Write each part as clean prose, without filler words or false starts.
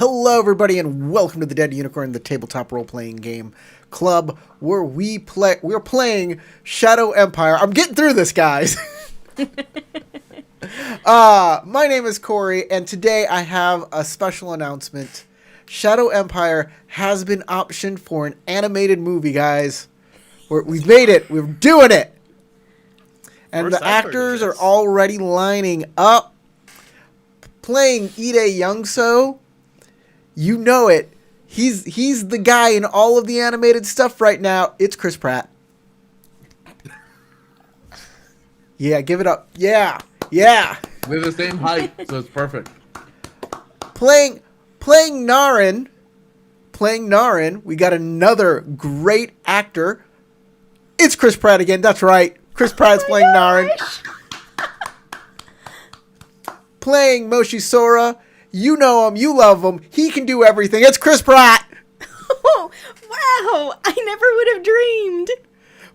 Hello, everybody, and welcome to the Dead Unicorn, the tabletop role-playing game club, where we're playing Shadow Empire. I'm getting through this, guys. My name is Corey, and today I have a special announcement. Shadow Empire has been optioned for an animated movie, guys. We've made it. We're doing it. And the actors are already lining up. Playing Ide Youngso, you know it. He's the guy in all of the animated stuff right now. It's Chris Pratt. Yeah, give it up. Yeah. They're the same height, so it's perfect. Playing Naren, we got another great actor. It's Chris Pratt again. That's right. Chris Pratt's playing Naren. Playing Moshi Sora. You know him. You love him. He can do everything. It's Chris Pratt. Oh, wow. I never would have dreamed.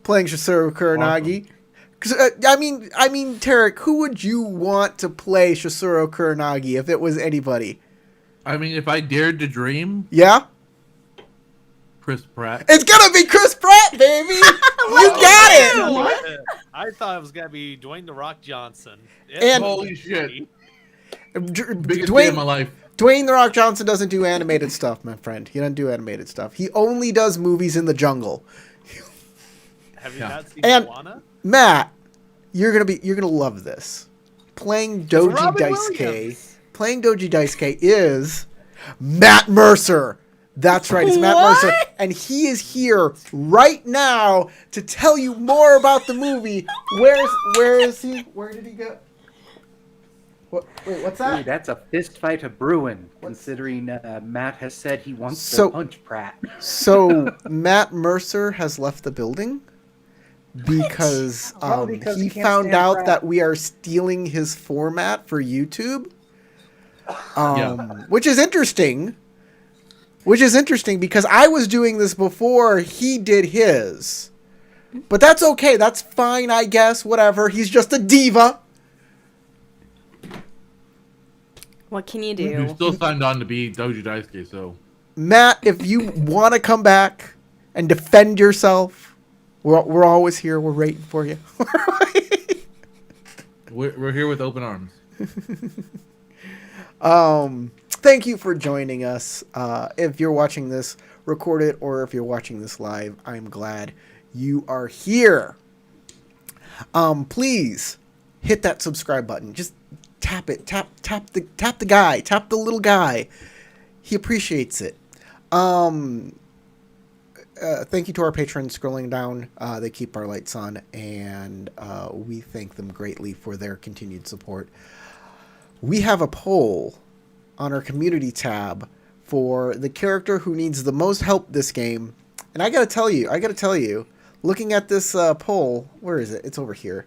Playing Shisuru Kuranagi. I mean, Tarek, who would you want to play Shisuru Kuranagi if it was anybody? I mean, if I dared to dream, Yeah? Chris Pratt. It's gonna be Chris Pratt, baby! You got it! What? I thought it was gonna be Dwayne "The Rock" Johnson. And- Holy shit. Biggest day of my life. Dwayne "The Rock" Johnson doesn't do animated stuff, my friend. He doesn't do animated stuff. He only does movies in the jungle. Have you not seen And- Moana? Matt, you're gonna love this. Playing Doji Robin Daisuke. Williams. Playing Doji Daisuke is Matt Mercer. That's right, it's Matt What? Mercer, and he is here right now to tell you more about the movie. Where is he? Where did he go? Wait, what's that? Ooh, that's a fist fight a brewing, considering Matt has said he wants So- to punch Pratt. So Matt Mercer has left the building because, Probably because he he can't found stand out Pratt. that we are stealing his format for YouTube. Yeah. Which is interesting. Because I was doing this before he did his. But that's okay. That's fine, I guess. Whatever. He's just a diva. What can you You do? still signed on to be Doji Daisuke, so. Matt, if you want to come back and defend yourself, we're always here. We're waiting for you. We're here with open arms. Thank you for joining us. If you're watching this recorded or if you're watching this live, I'm glad you are here. Please hit that subscribe button. Just tap it. Tap the little guy. He appreciates it. Thank you to our patrons scrolling down. They keep our lights on, and we thank them greatly for their continued support. We have a poll on our community tab for the character who needs the most help this game. And I gotta tell you, looking at this poll, where is it? It's over here.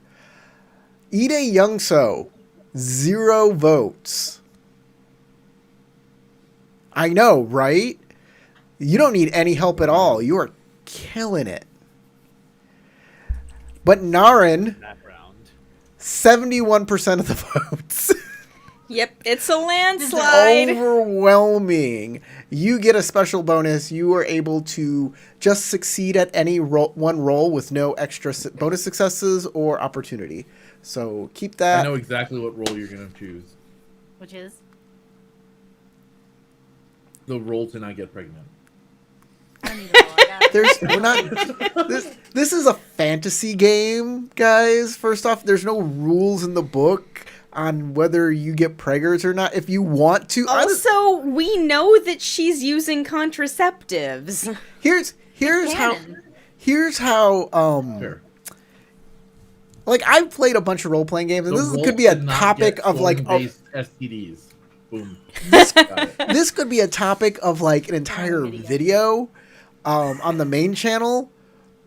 Ide Youngso, 0 votes. I know, right? You don't need any help at all. You are killing it. But Naren, That round. 71% of the votes. Yep, it's a landslide. Overwhelming. You get a special bonus. You are able to just succeed at any one roll with no extra bonus successes or opportunity. So keep that. I know exactly what role you're going to choose. Which is? The role to not get pregnant. I don't need a roll. I got it. This is a fantasy game, guys. First off, there's no rules in the book on whether you get preggers or not. If you want to, Also, we know that she's using contraceptives. here's how Sure. like I've played a bunch of role playing games, and The this role could be a to not topic get of like phone-based STDs. Boom. this Got it. this could be a topic of like an entire video on the main channel.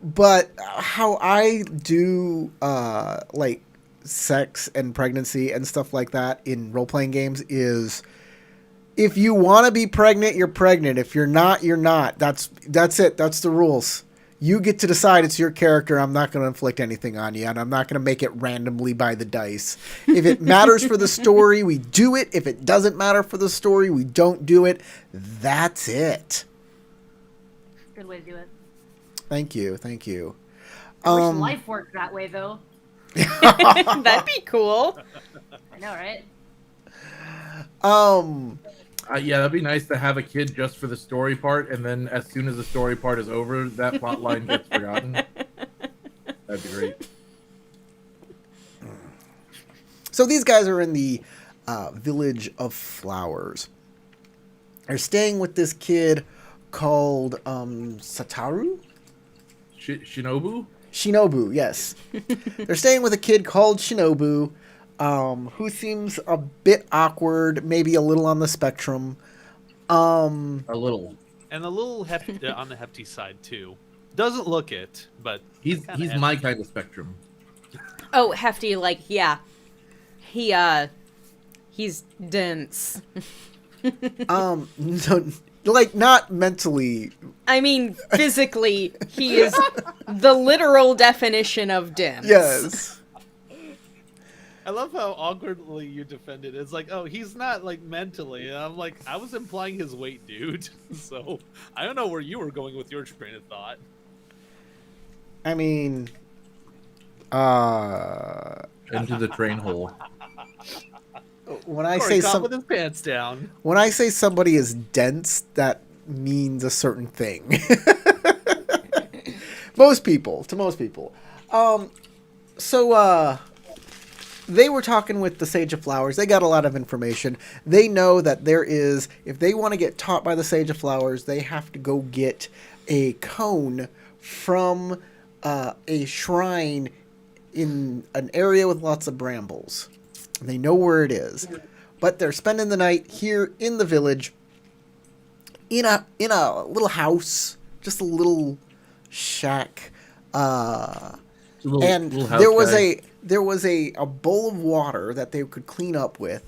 But how I do like sex and pregnancy and stuff like that in role playing games is, if you want to be pregnant, you're pregnant. If you're not, you're not. That's it. That's the rules. You get to decide. It's your character. I'm not going to inflict anything on you, and I'm not going to make it randomly by the dice. If it matters for the story, we do it. If it doesn't matter for the story, we don't do it. That's it. Good way to do it. Thank you. Thank you. I wish life worked that way, though. That'd be cool. I know, right? Yeah, that'd be nice to have a kid just for the story part, and then as soon as the story part is over, that plot line gets forgotten. That'd be great. So these guys are in the Village of Flowers. They're staying with this kid called Sataru? Shinobu? Shinobu, yes. They're staying with a kid called Shinobu, who seems a bit awkward, maybe a little on the spectrum. A little. And a little hefty, on the hefty side, too. Doesn't look it, but... He's my kind of spectrum. Oh, hefty, like, yeah. He's dense. No, like, not mentally. I mean, physically, he is the literal definition of dense. Yes. I love how awkwardly you defend it. It's like, oh, he's not, like, mentally. And I'm like, I was implying his weight, dude. So, I don't know where you were going with your train of thought. I mean, Into the train hole. when I Corey say caught with his pants down. when I say somebody is dense, that means a certain thing. Most people. So they were talking with the Sage of Flowers. They got a lot of information. They know that there is, if they want to get taught by the Sage of Flowers, they have to go get a cone from a shrine in an area with lots of brambles. They know where it is. But they're spending the night here in the village in a little house, just a little shack. Little house There was a bowl of water that they could clean up with,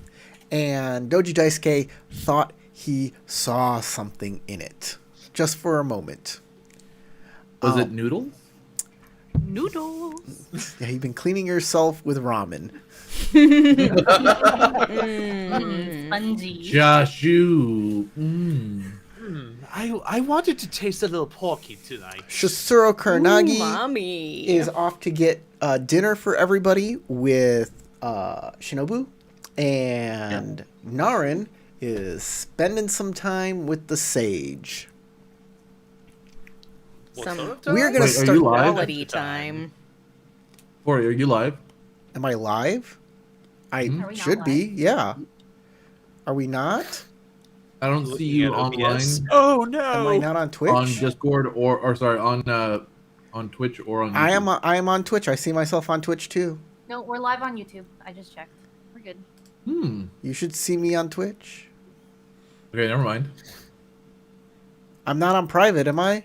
and Doji Daisuke thought he saw something in it, just for a moment. Was it noodles? Noodles. Yeah, you've been cleaning yourself with ramen. Spongy. Jashu. I wanted to taste a little porky tonight. Shisuro Kuranagi Mommy. is off to get dinner for everybody with Shinobu, and Naren is spending some time with the sage. What Some sort of time? We're gonna Wait, are start. you live? quality time. Corey, are you live? Am I live? I Are we not should be. Yeah. Are we not? I don't Looking see you at online OBS. Oh Am no! I not on Twitch? on Discord or sorry on Twitch or on YouTube. I am on Twitch. I see myself on Twitch too. No, we're live on YouTube. I just checked. We're good. You should see me on Twitch. Okay, never mind. I'm not on private, am I?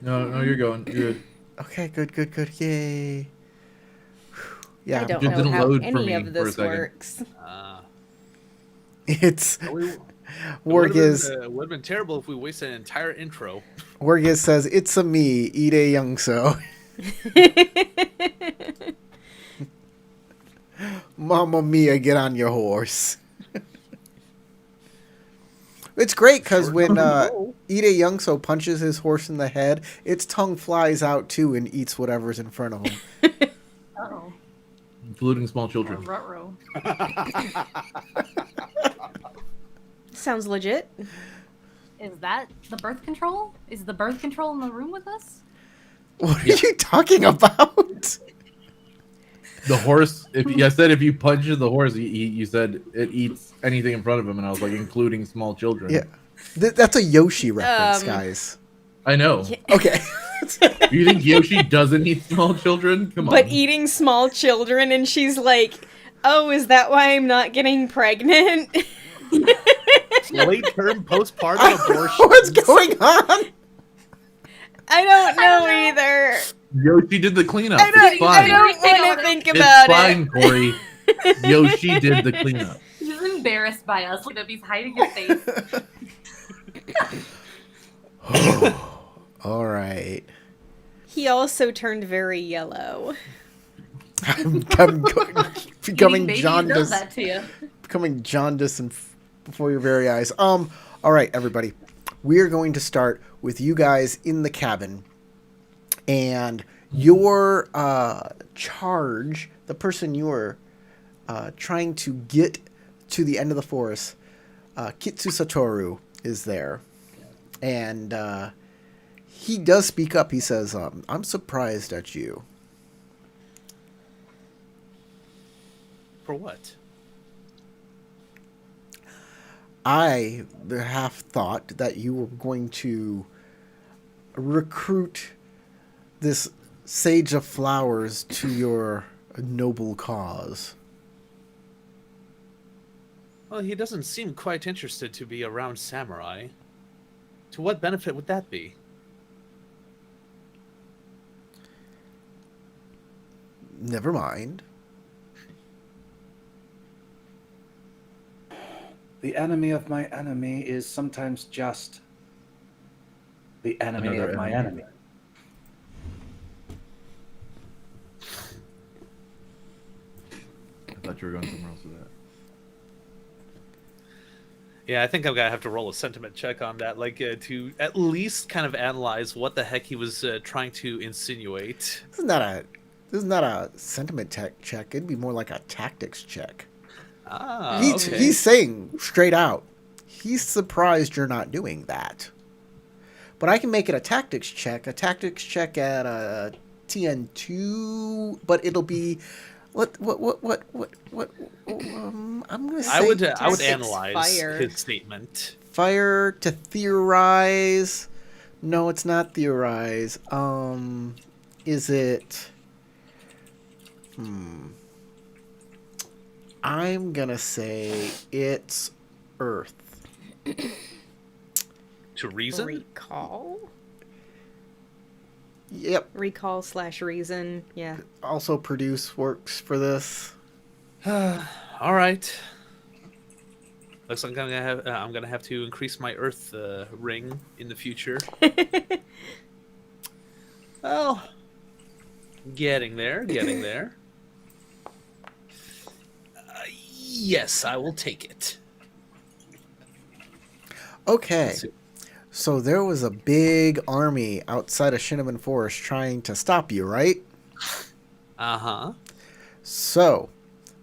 No, you're going. You're good. Okay, good. Yay. Yeah, I don't Just know didn't how load for any me of for a this second. works. it's It Wargiz. would have been terrible if we wasted an entire intro. Wargiz says it's a me, Ide Youngso. Mamma mia, get on your horse. It's great because when Ide Youngso punches his horse in the head, its tongue flies out too and eats whatever's in front of him. Uh-oh. Including small children. Ruh-roh. Sounds legit. Is that the birth control? Is the birth control in the room with us? What are you talking about? The horse. I said if you punch the horse, you said it eats anything in front of him, and I was like, including small children. Yeah, that's a Yoshi reference, guys. I know. Okay. You think Yoshi doesn't eat small children? Come on. But eating small children, and she's like, oh, is that why I'm not getting pregnant? Late-term postpartum abortion. What's going on? I don't know either. Yoshi did the cleanup. I don't, It's fine. want to think about It's fine, Corey. Yoshi did the cleanup. He's embarrassed by us. Look up, he's hiding his face. All right. He also turned very yellow. I'm becoming Eating babies does jaundiced. that to you. Becoming jaundiced before your very eyes. All right, everybody. We are going to start with you guys in the cabin, and your charge, the person you are trying to get to the end of the forest, Kitsu Satoru is there, and he does speak up. He says, "I'm surprised at you." For what? I have thought that you were going to recruit this Sage of Flowers to your noble cause. Well, he doesn't seem quite interested to be around samurai. To what benefit would that be? Never mind. The enemy of my enemy is sometimes just the enemy Another of my enemy. enemy. I thought you were going somewhere else with that. Yeah, I think I'm gonna have to roll a sentiment check on that, like to at least kind of analyze what the heck he was trying to insinuate. This is not a sentiment check. It'd be more like a tactics check. Ah, okay. He's saying straight out, he's surprised you're not doing that. But I can make it a tactics check at a TN2, but it'll be what I'm gonna say I would tactics analyze fire. his statement. fire to theorize. No, it's not theorize. Is it? I'm gonna say it's Earth. To reason? Recall? Yep. Recall / reason, yeah. Also, produce works for this. All right. Looks like I'm gonna have to increase my Earth ring in the future. Well, getting there. Yes, I will take it. Okay. Let's see. So there was a big army outside of Shinneman Forest trying to stop you, right? Uh-huh. So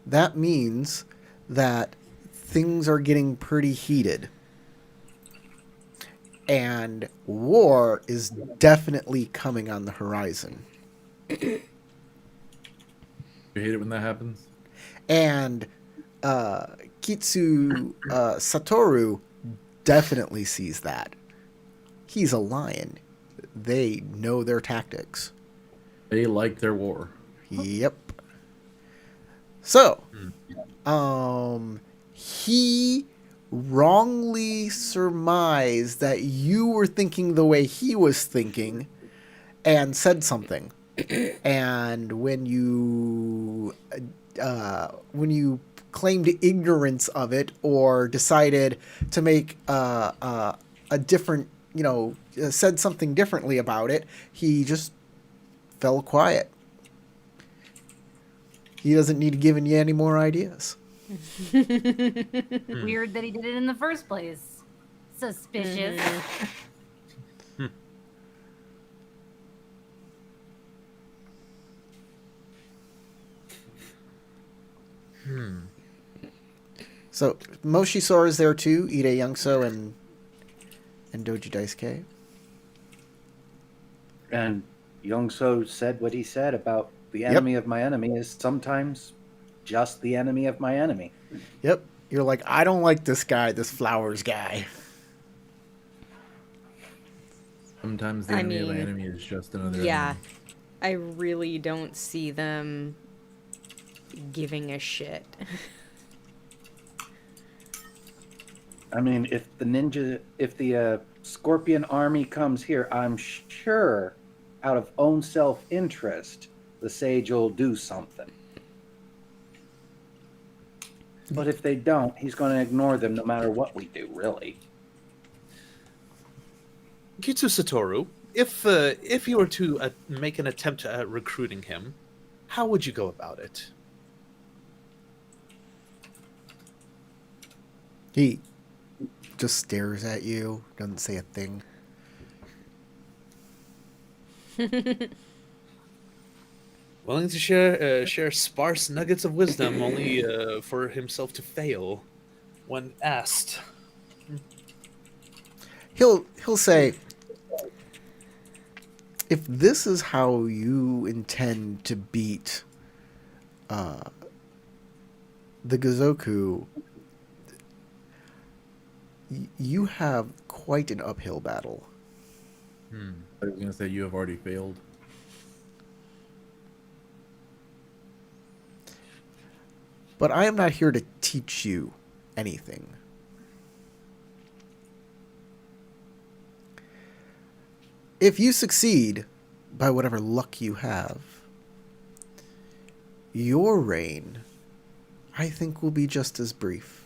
that means that things are getting pretty heated. And war is definitely coming on the horizon. You hate it when that happens? And Kitsu Satoru definitely sees that. He's a lion. They know their tactics. They like their war. Yep. So, he wrongly surmised that you were thinking the way he was thinking and said something. And when you claimed ignorance of it or decided to make a different, said something differently about it, he just fell quiet. He doesn't need to give you any more ideas. Weird that he did it in the first place. Suspicious. So Moshi is there too, Ide Youngso and Doji Daisuke. And Youngso said what he said about the enemy of my enemy is sometimes just the enemy of my enemy. Yep. You're like, I don't like this guy, this Flowers guy. Sometimes the I enemy of mean, my enemy is just another Yeah. enemy. I really don't see them giving a shit. I mean, if the Scorpion army comes here, I'm sure out of own self-interest, the Sage will do something. But if they don't, he's going to ignore them no matter what we do, really. Kitsu Satoru, if you were to make an attempt at recruiting him, how would you go about it? He just stares at you, doesn't say a thing. Willing to share sparse nuggets of wisdom, only for himself to fail when asked. He'll say, if this is how you intend to beat the Gozoku, you have quite an uphill battle. I was gonna say you have already failed. But I am not here to teach you anything. If you succeed, by whatever luck you have, your reign, I think, will be just as brief.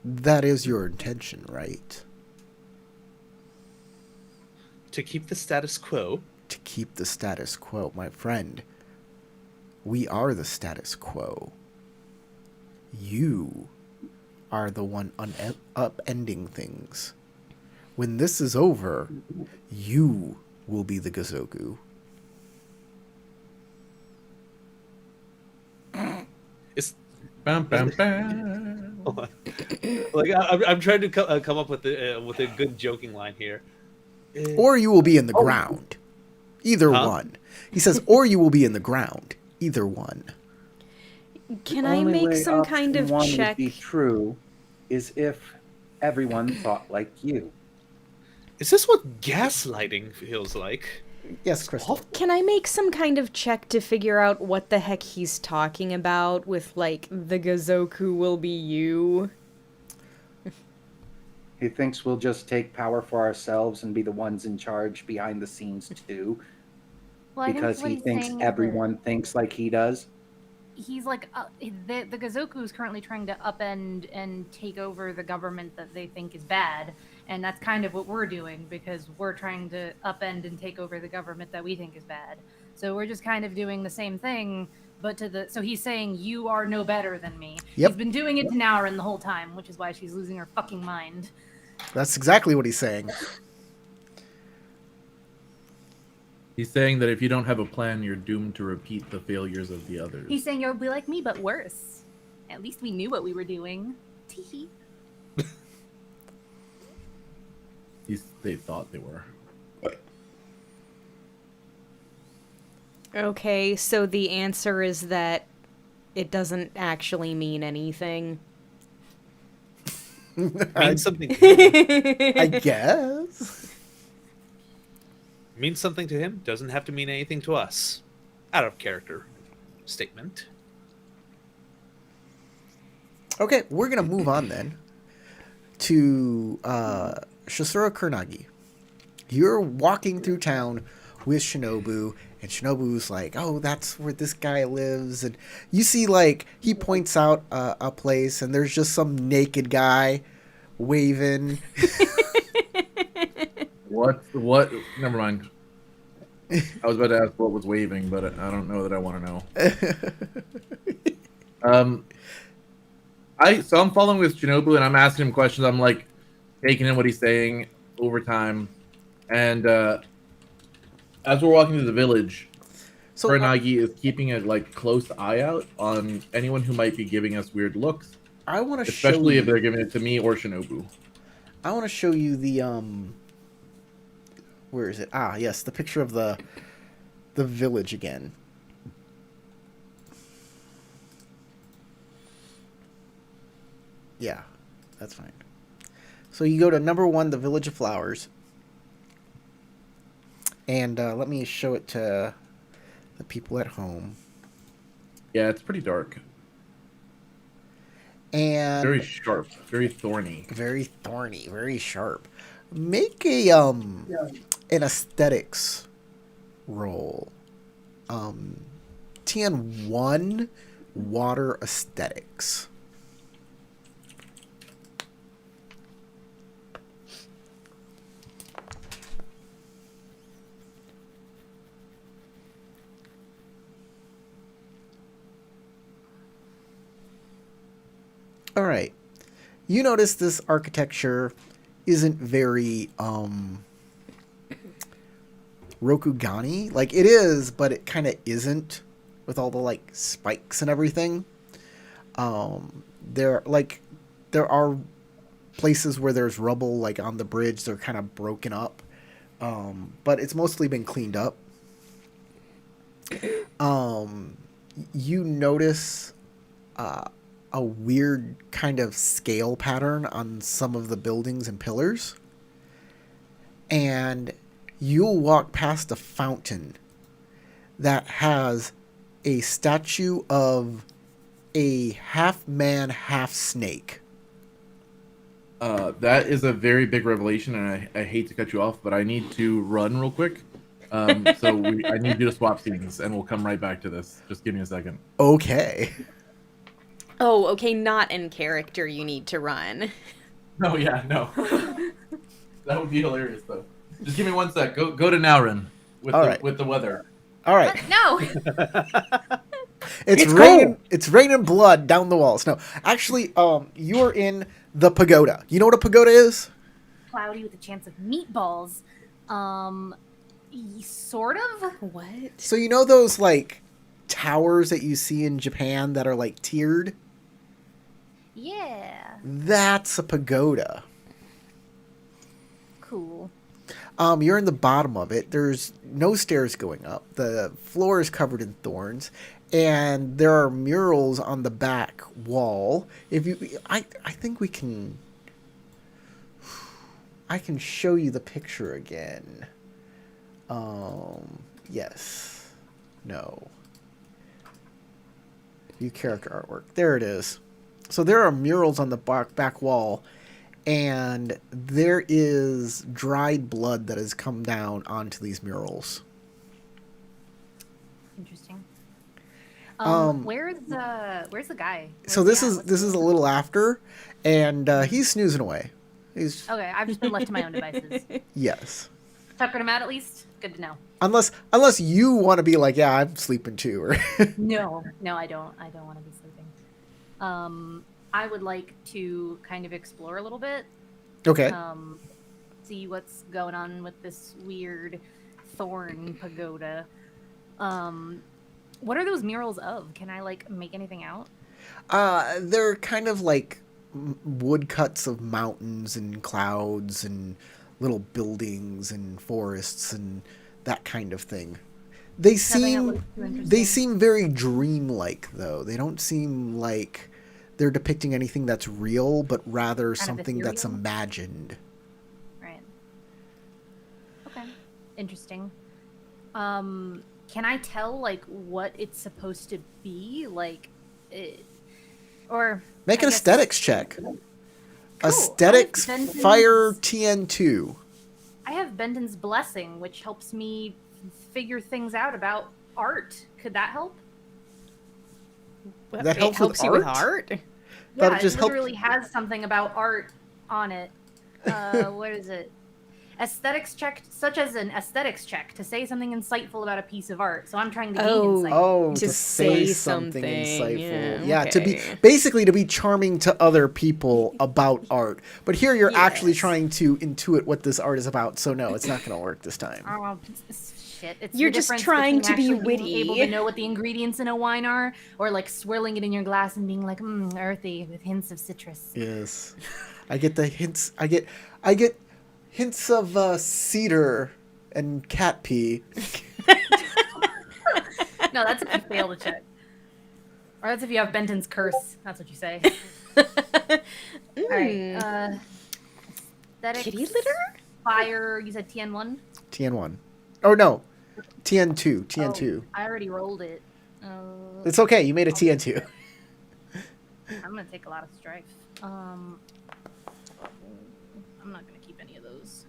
That is your intention, right? To keep the status quo. To keep the status quo, my friend. We are the status quo. You are the one upending things. When this is over, you will be the Gozoku. It's Bam, bam, bam. like I'm trying to come up with a good joking line here. Or you will be in the ground. Either Huh? one. He says, or you will be in the ground. Either one. Can The I only make way some kind option of one check? would be true is if everyone thought like you. Is this what gaslighting feels like? Yes, Crystal. Can I make some kind of check to figure out what the heck he's talking about with, like, the Gozoku will be you? He thinks we'll just take power for ourselves and be the ones in charge behind the scenes too, Well, I because think what he he's thinks saying is that everyone thinks like he does. he's like the Gozoku is currently trying to upend and take over the government that they think is bad, and that's kind of what we're doing because we're trying to upend and take over the government that we think is bad. So we're just kind of doing the same thing, but so he's saying you are no better than me. Yep. He's been doing it to Naurin the whole time, which is why she's losing her fucking mind. That's exactly what he's saying. He's saying that if you don't have a plan, you're doomed to repeat the failures of the others. He's saying you'll be like me, but worse. At least we knew what we were doing. Teehee. They thought they were. Okay, so the answer is that it doesn't actually mean anything. Means something to him. I guess. Means something to him. Doesn't have to mean anything to us. Out of character statement. Okay, we're going to move on then to Shisuro Kurenagi. You're walking through town with Shinobu, and Shinobu's like, oh, that's where this guy lives. And you see, like, he points out a place, and there's just some naked guy waving. What? Never mind. I was about to ask what was waving, but I don't know that I want to know. So I'm following with Shinobu, and I'm asking him questions. I'm like taking in what he's saying over time, and as we're walking through the village, So, Kurenagi is keeping a close eye out on anyone who might be giving us weird looks, I want to show especially you. if they're giving it to me or Shinobu. I want to show you the where is it? Ah, yes, the picture of the village again. Yeah, that's fine. So you go to number 1, the Village of Flowers. And let me show it to the people at home. Yeah, it's pretty dark, And very sharp, very thorny. very thorny, very sharp. Make a an aesthetics roll. TN1 water aesthetics. All right. You notice this architecture isn't very Rokugani. Like, it is, but it kind of isn't, with all the like spikes and everything. There are places where there's rubble, like on the bridge. They're kind of broken up, but it's mostly been cleaned up. You notice a weird kind of scale pattern on some of the buildings and pillars. And you'll walk past a fountain that has a statue of a half man, half snake. That is a very big revelation, and I hate to cut you off, but I need to run real quick. I need you to swap scenes, and we'll come right back to this. Just give me a second. Okay. Oh, okay, not in character you need to run. No, yeah, no. That would be hilarious, though. Just give me 1 sec. Go to Naurin with the weather. All right. No. It's raining. Cool. It's raining blood down the walls. No, actually, you are in the pagoda. You know what a pagoda is? Cloudy with a chance of meatballs. Sort of. What? So you know those like towers that you see in Japan that are like tiered? Yeah. That's a pagoda. Cool. You're in the bottom of it. There's no stairs going up. The floor is covered in thorns, and there are murals on the back wall. I think we can. I can show you the picture again. Yes. No. View character artwork. There it is. So there are murals on the back wall, and there is dried blood that has come down onto these murals. Interesting. Where's the guy? So this is a little after, and he's snoozing away. He's okay. I've just been left to my own devices. Yes. Tuckered him out at least. Good to know. Unless you want to be like, yeah, I'm sleeping too. Or No, I don't. I don't want to be sleeping. I would like to kind of explore a little bit. Okay. See what's going on with this weird thorn pagoda. What are those murals of? Can I like make anything out? They're kind of like woodcuts of mountains and clouds and little buildings and forests and that kind of thing. They seem very dreamlike though. They don't seem like they're depicting anything that's real, but rather kind something that's imagined. Right. Okay. Interesting. Can I tell like what it's supposed to be? Like or make an aesthetics check. Cool. Aesthetics fire TN2. I have Benton's blessing, which helps me figure things out about art. Could that help? That helps you with art? Yeah, it literally has something about art on it. What is it? Aesthetics check, such as an aesthetics check, to say something insightful about a piece of art. So I'm trying to gain insight. Oh, to say something insightful. Yeah, okay. to be charming to other people about art. But here you're actually trying to intuit what this art is about. So no, it's not going to work this time. Oh, shit. It's you're just trying to be witty. Being able to know what the ingredients in a wine are, or like swirling it in your glass and being like, earthy with hints of citrus. Yes, I get the hints. I get hints of cedar and cat pee. No, that's if you fail to check. Or that's if you have Benton's curse. That's what you say. All right. Aesthetics. Kitty litter? Fire. You said TN1? TN1. Oh, no. TN2. TN2. Oh, I already rolled it. It's okay. You made a TN2. I'm going to take a lot of strife. I'm not going to keep any of those.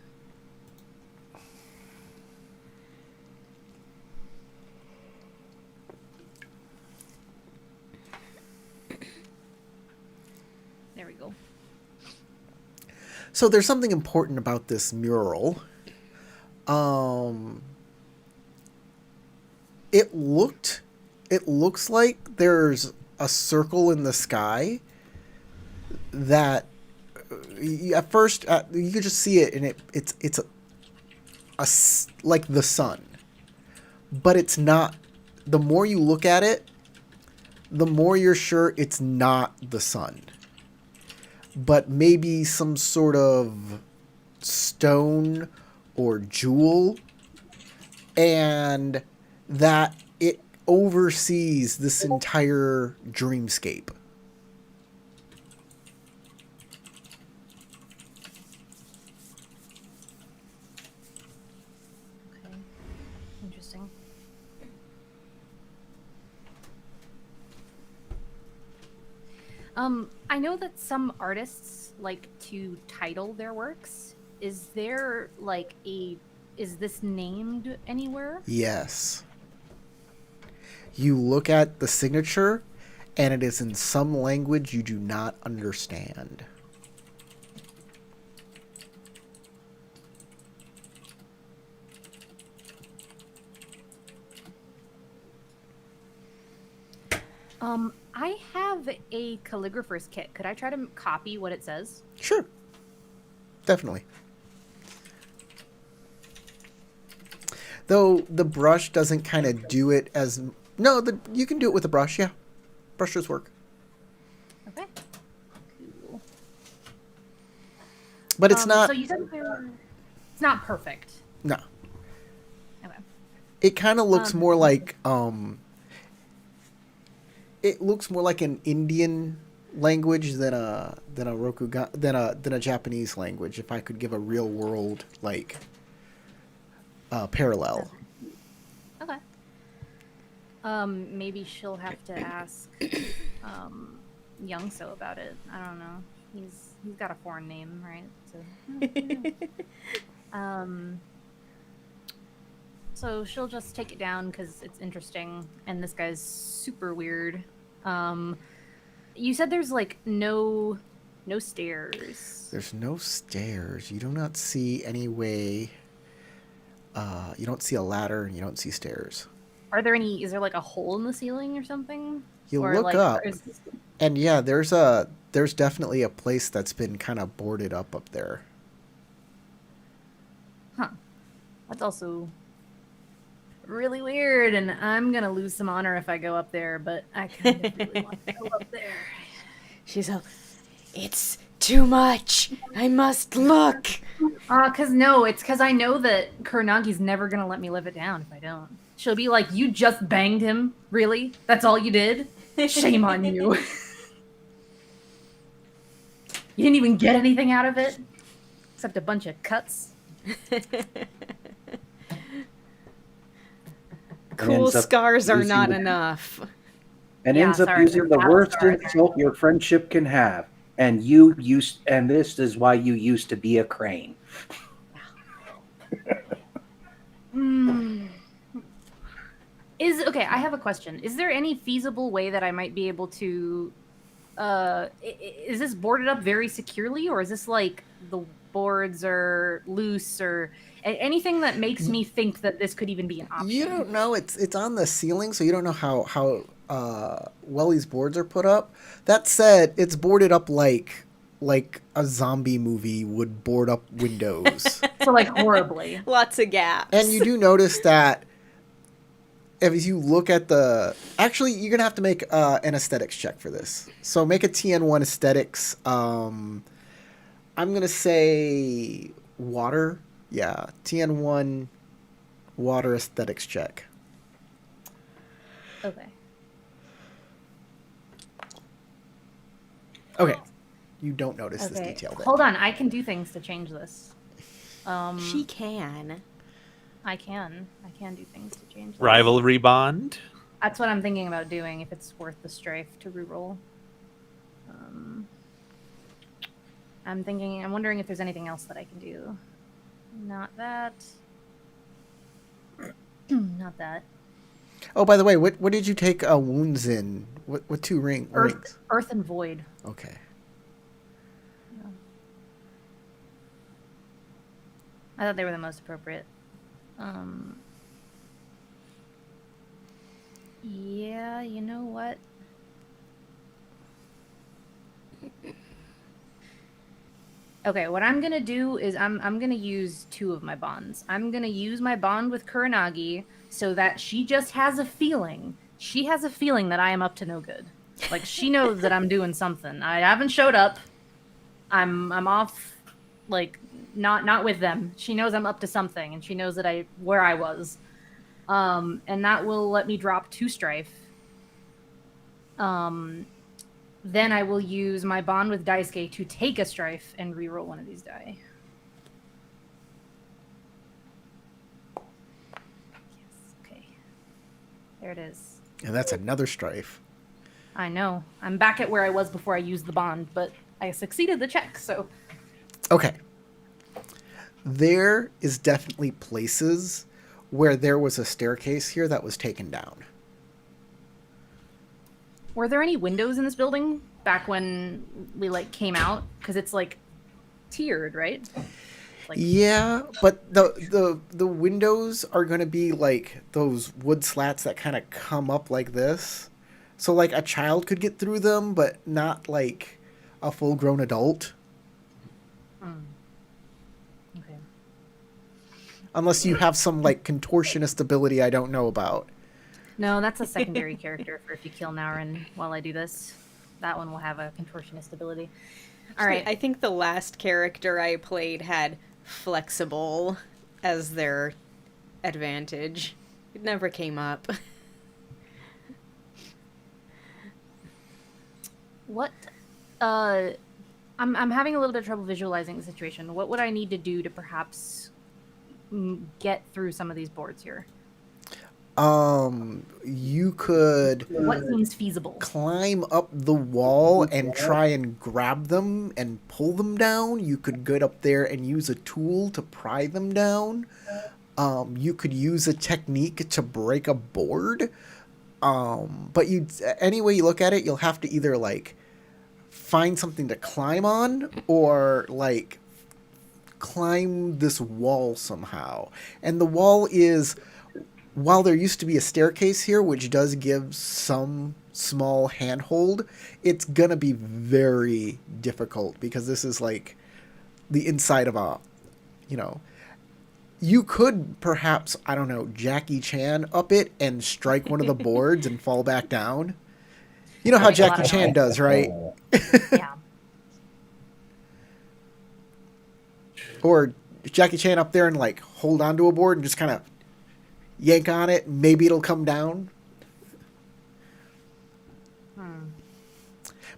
So there's something important about this mural. It looks like there's a circle in the sky that at first you could just see it, and it's like the sun, but it's not. The more you look at it, the more you're sure it's not the sun, but maybe some sort of stone or jewel, and that it oversees this entire dreamscape. Okay. Interesting. I know that some artists like to title their works. Is there like is this named anywhere? Yes. You look at the signature, and it is in some language you do not understand. I have a calligrapher's kit. Could I try to copy what it says? Sure. Definitely. Though the brush doesn't kind of do it as... No, you can do it with a brush, yeah. Brushes work. Okay. Cool. But it's not... So you said it's not perfect. No. Okay. It kind of looks more like... It looks more like an Indian language than a Japanese language. If I could give a real world like parallel. Okay. Maybe she'll have to ask Youngso about it. I don't know. He's got a foreign name, right? So, so she'll just take it down because it's interesting, and this guy's super weird. You said there's like no stairs. There's no stairs. You do not see any way. You don't see a ladder, and you don't see stairs. Are there any? Is there like a hole in the ceiling or something? You Or, look like, up, is this- and yeah, there's definitely a place that's been kind of boarded up there. Huh. That's also really weird, and I'm gonna lose some honor if I go up there, but I kind of really want to go up there. She's all, it's too much. I must look. It's because I know that Kuranagi's never gonna let me live it down if I don't. She'll be like, "You just banged him? Really? That's all you did? Shame on you. You didn't even get anything out of it, except a bunch of cuts." Cool ends up scars are using not the- enough. And Yeah, ends up sorry, using the I'm worst sorry. insult your friendship can have. And this is why you used to be a crane. Okay, I have a question. Is there any feasible way that I might be able to is this boarded up very securely, or is this like the boards are loose, or anything that makes me think that this could even be an option? You don't know. It's on the ceiling, so you don't know how well these boards are put up. That said, it's boarded up like a zombie movie would board up windows. So like horribly. Lots of gaps. And you do notice that if you look at the... Actually, you're going to have to make an aesthetics check for this. So make a TN1 aesthetics. I'm going to say water. Yeah, TN1 water aesthetics check. Okay. Okay. You don't notice this Okay. detail then. Hold on, I can do things to change this. She can. I can do things to change this. Rivalry bond. That's what I'm thinking about doing, if it's worth the strife to reroll. I'm wondering if there's anything else that I can do. Not that. Not that. Oh, by the way, what did you take wounds in? What two rings? Earth and Void. Okay. I thought they were the most appropriate. Yeah, you know what? Okay, what I'm gonna do is I'm gonna use 2 of my bonds. I'm gonna use my bond with Kuranagi so that she just has a feeling. She has a feeling that I am up to no good. Like she knows that I'm doing something. I haven't showed up. I'm off, like not with them. She knows I'm up to something, and she knows that where I was. And that will let me drop 2 strife. Then I will use my bond with Daisuke to take a strife and reroll one of these die. Yes, okay. There it is. And that's another strife. I know. I'm back at where I was before I used the bond, but I succeeded the check, so... Okay. There is definitely places where there was a staircase here that was taken down. Were there any windows in this building back when we, like, came out? Because it's, like, tiered, right? Like... Yeah, but the windows are going to be, like, those wood slats that kind of come up like this. So, like, a child could get through them, but not, like, a full-grown adult. Okay. Unless you have some, like, contortionist ability I don't know about. No, that's a secondary character for if you kill Naurin while I do this. That one will have a contortionist ability. All right. I think the last character I played had flexible as their advantage. It never came up. What? I'm having a little bit of trouble visualizing the situation. What would I need to do to perhaps get through some of these boards here? You could What seems feasible? climb up the wall and try and grab them and pull them down. You could get up there and use a tool to pry them down. You could use a technique to break a board. But any way you look at it, you'll have to either, like, find something to climb on or, like, climb this wall somehow. And the wall is, while there used to be a staircase here, which does give some small handhold, it's gonna be very difficult because this is, like, the inside of a, you could perhaps, I don't know, Jackie Chan up it and strike one of the boards and fall back down. You know how Make a lot Jackie of Chan noise. does, right? Yeah. Or Jackie Chan up there and, like, hold onto a board and just kind of yank on it, and maybe it'll come down.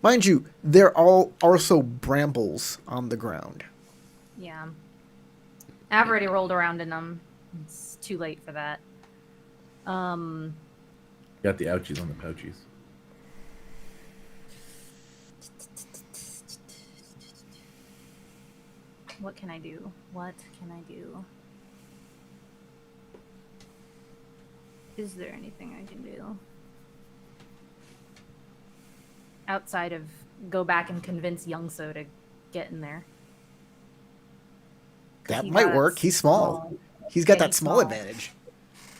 Mind you, there are also brambles on the ground. Yeah. I've already rolled around in them. It's too late for that. Got the ouchies on the pouchies. What can I do? What can I do? Is there anything I can do? Outside of go back and convince Youngso to get in there. 'Cause That he might got work. He's small. He's got Yeah, that he's small small. advantage.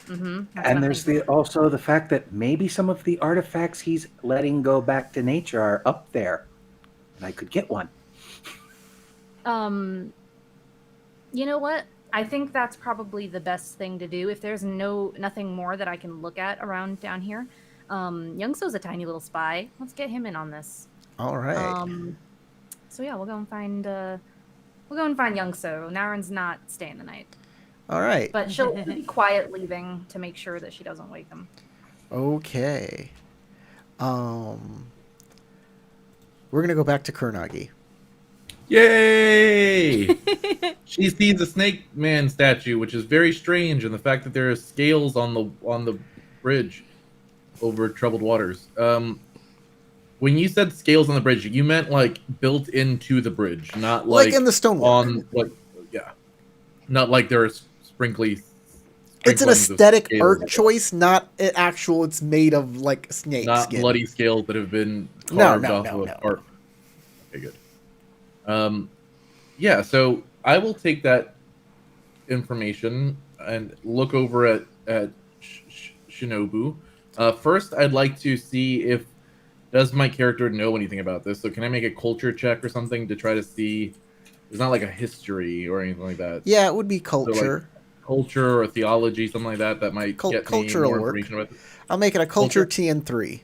And there's also the fact that maybe some of the artifacts he's letting go back to nature are up there, and I could get one. You know what? I think that's probably the best thing to do. If there's nothing more that I can look at around down here, Youngso's a tiny little spy. Let's get him in on this. All right. So yeah, we'll go and find Youngso. Naren's not staying the night, All right. but she'll be quiet leaving to make sure that she doesn't wake him. Okay. We're gonna go back to Kuranagi. Yay! She sees a snake man statue, which is very strange, and the fact that there are scales on the bridge over troubled waters. When you said scales on the bridge, you meant like built into the bridge, not Like like in the stonework. on like not like there are sprinkly. It's an sprinklings of aesthetic scales. art choice, not an actual. It's made of, like, snake Not skin. bloody scales that have been No, carved no, off no, of no. a part. Okay, good. Yeah, so I will take that information and look over at Shinobu. First, I'd like to see if does my character know anything about this. So can I make a culture check or something to try to see? It's not like a history or anything like that. Yeah, it would be So, like, culture. culture or theology, something like that. That might get me Culture more will work. information about it. I'll make it a culture Culture? TN3.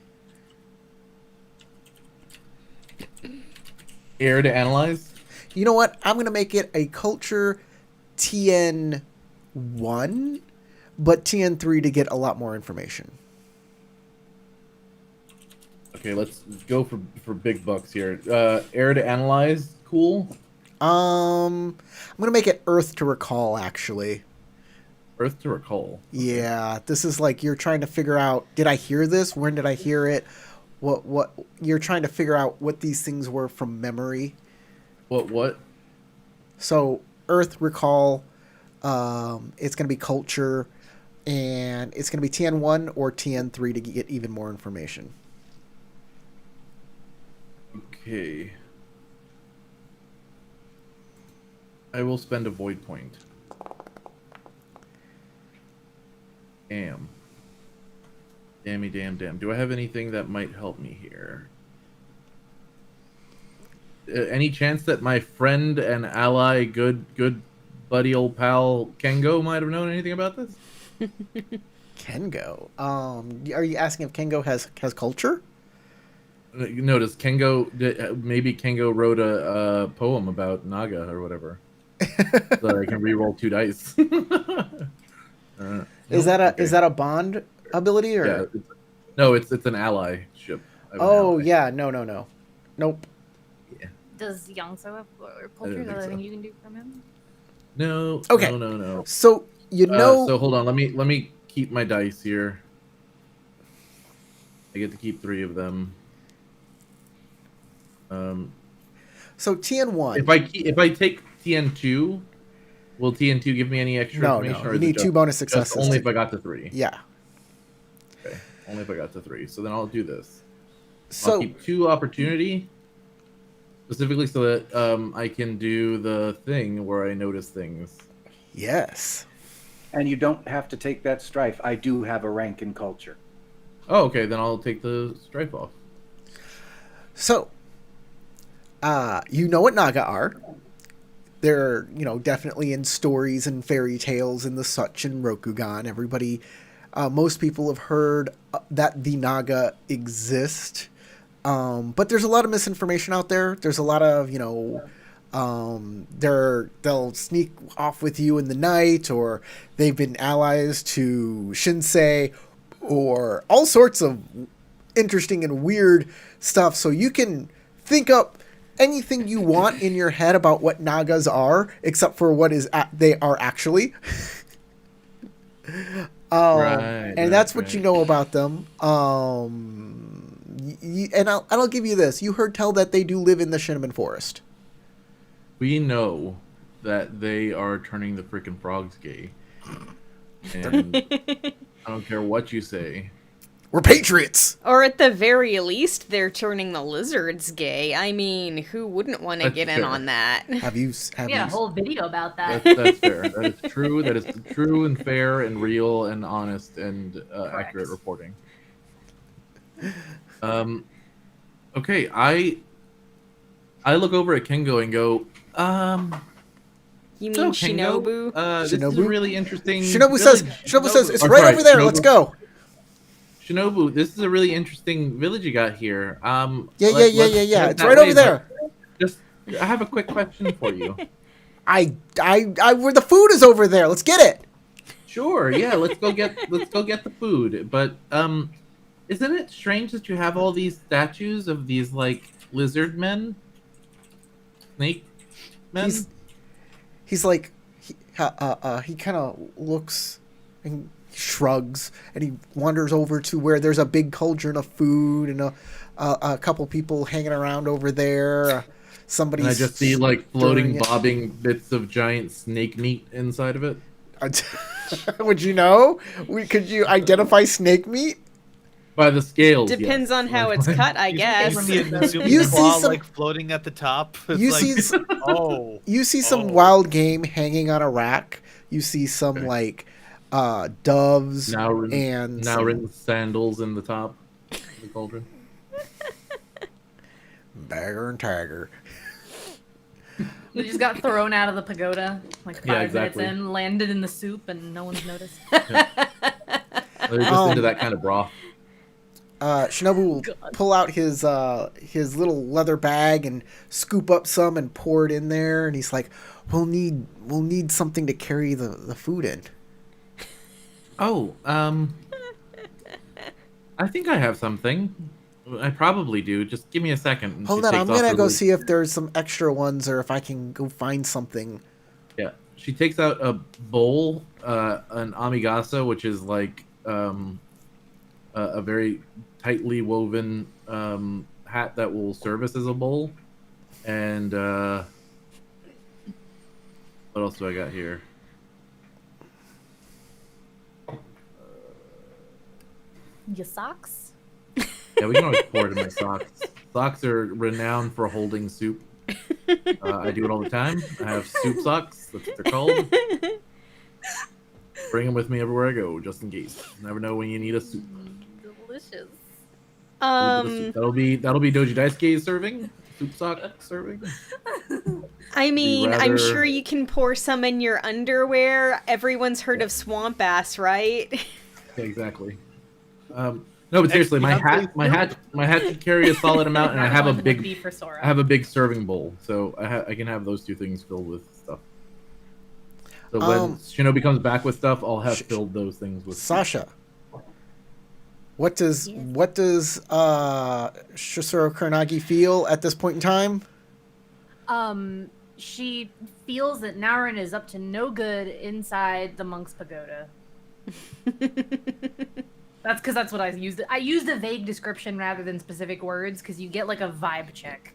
Air to analyze. You know what? I'm gonna make it a culture TN1, but TN3 to get a lot more information. Okay, let's go for big bucks here. Air to analyze, cool. I'm gonna make it Earth to recall. Actually, Earth to recall. yeah, this is like you're trying to figure out: did I hear this? When did I hear it? What? You're trying to figure out what these things were from memory. What? So Earth recall. It's gonna be culture, and it's gonna be TN1 or TN3 to get even more information. Okay. I will spend a void point. Damn. Dammy damn. Do I have anything that might help me here? Any chance that my friend and ally, good buddy old pal Kengo might have known anything about this? Kengo. Are you asking if Kengo has culture? Notice Kengo. Maybe Kengo wrote a poem about Naga or whatever. So I can reroll 2 dice. Is that a bond ability or? Yeah, no, it's an ally ship. Oh yeah, no, nope. Does Yangso have culture? Is that think anything so. you can do from him? No. Okay. No. So you know. So hold on. Let me keep my dice here. I get to keep 3 of them. So TN1. If I take TN2, will TN2 give me any extra information? No. Or You is it need 2 bonus successes. only if I got to 3. Yeah. Okay. Only if I got to 3. So then I'll do this. So I'll keep 2 opportunity, specifically so that I can do the thing where I notice things. yes. And you don't have to take that strife. I do have a rank in culture. Oh, okay. Then I'll take the strife off. So, you know what Naga are. They're, definitely in stories and fairy tales and the such and Rokugan. Everybody, most people have heard that the Naga exist. But there's a lot of misinformation out there. There's a lot of, they'll sneak off with you in the night, or they've been allies to Shinsei, or all sorts of interesting and weird stuff. So you can think up anything you want in your head about what Nagas are, except for what they are actually. And that's what you know about them. And I'll give you this. You heard tell that they do live in the Shinneman Forest. We know that they are turning the freaking frogs gay. And I don't care what you say. We're patriots! Or at the very least, they're turning the lizards gay. I mean, who wouldn't want to That's get in fair. on that? Have you... Yeah, a whole video about that. That's fair. That is true. That is true and fair and real and honest and accurate reporting. Okay, I look over at Kengo and go, You mean so, Kengo, Shinobu? this is a Shinobu? really interesting. Shinobu says, it's Oh, right sorry, over there. Shinobu. Let's go. Shinobu, this is a really interesting village you got here. Yeah. Let's It's head that right way, over there. but Just, I have a quick question for you. Where the food is over there. Let's get it. Sure, yeah, let's go get the food. But isn't it strange that you have all these statues of these like lizard men, snake men? He's like, he kind of looks and shrugs, and he wanders over to where there's a big cauldron of food and a couple people hanging around over there. Somebody's And I just see like floating, stirring it. bobbing bits of giant snake meat inside of it. Would you know? Could you identify snake meat? By the scales. Depends yes. on how it's cut, I guess. You see You see some- like floating at the top. It's You like, see s- oh, You see some Oh. wild game hanging on a rack. You see some like doves and now some written sandals in the top of the cauldron. bagger and tagger. You just got thrown out of the pagoda like 5 Yeah, exactly. minutes in, landed in the soup, and no one's noticed. They're just into that kind of broth. Shinobu will pull out his little leather bag and scoop up some and pour it in there, and he's like, "We'll need something to carry the food in." Oh, I think I have something. I probably do. Just give me a second. And Hold she on, takes I'm off gonna her go little- see if there's some extra ones or if I can go find something. Yeah, she takes out a bowl, an amigasa, which is like a very tightly woven hat that will service as a bowl. And what else do I got here? Your socks? Yeah, we can always pour it in my socks. Socks are renowned for holding soup. I do it all the time. I have soup socks. That's what they're called. Bring them with me everywhere I go, just in case. Never know when you need a soup. Delicious. That'll be Doji Daisuke's serving. Soup sock serving. I mean, I'm rather- sure you can pour some in your underwear. Everyone's heard of swamp ass, right? Yeah, exactly. No, but seriously, my hat can carry a solid amount, and I have a That one would be big for Sora. I have a big serving bowl, so I can have those two things filled with stuff. So when Shinobi comes back with stuff, I'll have filled those things with. Sasha, what does Shisoro Kuranagi feel at this point in time? She feels that Naurin is up to no good inside the monk's pagoda. That's what I used. I used a vague description rather than specific words because you get like a vibe check.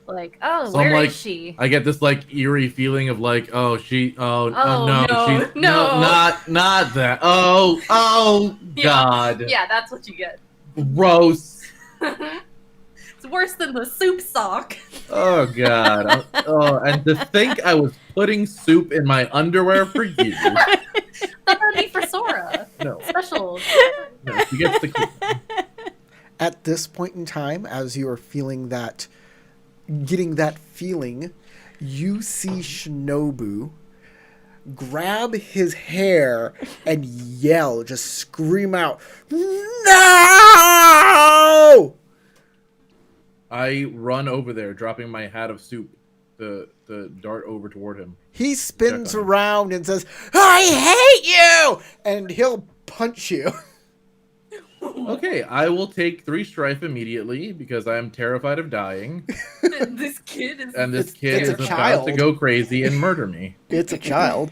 Like, oh, So where I'm is she? I get this like eerie feeling of like, no, no, she's no. not that. Oh Yeah. God, Yeah, that's what you get. gross. It's worse than the soup sock. Oh God. And to think I was putting soup in my underwear for you. That'd be for Sora. No, Special. no, she gets the keep. At this point in time, as you are feeling that, getting that feeling, you see Shinobu grab his hair and yell, just scream out, "No!" I run over there, dropping my hat of soup to dart over toward him. He spins Check on him. around and says, "I hate you!" And he'll punch you. Okay, I will take 3 strife immediately because I am terrified of dying, This kid is. and this It's kid a is about child. to go crazy and murder me. It's a child.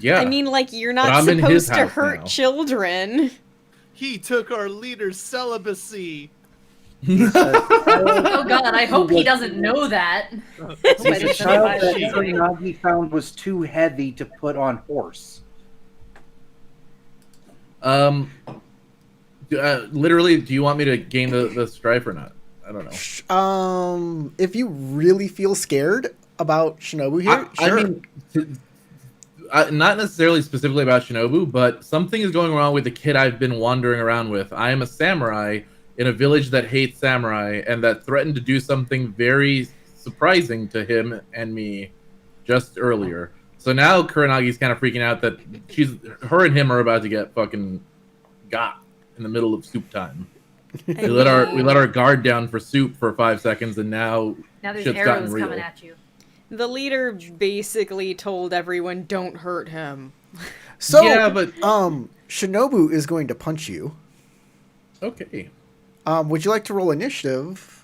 Yeah, I mean, like, you're But not I'm in his supposed to house hurt now. children. he took our leader's celibacy. Oh God! I hope he doesn't know that. The child that She- Kuranagi found was too heavy to put on horse. Literally, do you want me to gain the strife or not? I don't know. If you really feel scared about Shinobu here, sure. I mean, not necessarily specifically about Shinobu, but something is going wrong with the kid I've been wandering around with. I am a samurai in a village that hates samurai and that threatened to do something very surprising to him and me just earlier. So now Kuranagi's kind of freaking out that her and him are about to get fucking got in the middle of soup time. We let our guard down for soup for 5 seconds, and now Now there's shit's gotten arrows real. coming at you. The leader basically told everyone, don't hurt him. So, Yeah, but Shinobu is going to punch you. okay, Would you like to roll initiative?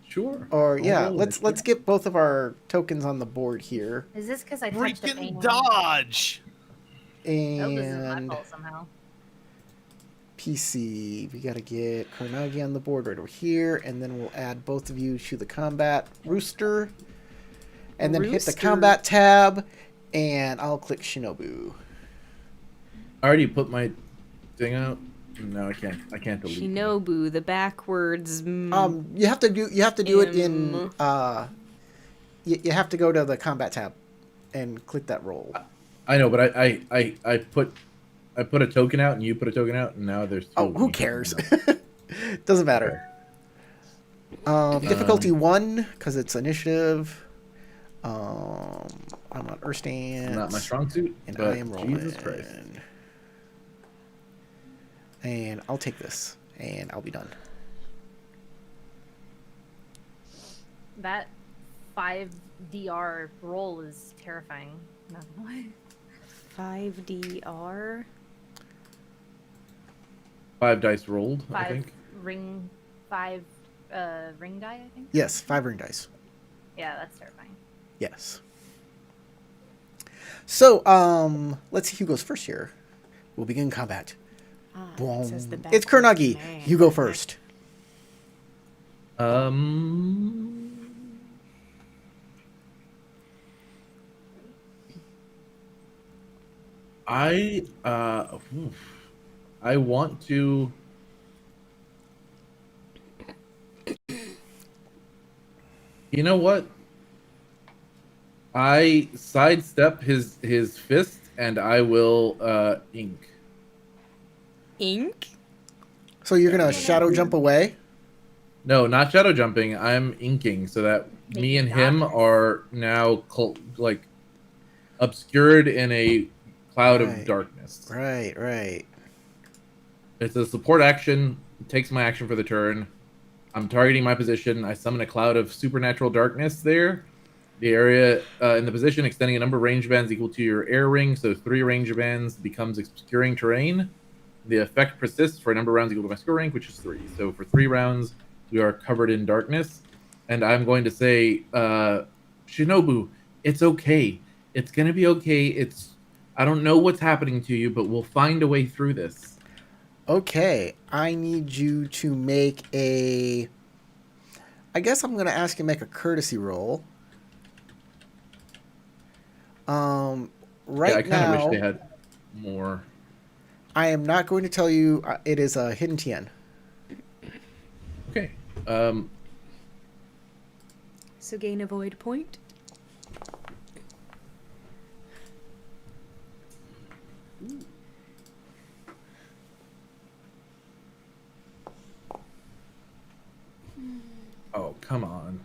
sure. Or yeah, roll let's get both of our tokens on the board here. Is this because I touched a Freaking penguin? dodge! Oh, this is my And fault somehow. PC, we gotta get Kuranagi on the board right over here, and then we'll add both of you to the combat rooster, and then hit the Rooster. combat tab, and I'll click Shinobu. I already put my thing out. No, I can't. I can't delete. Shinobu, the backwards. You have to do it in M. you have to go to the combat tab and click that roll. I know, but I put a token out and you put a token out, and now there's. Oh, who cares? Doesn't matter. Difficulty 1 because it's initiative. I'm on Earth stance. Not my strong suit, and but I am rolling. Jesus Christ. And I'll take this, and I'll be done. That 5DR roll is terrifying. Not gonna lie. 5DR. 5 dice rolled, I 5 think. ring die, I think. Yes, 5 ring dice. Yeah, that's terrifying. Yes. So, let's see who goes first here. We'll begin combat. It says the It's backwards Kurnagi. man. You go first. I want to. You know what? I sidestep his fist, and I will ink. Ink? So you're gonna shadow jump away. No, not shadow jumping. I'm inking so that me and him darkness. are now like obscured in a cloud Right. of darkness. Right, right. It's a support action. It takes my action for the turn. I'm targeting my position. I summon a cloud of supernatural darkness there. The area in the position extending a number of range bands equal to your air ring. So 3 range bands becomes obscuring terrain. The effect persists for a number of rounds equal to my score rank, which is 3. So for 3 rounds, we are covered in darkness. And I'm going to say, Shinobu, it's okay. It's going to be okay. I don't know what's happening to you, but we'll find a way through this. Okay, I need you to make a. I guess I'm gonna ask you to make a courtesy roll. Right Yeah, I kind now, of wish they had more. I am not going to tell you. It is a hidden TN. Okay. So gain a void point. Oh, come on.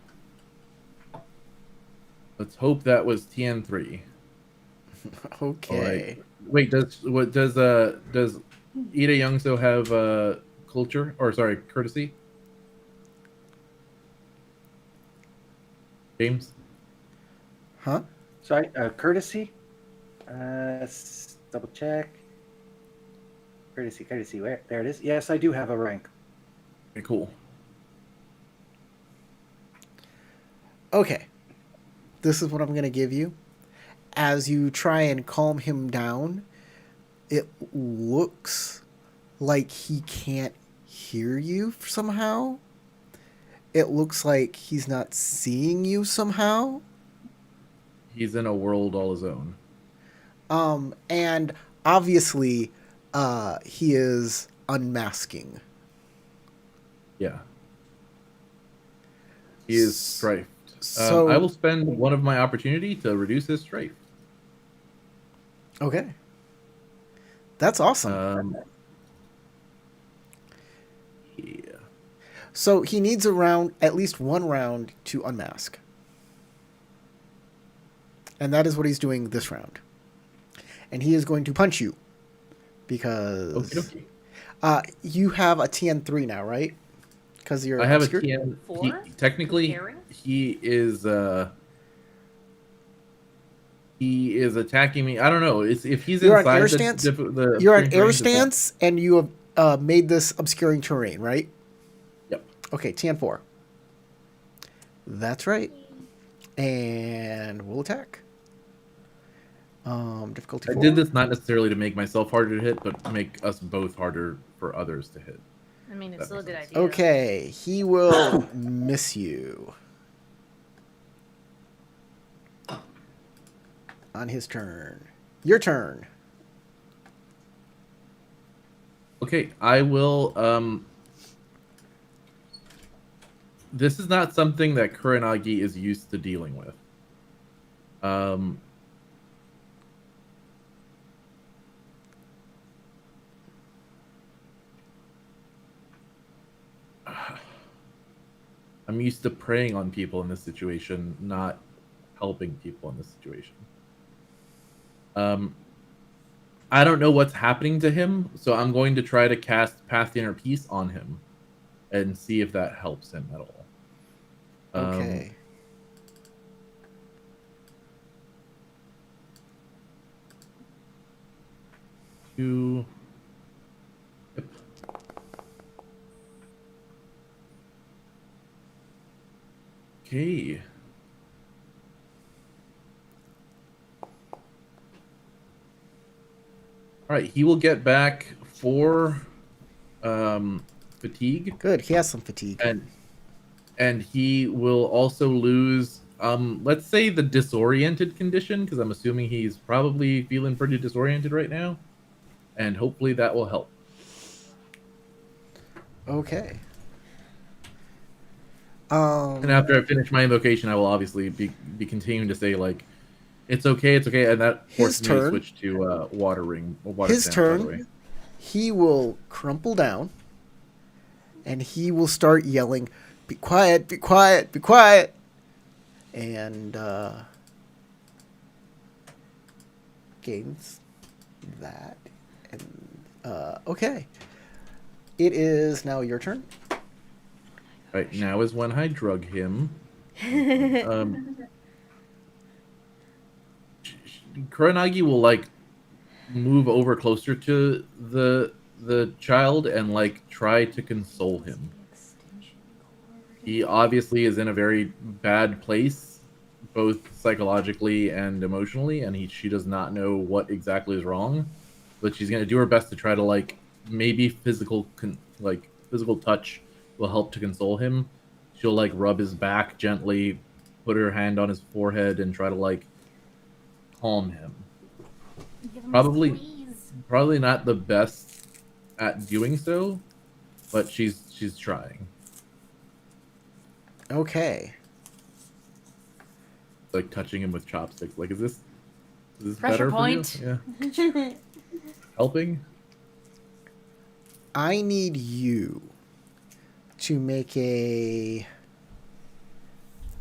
Let's hope that was TN3. Okay. Wait, does Ida Youngso have culture or sorry, courtesy? James? Huh? Sorry, courtesy. Double check. Courtesy. Where? There it is. Yes, I do have a rank. Okay, cool. Okay. This is what I'm gonna give you. As you try and calm him down, it looks like he can't hear you somehow. It looks like he's not seeing you somehow. He's in a world all his own. And obviously, he is unmasking. Yeah. He is strifed. So I will spend one of my opportunity to reduce his strafe. Okay. That's awesome. Yeah. So he needs a round, at least one round, to unmask. And that is what he's doing this round. And he is going to punch you. Because Okay. You have a TN3 now, right? Because you're I have obscured? a TN. Four? Technically, Pairing? he is attacking me. I don't know. If he's You're on inside air the, stance? the You're on obscuring air terrain, stance, and you have made this obscuring terrain, right? Yep. Okay, TN4. That's right. And we'll attack. Difficulty I 4. did this not necessarily to make myself harder to hit, but to make us both harder for others to hit. I mean, it's That still a makes good sense. idea. Okay, he will miss you. On his turn. Your turn. Okay, I will. This is not something that Kuranagi is used to dealing with. Um, I'm used to preying on people in this situation, not helping people in this situation. I don't know what's happening to him, so I'm going to try to cast Path to Inner Peace on him and see if that helps him at all. Okay. Two. Yep. Okay. All right, he will get back 4 fatigue, Good. He has some fatigue. and he will also lose let's say the disoriented condition, because I'm assuming he's probably feeling pretty disoriented right now, and hopefully that will help. Okay. And after I finish my invocation, I will obviously be continuing to say like, it's okay, and that His forces me to turn. switch to water His stance, by the way. turn. He will crumple down, and he will start yelling, "Be quiet! Be quiet! Be quiet!" And gains that. And okay, it is now your turn. Right now is when I drug him. Kuranagi will like move over closer to the child and like try to console him. He obviously is in a very bad place, both psychologically and emotionally, and she does not know what exactly is wrong, but she's gonna do her best to try to like maybe physical touch will help to console him. She'll like rub his back gently, put her hand on his forehead, and try to like calm him. Give him a Probably squeeze. Probably not the best at doing so, but she's trying. Okay. Like touching him with chopsticks. Like, is this Pressure better point. for you? Yeah. Helping? I need you to make a.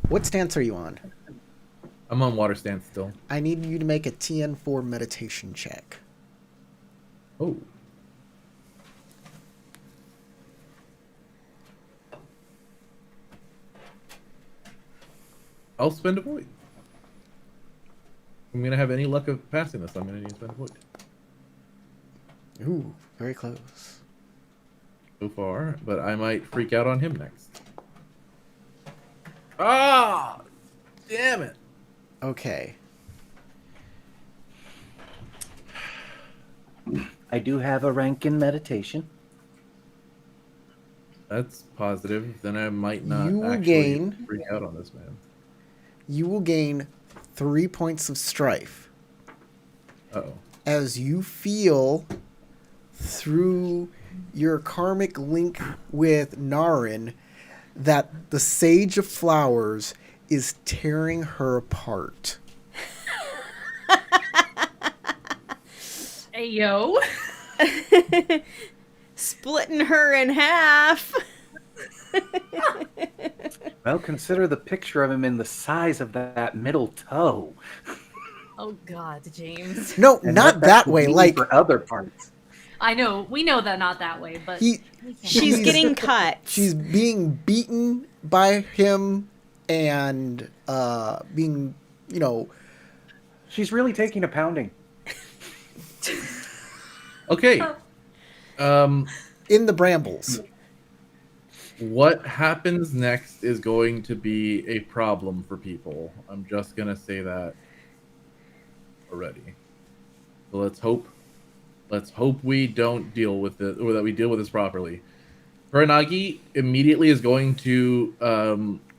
What stance are you on? I'm on water stance still. I need you to make a TN4 meditation check. Oh. I'll spend a void. I'm gonna have any luck of passing this. I'm gonna need to spend a void. Ooh, very close. So far, but I might freak out on him next. Ah! Damn it! Okay. I do have a rank in meditation. That's positive. Then I might not You will actually gain- freak out on this man. You will gain 3 points of strife Uh-oh. as you feel through your karmic link with Narin that the Sage of Flowers is tearing her apart. Hey, yo. Splitting her in half. Well, consider the picture of him in the size of that middle toe. Oh, God, James. No, And not what that could way. mean Like for other parts. I know. We know that not that way, but... he She's She's- getting cut. she's being beaten by him and being, She's really taking a pounding. Okay. in the brambles. What happens next is going to be a problem for people. I'm just gonna say that already. So let's hope we don't deal with it, or that we deal with this properly. Kuranagi immediately is going to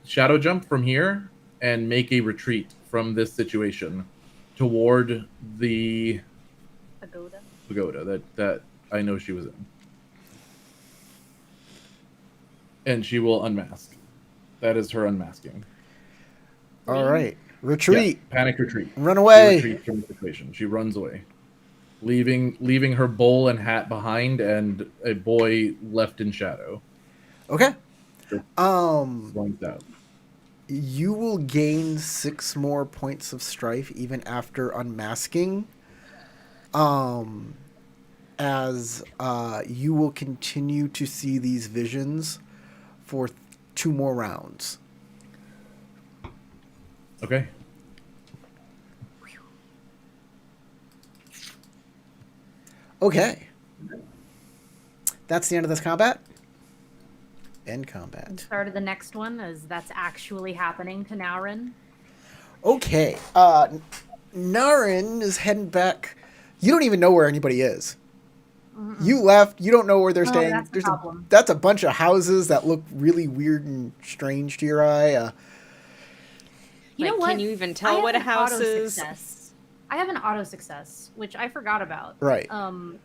shadow jump from here and make a retreat from this situation toward the Pagoda. pagoda that I know she was in. and she will unmask. That is her unmasking. All right. Retreat. Yeah, panic retreat. Run away. She retreats from the situation. She runs away, leaving her bowl and hat behind, and a boy left in shadow. Okay. Slunks out. You will gain 6 more points of strife even after unmasking. As you will continue to see these visions for 2 more rounds. Okay. Okay. That's the end of this combat. End combat. Start of the next one, as that's actually happening to Naurin. Okay. Naren is heading back. You don't even know where anybody is. Mm-mm. You left. You don't know where they're Oh, staying. that's the problem. That's a bunch of houses that look really weird and strange to your eye. You know Like, what? can you even I tell have what a an house auto is? success. I have an auto success, which I forgot about. Right.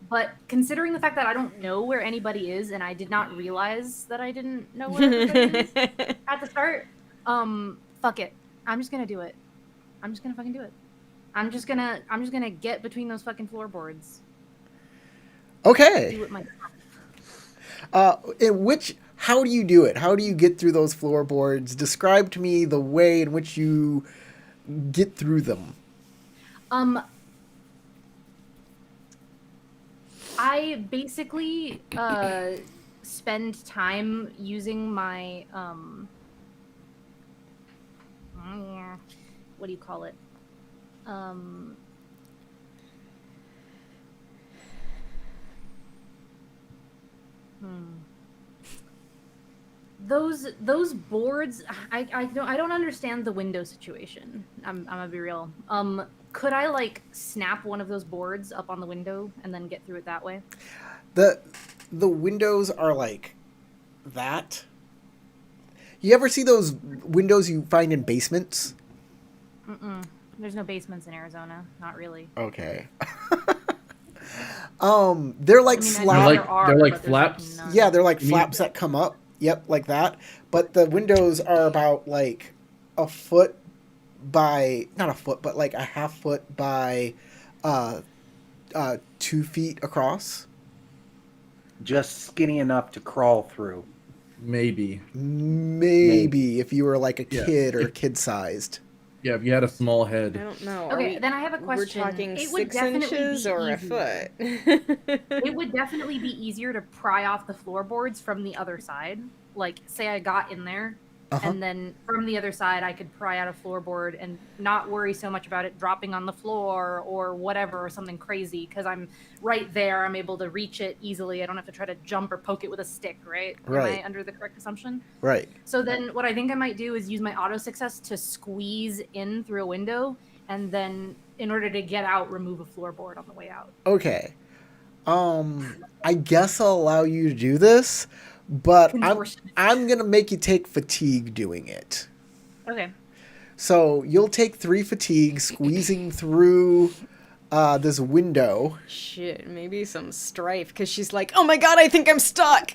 But considering the fact that I don't know where anybody is, and I did not realize that I didn't know where everybody is at the start, fuck it. I'm just gonna do it. I'm just gonna fucking do it. I'm just gonna get between those fucking floorboards. Okay. Do it myself. How do you do it? How do you get through those floorboards? Describe to me the way in which you get through them. I basically spend time using my what do you call it? Those boards, I don't understand the window situation. I'm gonna be real. Could I like snap one of those boards up on the window and then get through it that way? The windows are like that. You ever see those windows you find in basements? There's no basements in Arizona. Not really. Okay. They're like I mean, I know slab. there are, they're like but there's, flaps? none. Yeah, they're like You mean- flaps that come up. Yep, like that. But the windows are about like a foot by, not a foot, but like a half foot by 2 feet across. Just skinny enough to crawl through. Maybe. Maybe if you were like a Yeah. kid or kid sized. Yeah, if you had a small I head. don't know. Okay, then I have a question. We're talking It would 6 definitely inches be or a easy. foot? It would definitely be easier to pry off the floorboards from the other side. Like, say I got in there, and then from the other side I could pry out a floorboard and not worry so much about it dropping on the floor or whatever, or something crazy, because I'm right there. I'm able to reach it easily. I don't have to try to jump or poke it with a stick, right? Right. Am I under the correct assumption? Right. So then what I think I might do is use my auto success to squeeze in through a window, and then in order to get out, remove a floorboard on the way out. Okay. I guess I'll allow you to do this, but Contortion. I'm gonna make you take fatigue doing it. Okay. So you'll take 3 fatigue squeezing through this window. Shit, maybe some strife, because she's like, oh my god, I think I'm stuck!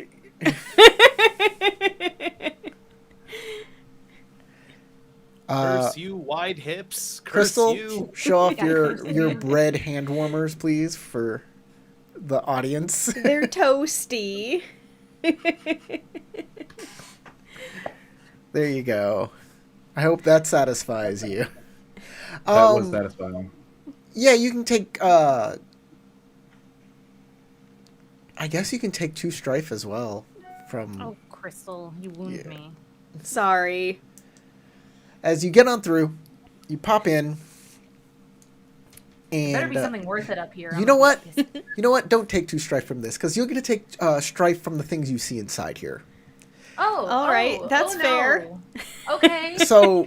Curse you, wide hips. Curse Crystal, you. show off Yeah, your curse your you. bread hand warmers, please, for the audience. They're toasty. There you go. I hope that satisfies you. That was satisfying. Yeah, you can take. I guess you can take 2 strife as well. From Oh, Crystal, you wound Yeah. me. Sorry. as you get on through, you pop in, and Better be something worth it up here. you know what? You know what? Don't take 2 strife from this, because you're going to take strife from the things you see inside here. Oh, All right, that's no. fair. Okay. So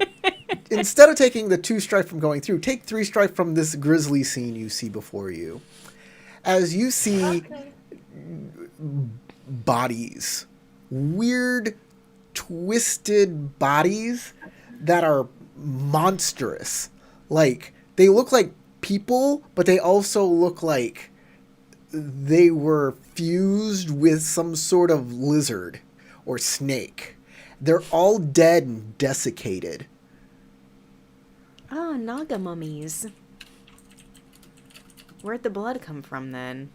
instead of taking the 2 strife from going through, take 3 strife from this grisly scene you see before you. As you see Okay. bodies, weird, twisted bodies that are monstrous. Like, they look like people, but they also look like they were fused with some sort of lizard or snake. They're all dead and desiccated. Ah, Naga mummies. Where'd the blood come from then?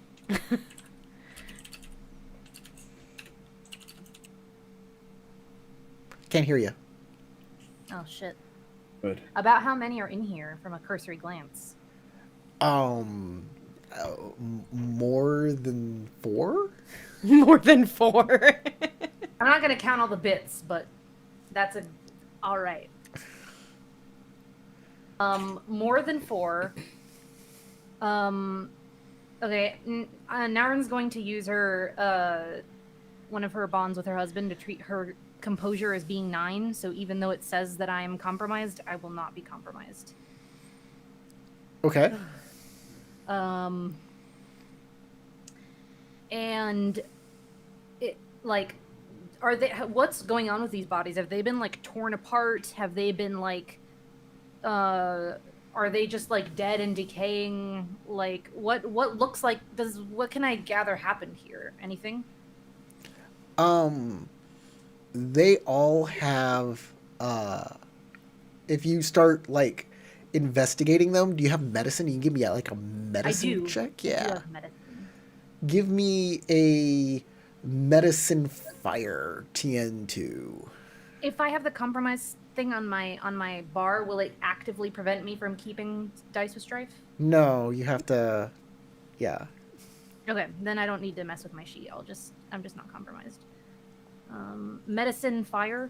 Can't hear you. Oh shit. Good. About how many are in here from a cursory glance? More than 4? More than 4. I'm not gonna count all the bits, but that's all right. More than 4. Okay. Naren's going to use her one of her bonds with her husband to treat her composure as being 9. So even though it says that I am compromised, I will not be compromised. Okay. And it like, are they? What's going on with these bodies? Have they been like torn apart? Have they been like, are they just like dead and decaying? Like, what looks like? What can I gather happened here? Anything? They all have. If you start like investigating them, do you have medicine? You can give me like a medicine I do. check. I do Yeah. have medicine. Give me a medicine fire TN2. If I have the compromise thing on my bar, will it actively prevent me from keeping Dice with Strife? No, you have to. Yeah. Okay, then I don't need to mess with my sheet. I'm just not compromised. Medicine fire.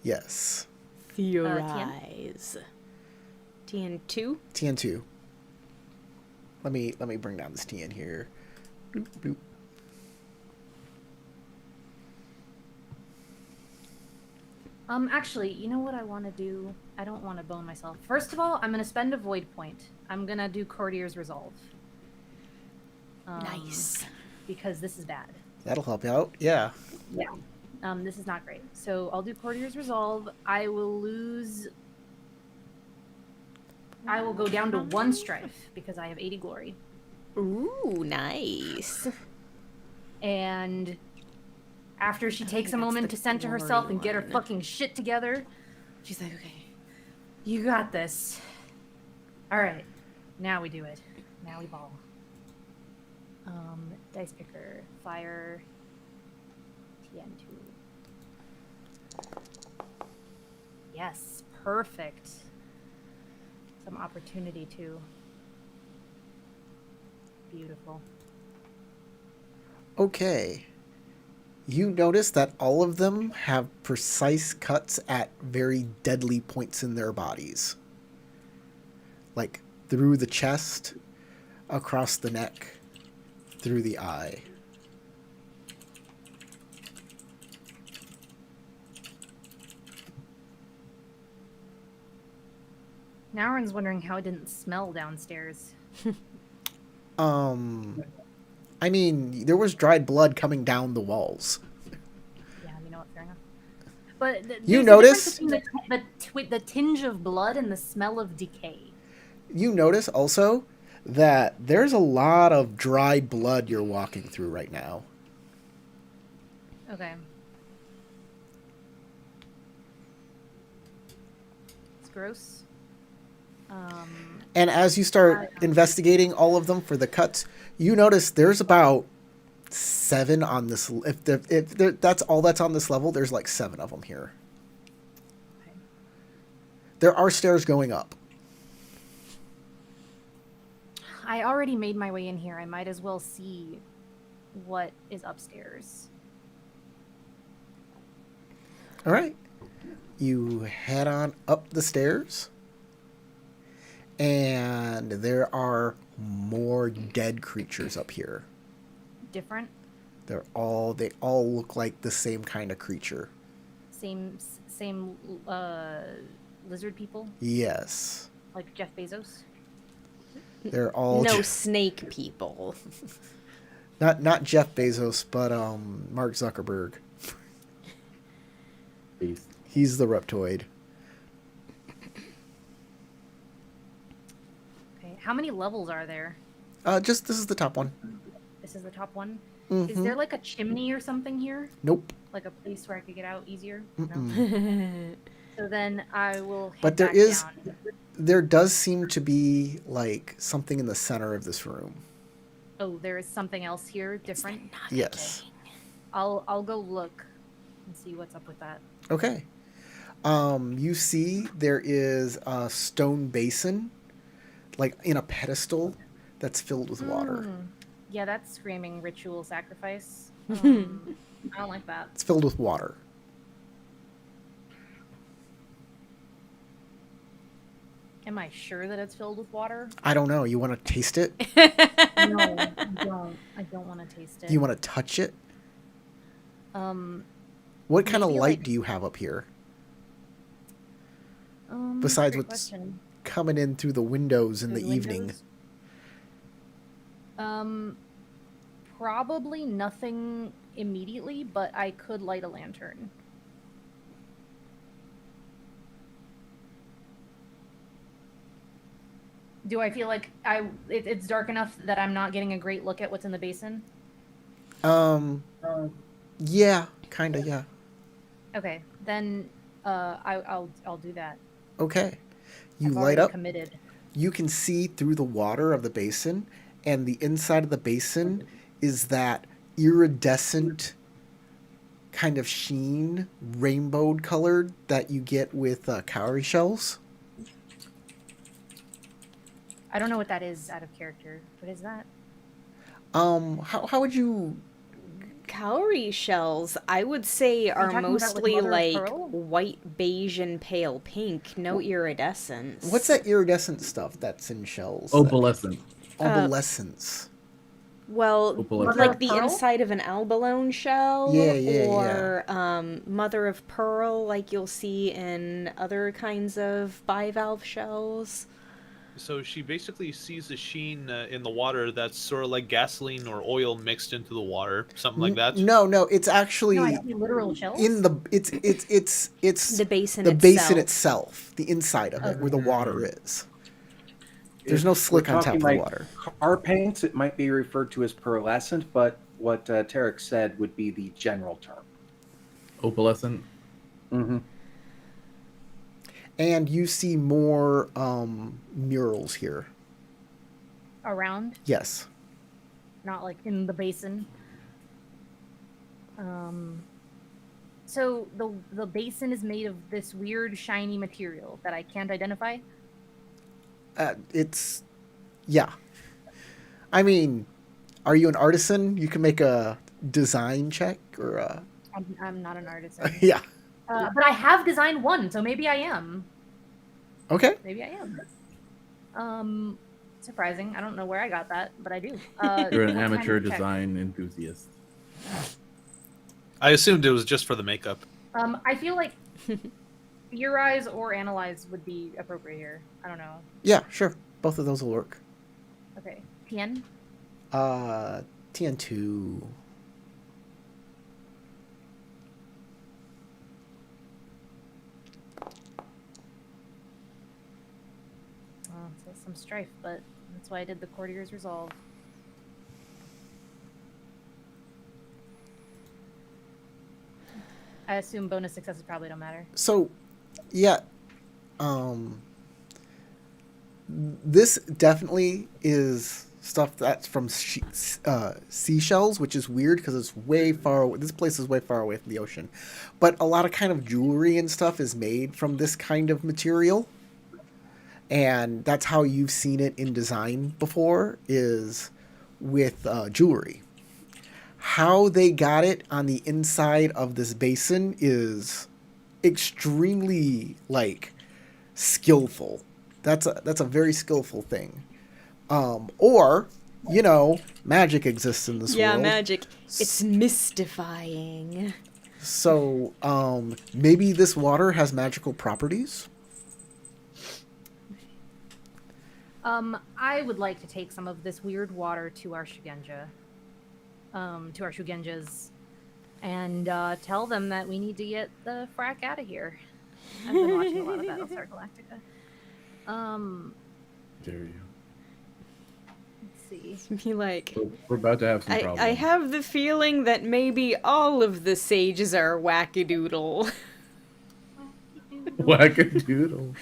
Yes. Theorize. TN2? TN2. Let me bring down this TN here. Bloop, bloop. Actually, you know what I want to do? I don't want to bone myself. First of all, I'm going to spend a void point. I'm going to do Courtier's Resolve. Nice. Because this is bad. That'll help you out. Yeah. Yeah. This is not great. So I'll do Courtier's Resolve. I will go down to 1 strife because I have 80 glory. Ooh, nice. And after she takes a that's moment the to center glory herself and get her one. fucking shit together, she's like, okay, you got this. All right, now we do it. Now we ball. Dice picker, fire, TN2. Yes, perfect. Some opportunity too. Beautiful. Okay. You notice that all of them have precise cuts at very deadly points in their bodies. Like through the chest, across the neck, through the eye. Naurin's wondering how it didn't smell downstairs. I mean, there was dried blood coming down the walls. Yeah, you know what? Fair enough. But You there's a notice? difference between the tinge of blood and the smell of decay. You notice also that there's a lot of dried blood you're walking through right now. Okay. It's gross. And as you start investigating all of them for the cuts, you notice there's about 7 on this. If that's all that's on this level, there's like 7 of them here. Okay. There are stairs going up. I already made my way in here. I might as well see what is upstairs. All right. You head on up the stairs. And there are more dead creatures up here. Different? They all look like the same kind of creature. Same lizard people? Yes. Like Jeff Bezos? They're all No snake people. not Jeff Bezos, but Mark Zuckerberg. Peace. He's the reptoid. Okay. How many levels are there? This is the top one. This is the top one? Mhm. Is there like a chimney or something here? Nope. Like a place where I could get out easier? Mm-mm. No. So then I will head But there back is- down. There does seem to be like something in the center of this room. Oh, there is something else here different. Yes. I'll go look and see what's up with that. Okay. You see there is a stone basin, like in a pedestal, that's filled with water. Yeah, that's screaming ritual sacrifice. I don't like that. It's filled with water. Am I sure that it's filled with water? I don't know. You want to taste it? No, I don't. I don't want to taste it. You want to touch it? What kind of maybe, light like- do you have up here? Besides Besides what's coming in through the windows in the evening. Probably nothing immediately, but I could light a lantern. Do I feel like it's dark enough that I'm not getting a great look at what's in the basin? Yeah, kind of, yeah. Okay, then I'll do that. Okay. You I've light already up. Committed. You can see through the water of the basin, and the inside of the basin is that iridescent kind of sheen, rainbow colored, that you get with cowrie shells. I don't know what that is out of character. What is that? How would you? Cowrie shells, I would say, are talking about, like, mostly mother of like pearl? white, beige, and pale pink. No iridescence. What's that iridescent stuff that's in shells? Opalescent. Opalescence. Well, Opalescent. like the Mother of pearl? inside of an abalone shell, Yeah, or mother of pearl, like you'll see in other kinds of bivalve shells. So she basically sees a sheen in the water that's sort of like gasoline or oil mixed into the water, something like that. No, it's actually No, I see literal shells. in the it's The basin the itself. basin itself, the inside of it, where the water is. There's If no slick we're on top of talking the like water. car paints, it might be referred to as pearlescent, but what Tarek said would be the general term. Opalescent. Mm-hmm. And you see more murals here. Around, Yes. not like in the basin. So the basin is made of this weird shiny material that I can't identify. It's, yeah. I mean, are you an artisan? You can make a design check or a... I'm not an artisan. Yeah. But I have designed one, so maybe I am. Okay. Maybe I am. Surprising. I don't know where I got that, but I do. You're an what kind amateur of check? design enthusiast. I assumed it was just for the makeup. I feel like theorize or analyze would be appropriate here. I don't know. Yeah, sure. Both of those will work. Okay. Tien? TN2. So some strife, but that's why I did the courtier's resolve. I assume bonus successes probably don't matter. So, yeah, this definitely is stuff that's from seashells, which is weird because it's way far away. This place is way far away from the ocean. But a lot of kind of jewelry and stuff is made from this kind of material. And that's how you've seen it in design before, is with jewelry. How they got it on the inside of this basin is extremely, like, skillful. That's a very skillful thing. Or, you know, magic exists in this Yeah, world. magic. It's mystifying. So, maybe this water has magical properties? I would like to take some of this weird water to our Shugenja. To our Shugenjas. And tell them that we need to get the frack out of here. I've been watching a lot of Battlestar Galactica. Dare you? Let's see. Be like, We're about to have some I problems. have the feeling that maybe all of the sages are wackadoodle. Wackadoodle.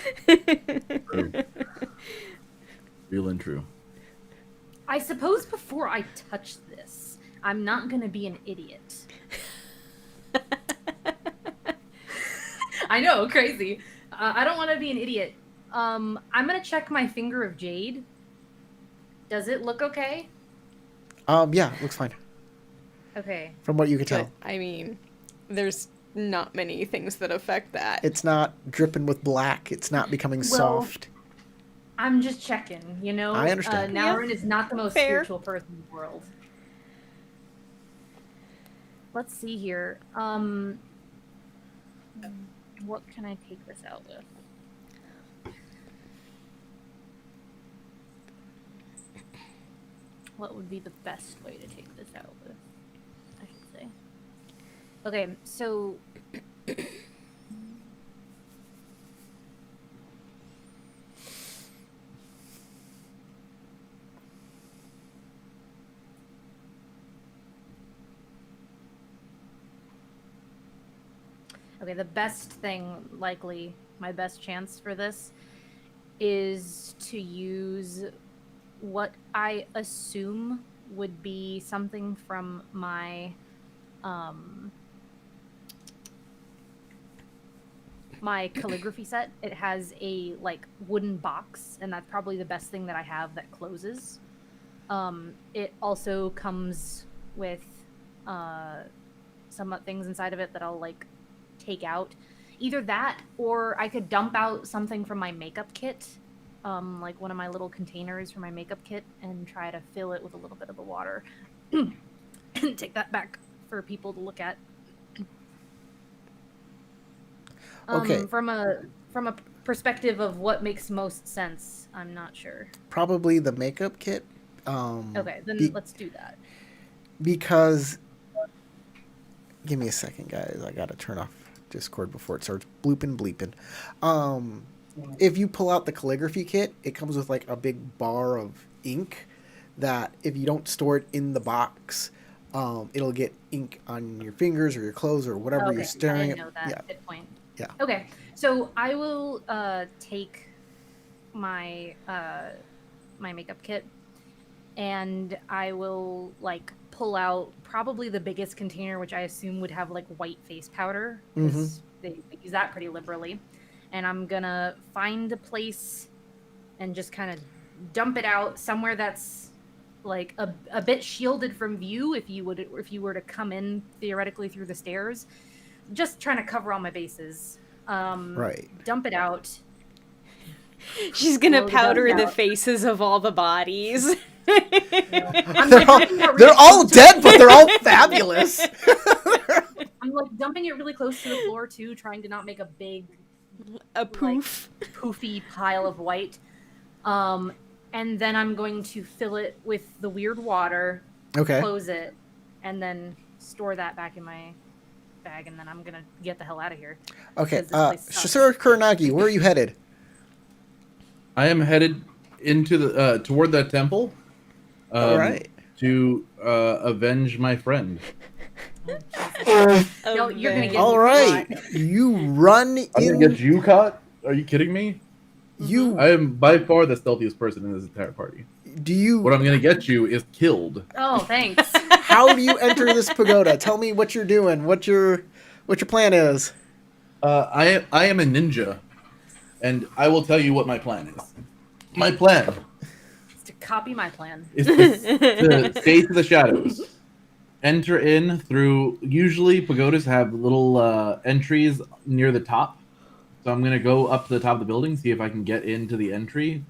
True. Real and true. I suppose before I touch this, I'm not gonna be an idiot. I know, crazy. I don't want to be an idiot. I'm gonna check my finger of jade. Does it look okay? Yeah, looks fine. Okay. From what you can But, tell. I mean, there's not many things that affect that. It's not dripping with black. It's not becoming soft. I'm just checking, you know? I understand. Naurin is not the most Fair. spiritual person in the world. Let's see here. What can I take this out with? What would be the best way to take this out with? I should say. Okay, so okay, the best thing, likely my best chance for this, is to use what I assume would be something from my my calligraphy set. It has a like wooden box, and that's probably the best thing that I have that closes. It also comes with some things inside of it that I'll like take out. Either that, or I could dump out something from my makeup kit, like one of my little containers for my makeup kit, and try to fill it with a little bit of the water. And take that back for people to look at. Okay. From a perspective of what makes most sense, I'm not sure. Probably the makeup kit. Okay, then let's do that. Because, give me a second, guys. I gotta turn off Discord before it starts bleeping. If you pull out the calligraphy kit, it comes with like a big bar of ink that if you don't store it in the box, it'll get ink on your fingers or your clothes or whatever Okay, you're staring I at. didn't know that. Yeah. Good point. Yeah. Okay, so I will take my my makeup kit, and I will like pull out probably the biggest container, which I assume would have like white face powder, because they use that pretty liberally. And I'm gonna find a place and just kind of dump it out somewhere that's like a bit shielded from view if you were to come in theoretically through the stairs. Just trying to cover all my bases. Right. Dump it out. She's gonna Blow the powder dust the out. faces of all the bodies. They're all dead, but they're all fabulous. I'm like dumping it really close to the floor too, trying to not make a big A poof. poofy pile of white. And then I'm going to fill it with the weird water, Okay. close it, and then store that back in my bag, and then I'm gonna get the hell out of here. Okay. Because this place sucks. Shasura Kuranagi, where are you headed? I am headed into the toward that temple. All right. To avenge my friend. No, you're gonna get All me right. caught. You run I'm gonna in. get you caught? Are you kidding me? You I am by far the stealthiest person in this entire party. do you? What I'm gonna get you is killed. Oh, thanks. How do you enter this pagoda? Tell me what you're doing. What your plan is. I am a ninja, and I will tell you what my plan is. My plan It's to copy my plan. is to stay to the shadows. Enter in through. Usually, pagodas have little entries near the top. So I'm gonna go up to the top of the building, see if I can get into the entry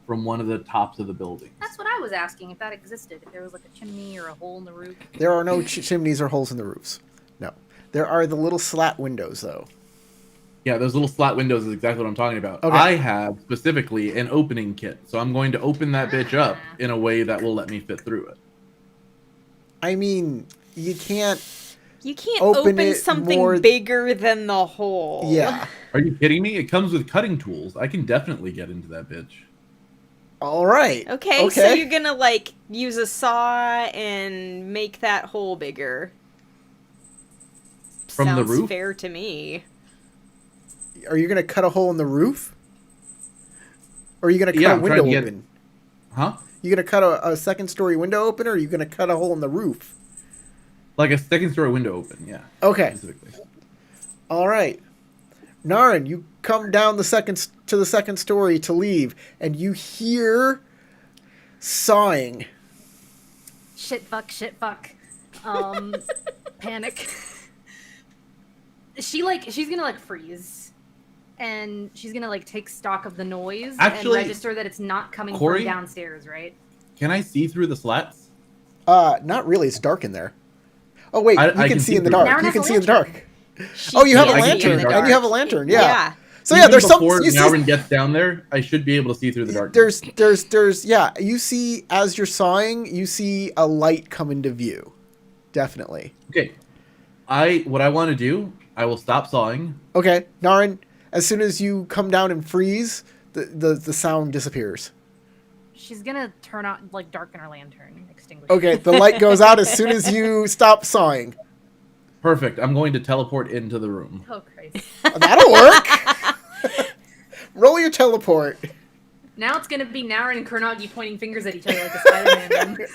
from one of the tops of the buildings. That's what I was asking, if that existed. If there was like a chimney or a hole in the roof. There are no chimneys or holes in the roofs. No. There are the little slat windows, though. Yeah, those little slat windows is exactly what I'm talking about. Okay. I have specifically an opening kit, so I'm going to open that bitch up in a way that will let me fit through it. I mean, you can't. You can't Open open it something more- bigger than the hole. Yeah. Are you kidding me? It comes with cutting tools. I can definitely get into that bitch. All right. Okay, so you're gonna like use a saw and make that hole bigger. From the Sounds roof? fair to me. Are you gonna cut a hole in the roof? Or are you gonna cut Yeah, a I'm trying window to get- open? Huh? You gonna cut a second story window open, or are you gonna cut a hole in the roof? Like a second story window open, yeah. Okay. Specifically. All right. Naren, you come down to the second story to leave, and you hear sawing. Shit, fuck. Panic. She's gonna like freeze. And she's gonna like take stock of the noise Actually, and register that it's not coming Corey? from downstairs, right? Can I see through the slats? Not really. It's dark in there. Oh wait, I you can see in the dark. Naren You has can a see in the lantern. dark. Oh, you have a can't see in lantern, the and you have a dark. lantern. Yeah. So yeah, Even there's some. before You see, Narvin gets down there, I should be able to see through the darkness. there's yeah. You see as you're sawing, you see a light come into view. Definitely. Okay. What I want to do, I will stop sawing. Okay, Naren. As soon as you come down and freeze, the sound disappears. She's gonna turn on like darken her lantern, extinguish. Okay, the light goes out as soon as you stop sawing. Perfect. I'm going to teleport into the room. Oh Christ! That'll work. Roll your teleport. Now it's gonna be Naren and Kurnagi pointing fingers at each other like a Spider-Man. meme.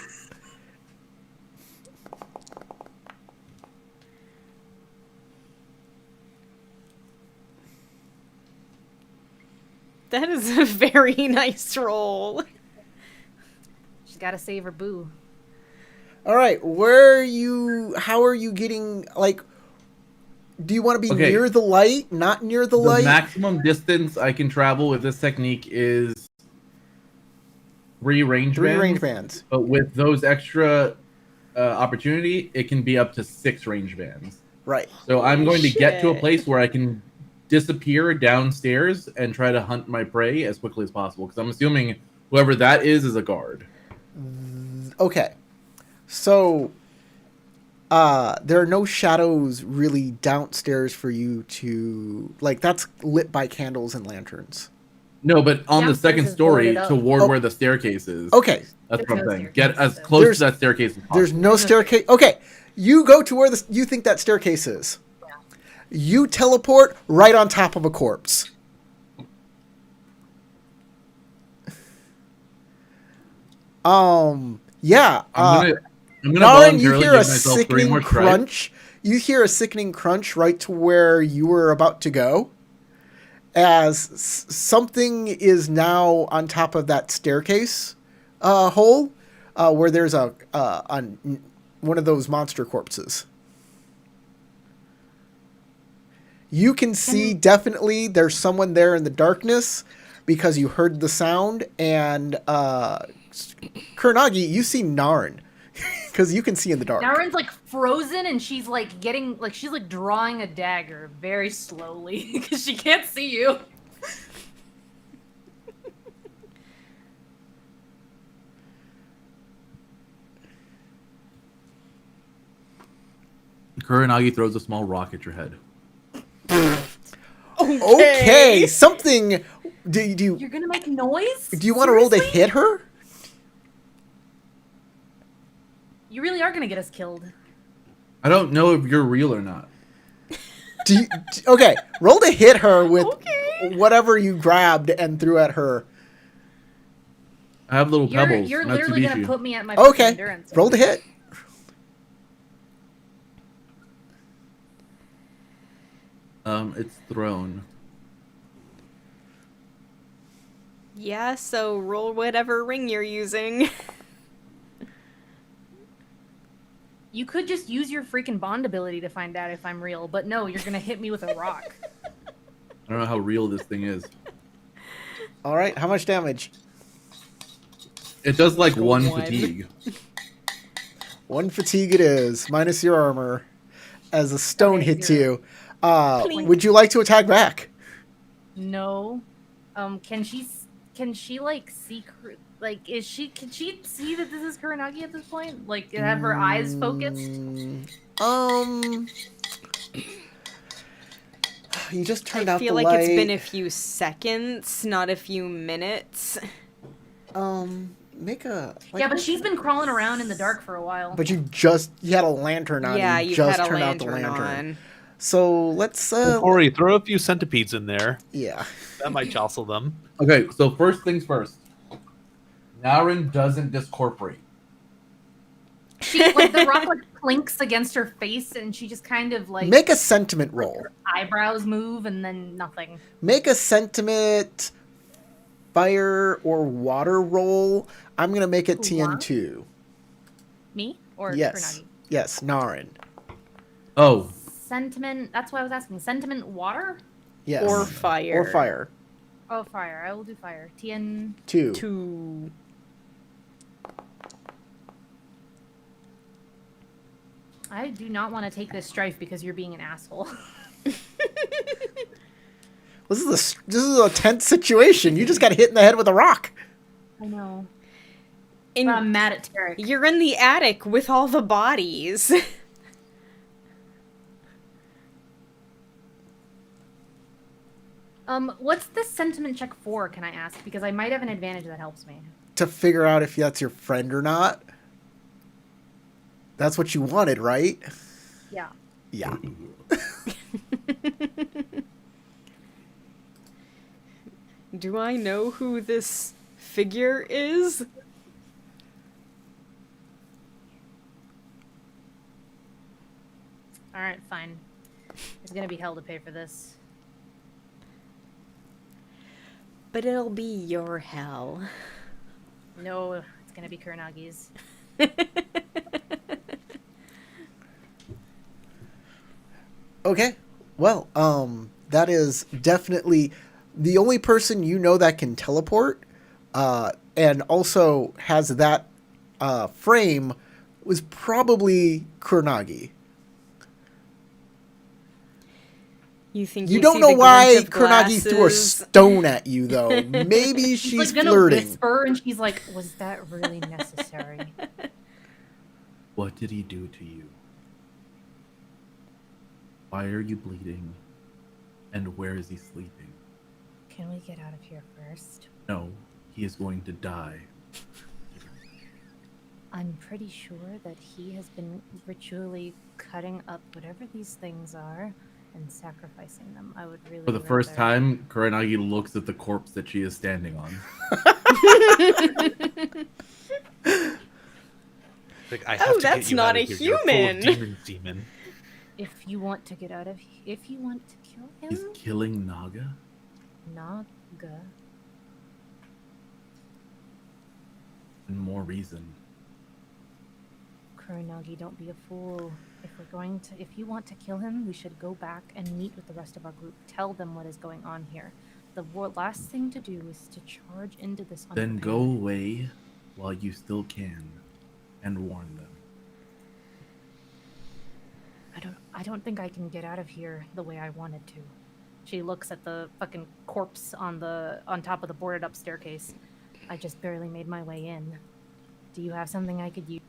That is a very nice roll. She's gotta save her boo. All right, how are you getting, like, do you want to be Okay. near the light, not near the The light? maximum distance I can travel with this technique is 3 range Three bands. range bands. But with those extra opportunity, it can be up to 6 range bands. Right. So I'm going to get to a shit. place where I can disappear downstairs and try to hunt my prey as quickly as possible. Because I'm assuming whoever that is a guard. Okay. So, there are no shadows really downstairs for you to, like, that's lit by candles and lanterns. No, but on the Downstairs second is story boarded up. toward Oh. where the staircase is. Okay. That's what I'm There's saying. no Get staircase, as so- close There's- to that staircase as possible. There's no staircase. Okay. You go to where you think that staircase is. You teleport right on top of a corpse. Yeah. I'm gonna Naren, you voluntarily hear give a myself 3 sickening more tries. crunch. You hear a sickening crunch right to where you were about to go, as something is now on top of that staircase hole, where there's one of those monster corpses. You can see definitely there's someone there in the darkness because you heard the sound, and Kurnagi, you see Naren. Because you can see in the dark. Naren's like frozen and she's like she's like drawing a dagger very slowly because she can't see you. Kuranagi throws a small rock at your head. Okay, something. Do you You're gonna make noise? do you want to roll to Seriously? hit her? You really are gonna get us killed. I don't know if you're real or not. Okay, roll to hit her with Okay. whatever you grabbed and threw at her. I have little pebbles. You're Matsubishi. literally gonna put me at my fucking Okay, endurance. roll to hit. It's thrown. Yeah, so roll whatever ring you're using. You could just use your freaking bond ability to find out if I'm real, but no, you're gonna hit me with a rock. I don't know how real this thing is. All right, how much damage? It does like one One. fatigue. 1 fatigue it is, minus your armor, as a stone Okay, hits 0. you. Plink. Would you like to attack back? No. Can she like see like can she see that this is Kuranagi at this point? Like have her eyes focused? You just turned I out feel the like light. it's been a few seconds, not a few minutes. make a. Like, Yeah, but she's been crawling around in the dark for a while. But you had a lantern on. Yeah, and you you've just had a turned out the lantern lantern. on. So let's. Corey, throw a few centipedes in there. Yeah. That might jostle them. Okay, so first things first. Naren doesn't discorporate. She like the rock like clinks against her face, and she just kind of like Make a sentiment roll. her eyebrows move, and then nothing. Make a sentiment, fire or water roll. I'm gonna make it TN2. Me or Yes. Kuronagi? Yes, Naren. Oh, Sentiment. That's why I was asking. Sentiment, water. Yes. Or fire. Or fire. Oh, fire. I will do fire. TN. 2. 2. I do not want to take this strife because you're being an asshole. This is a tense situation. You just got hit in the head with a rock. I know. In, But I'm mad at Tarek. You're in the attic with all the bodies. What's the sentiment check for, can I ask? Because I might have an advantage that helps me. To figure out if that's your friend or not. That's what you wanted, right? Yeah. Yeah. Do I know who this figure is? Alright, fine. There's gonna be hell to pay for this. But it'll be your hell. No, it's gonna be Kurnagi's. Okay. Well, that is definitely the only person you know that can teleport, and also has that frame was probably Kuronagi. You think You don't see know the why glint of Kuronagi threw a glasses? stone at you, though. Maybe She's she's like gonna flirting. whisper, and she's like, "Was that really necessary?" what did he do to you? Why are you bleeding? And where is he sleeping? Can we get out of here first? No, he is going to die. I'm pretty sure that he has been ritually cutting up whatever these things are and sacrificing them. I would really. For the first rather- time, Kuronagi looks at the corpse that she is standing on. Like, I Oh, to that's get you not out a of here. You're full of human. demon. If you want to get out of, if you want to kill He's him, killing Naga? Naga. And more reason. Kuronagi, don't be a fool. If you want to kill him, we should go back and meet with the rest of our group. Tell them what is going on here. The last thing to do is to charge into this. Then go unprepared. away while you still can and warn them. I don't think I can get out of here the way I wanted to. She looks at the fucking corpse on top of the boarded up staircase. I just barely made my way in. Do you have something I could use?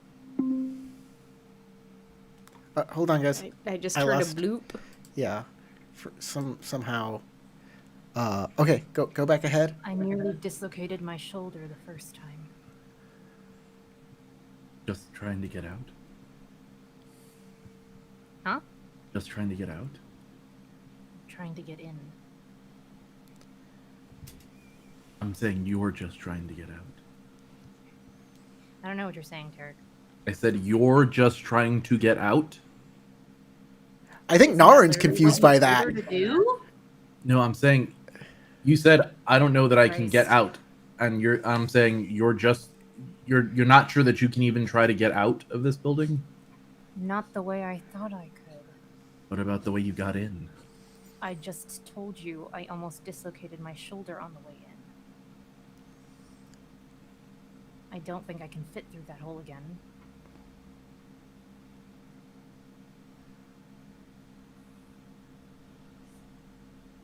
Hold on, guys. I just I heard lost- a bloop. Yeah. For somehow. Okay, go back ahead. I nearly dislocated my shoulder the first time. Just trying to get out? Huh? Just trying to get out? Trying to get in. I'm saying you're just trying to get out. I don't know what you're saying, Tarek. I said you're just trying to get out? I think Naren's confused by that. To do? No, I'm saying you said I don't know that I can get Christ. out, and I'm saying you're not sure that you can even try to get out of this building. Not the way I thought I could. What about the way you got in? I just told you I almost dislocated my shoulder on the way in. I don't think I can fit through that hole again.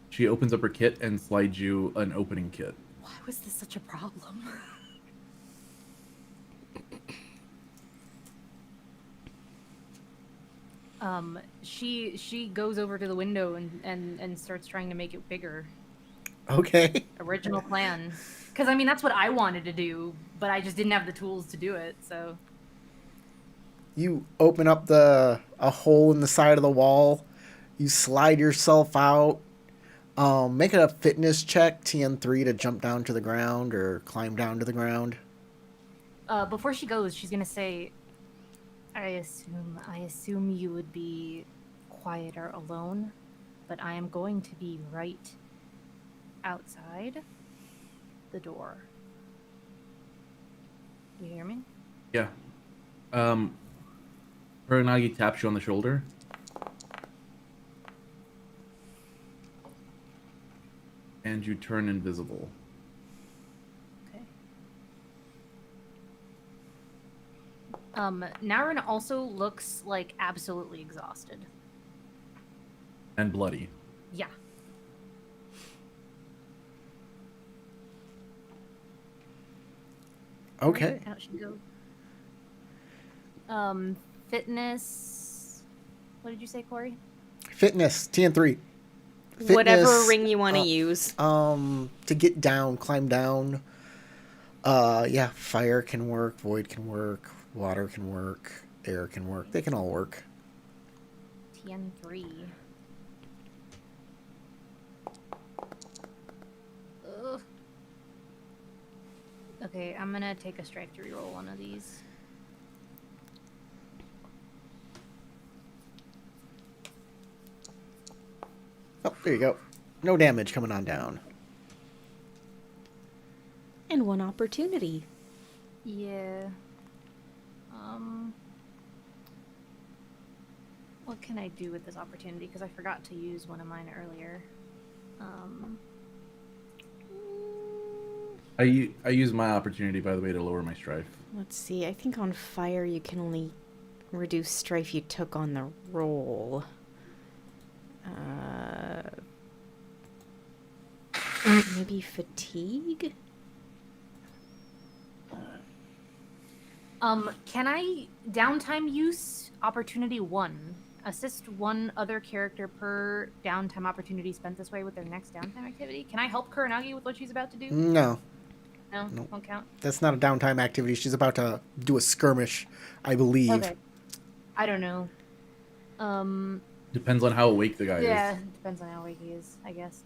She opens up her kit and slides you an opening kit. Why was this such a problem? She goes over to the window and starts trying to make it bigger. Okay. Original plan. Because, I mean, that's what I wanted to do, but I just didn't have the tools to do it, so... You open up a hole in the side of the wall. You slide yourself out. Make it a fitness check, TN3, to jump down to the ground or climb down to the ground. Before she goes, she's gonna say, I assume you would be quieter alone, but I am going to be right outside the door. You hear me? Yeah. Kuronagi taps you on the shoulder. And you turn invisible. Okay. Naren also looks like absolutely exhausted. And bloody. Yeah. Okay. Out she goes. Fitness. What did you say, Corey? Fitness, TN3. Whatever Fitness, ring you want to use. To get down, climb down. Yeah, fire can work, void can work, water can work, air can work. They can all work. TN3. Ugh. Okay, I'm gonna take a strike to reroll one of these. Oh, there you go. No damage coming on down. And one opportunity. Yeah. What can I do with this opportunity? Because I forgot to use one of mine earlier. I use my opportunity, by the way, to lower my strife. Let's see. I think on fire you can only reduce strife you took on the roll. Maybe fatigue? Can I downtime use opportunity 1? Assist one other character per downtime opportunity spent this way with their next downtime activity? Can I help Kuronagi with what she's about to do? No, No? Nope. Won't count? that's not a downtime activity. She's about to do a skirmish, I believe. Okay. I don't know. Depends on how awake the guy Yeah, is. depends on how awake he is, I guess.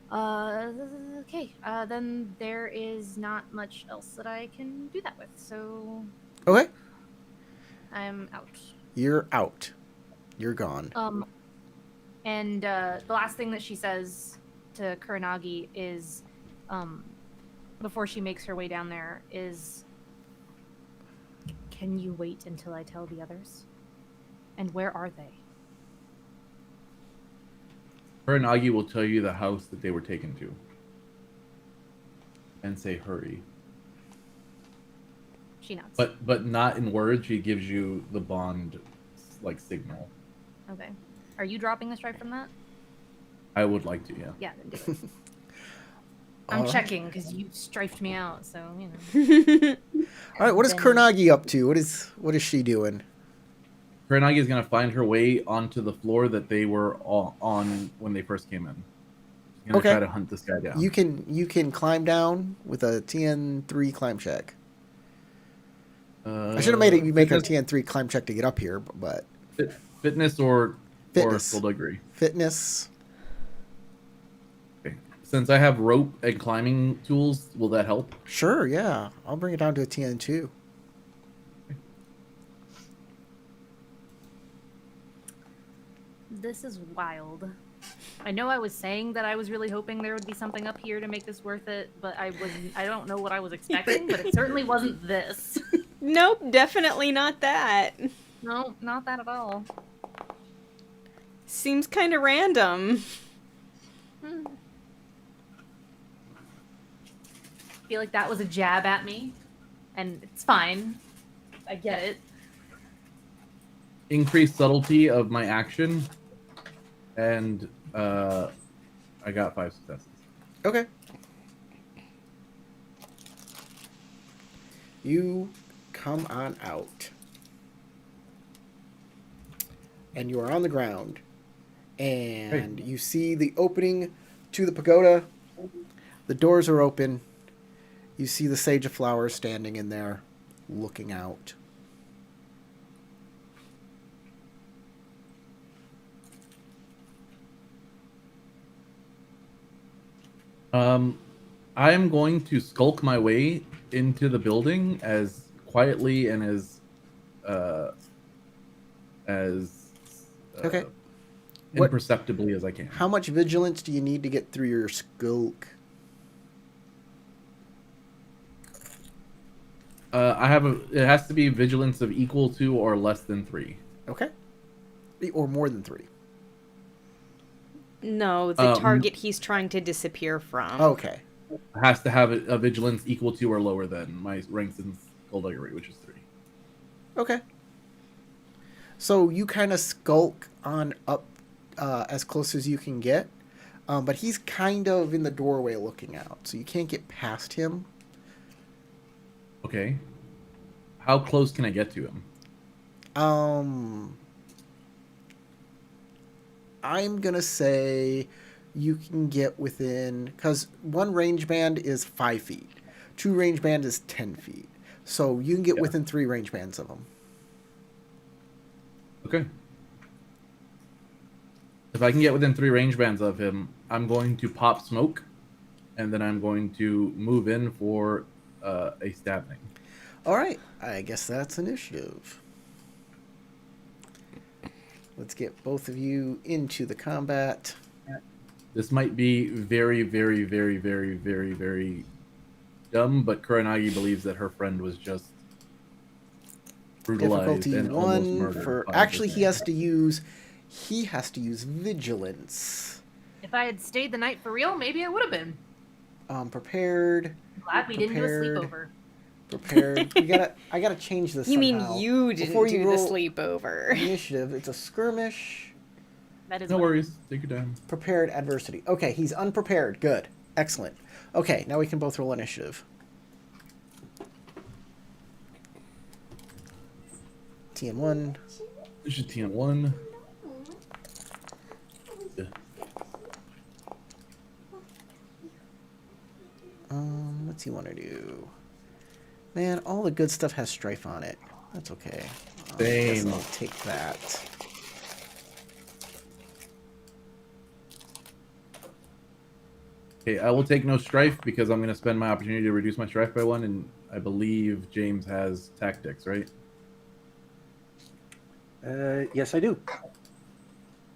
Okay. Then there is not much else that I can do that with, so Okay, I'm out. you're out. You're gone. And the last thing that she says to Kuronagi is, before she makes her way down there, is, can you wait until I tell the others? And where are they? Kuronagi will tell you the house that they were taken to. And say, hurry. She nods. But not in words. She gives you the bond, like, signal. Okay. Are you dropping the strike from that? I would like to, yeah. Yeah, then do it. I'm Alright. checking because you strifed me out, so you know. All right, what is Then- Kuronagi up to? What is she doing? Kuronagi is going to find her way onto the floor that they were all on when they first came in. She's going to Okay. try to hunt this guy down. You can climb down with a TN3 climb check. I should have made it. You make a TN3 climb check to get up here, but Fitness or Fitness. skullduggery. fitness. Okay. Since I have rope and climbing tools, will that help? Sure, yeah. I'll bring it down to a TN2. This is wild. I know I was saying that I was really hoping there would be something up here to make this worth it, but I don't know what I was expecting, but it certainly wasn't this. Nope, definitely not that. No, not that at all. Seems kind of random. Feel like that was a jab at me, and it's fine. I get it. Increase subtlety of my action, and I got 5 successes. Okay. You come on out. And you are on the ground. And you see the opening to the pagoda. The doors are open. You see the Sage of Flowers standing in there, looking out. I am going to skulk my way into the building as quietly and as Okay. What- imperceptibly as I can. How much vigilance do you need to get through your skulk? It has to be vigilance of equal to or less than 3. Okay. Or more than 3. No, the target he's trying to disappear from. Okay. Has to have a vigilance equal to or lower than my ranks in skullduggery, which is 3. Okay. So you kind of skulk on up as close as you can get, but he's kind of in the doorway looking out, so you can't get past him. Okay. How close can I get to him? I'm gonna say you can get within, because one range band is 5 feet, 2 range band is 10 feet, so you can get within 3 range bands of him. Okay. If I can get within 3 range bands of him, I'm going to pop smoke, and then I'm going to move in for a stabbing. All right, I guess that's initiative. Let's get both of you into the combat. This might be very, very, very, very, very, very dumb, but Kuranagi believes that her friend was just brutalized Difficulty and almost 1 murdered. for. by Actually, this he man. has to use vigilance. If I had stayed the night for real, maybe I would have been. Prepared. Glad we didn't do a Prepared. sleepover. Prepared. I gotta change this. You mean somehow. you didn't Before you do the roll sleepover? Initiative. It's a skirmish. That is No what- worries. Take your time. Prepared adversity. Okay, he's unprepared. Good. Excellent. Okay, now we can both roll initiative. TN1. This is TN1. Yeah. What's he want to do? Man, all the good stuff has strife on it. That's okay. I guess Same. I'll take that. Okay, I will take no strife because I'm going to spend my opportunity to reduce my strife by 1, and I believe James has tactics, right? Yes, I do.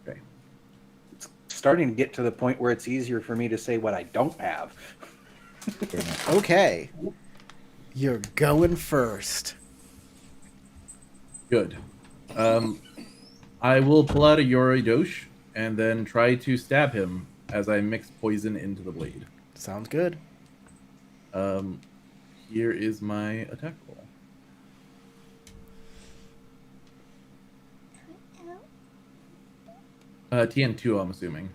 Okay. It's starting to get to the point where it's easier for me to say what I don't have. Fair enough. Okay. You're going first. Good. I will pull out a Yori Dosh and then try to stab him as I mix poison into the blade. Sounds good. Here is my attack roll. TN2, I'm assuming.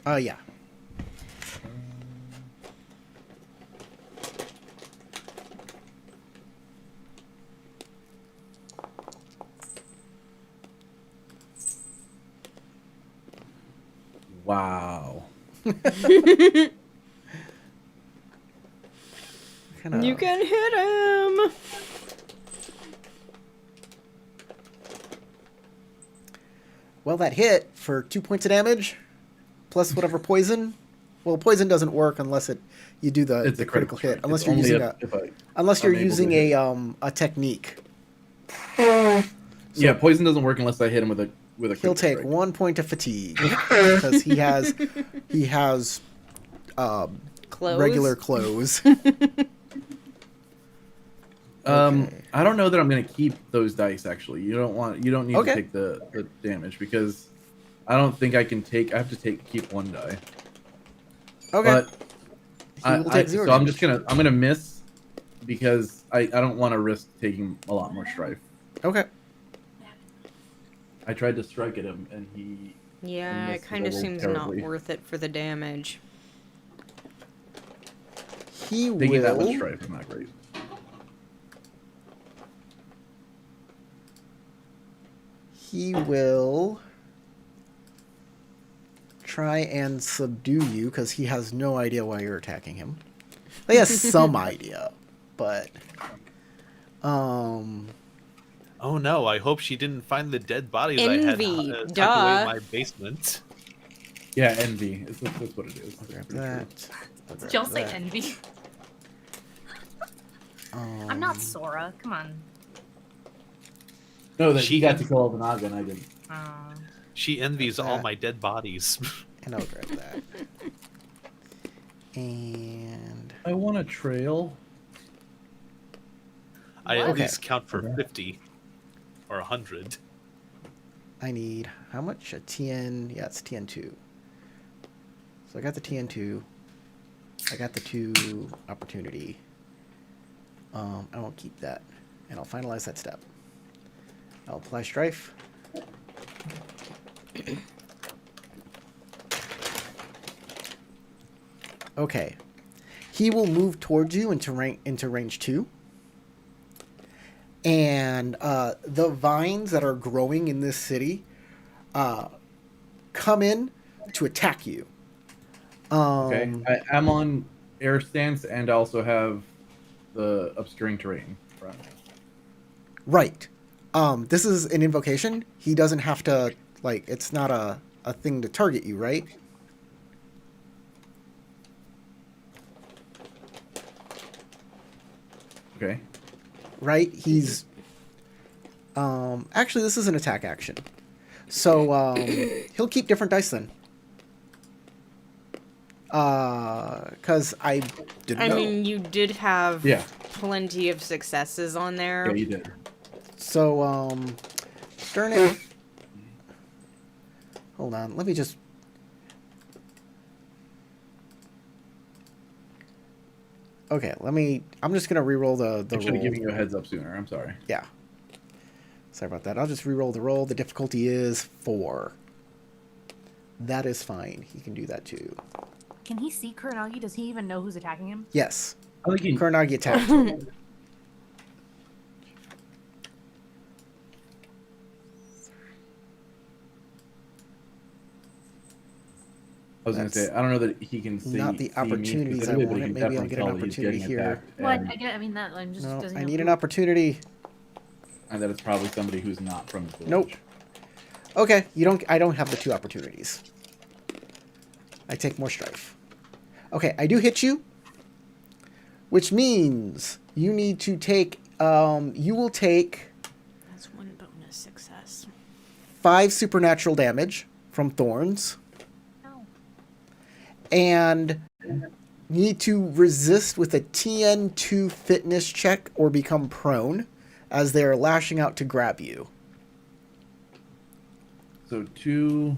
Yeah. Wow. Kinda, You can hit him. Well, that hit for 2 points of damage, plus whatever poison. Well, poison doesn't work unless you do the It's a critical hit. strike. Unless It's you're only using if you're I'm able using to hit. a technique. Yeah, poison doesn't work unless I hit him with a He'll critical take strike. 1 point of fatigue because he has Clothes. regular clothes. Okay. I don't know that I'm gonna keep those dice. Actually, you don't need Okay. to take the damage because I don't think I can take. I have to keep 1 die. Okay. But He will take 0 so I'm damage. just gonna miss because I don't want to risk taking a lot more strife. Okay. I tried to strike at him and he. Yeah, Unless it kind of they roll seems terribly. not worth it for the damage. He Taking that much will. strife is not great. He will try and subdue you because he has no idea why you're attacking him. He has some idea, but Oh no! I hope she didn't find the dead bodies I Envy, had tucked duh. away in my basement. Yeah, envy. That's what it is. I'll grab Pretty sure. that. I'll grab Did y'all say that. envy? I'm not Sora. Come on. No, that She he got to kill all the Naga and I didn't. She envies all That. my dead bodies. And I'll grab that. And I want a trail. I at Okay. least count for 50 or 100. I need how much? A TN? Yeah, it's TN2. So I got the TN2. I got the 2 opportunity. I won't keep that, and I'll finalize that step. I'll apply strife. Okay, he will move towards you into range 2. And the vines that are growing in this city come in to attack you. Okay. I'm on air stance and also have the obscuring terrain. Front. Right. This is an invocation. He doesn't have to, like, it's not a thing to target you, right? Okay. Right? He's... actually, this is an attack action. So, he'll keep different dice then. Because I didn't know. I mean, you did have Yeah. plenty of successes on there. Yeah, you did. So, darn it. Hold on, let me just... Okay, I'm just gonna re-roll the I should have roll. given you a heads up sooner. I'm sorry. Yeah. Sorry about that. I'll just re-roll the roll. The difficulty is 4. That is fine. He can do that too. Can he see Kuronagi? Does he even know who's attacking him? Yes. I think he, Kuronagi attacked. I was going to say, I don't know that he can see Not the see me opportunities I specifically, but he wanted. can Maybe I'll definitely get an tell that he's opportunity getting here. attacked, What? and- I mean that. I'm just. No, doesn't I know need an who. opportunity. And that it's probably somebody who's not from the village. Nope. Okay, I don't have the 2 opportunities. I take more strife. Okay, I do hit you, which means you need to take, you will take That's 1 bonus success. 5 supernatural damage from thorns, No. and need to resist with a TN2 fitness check or become prone as they are lashing out to grab you. So 2...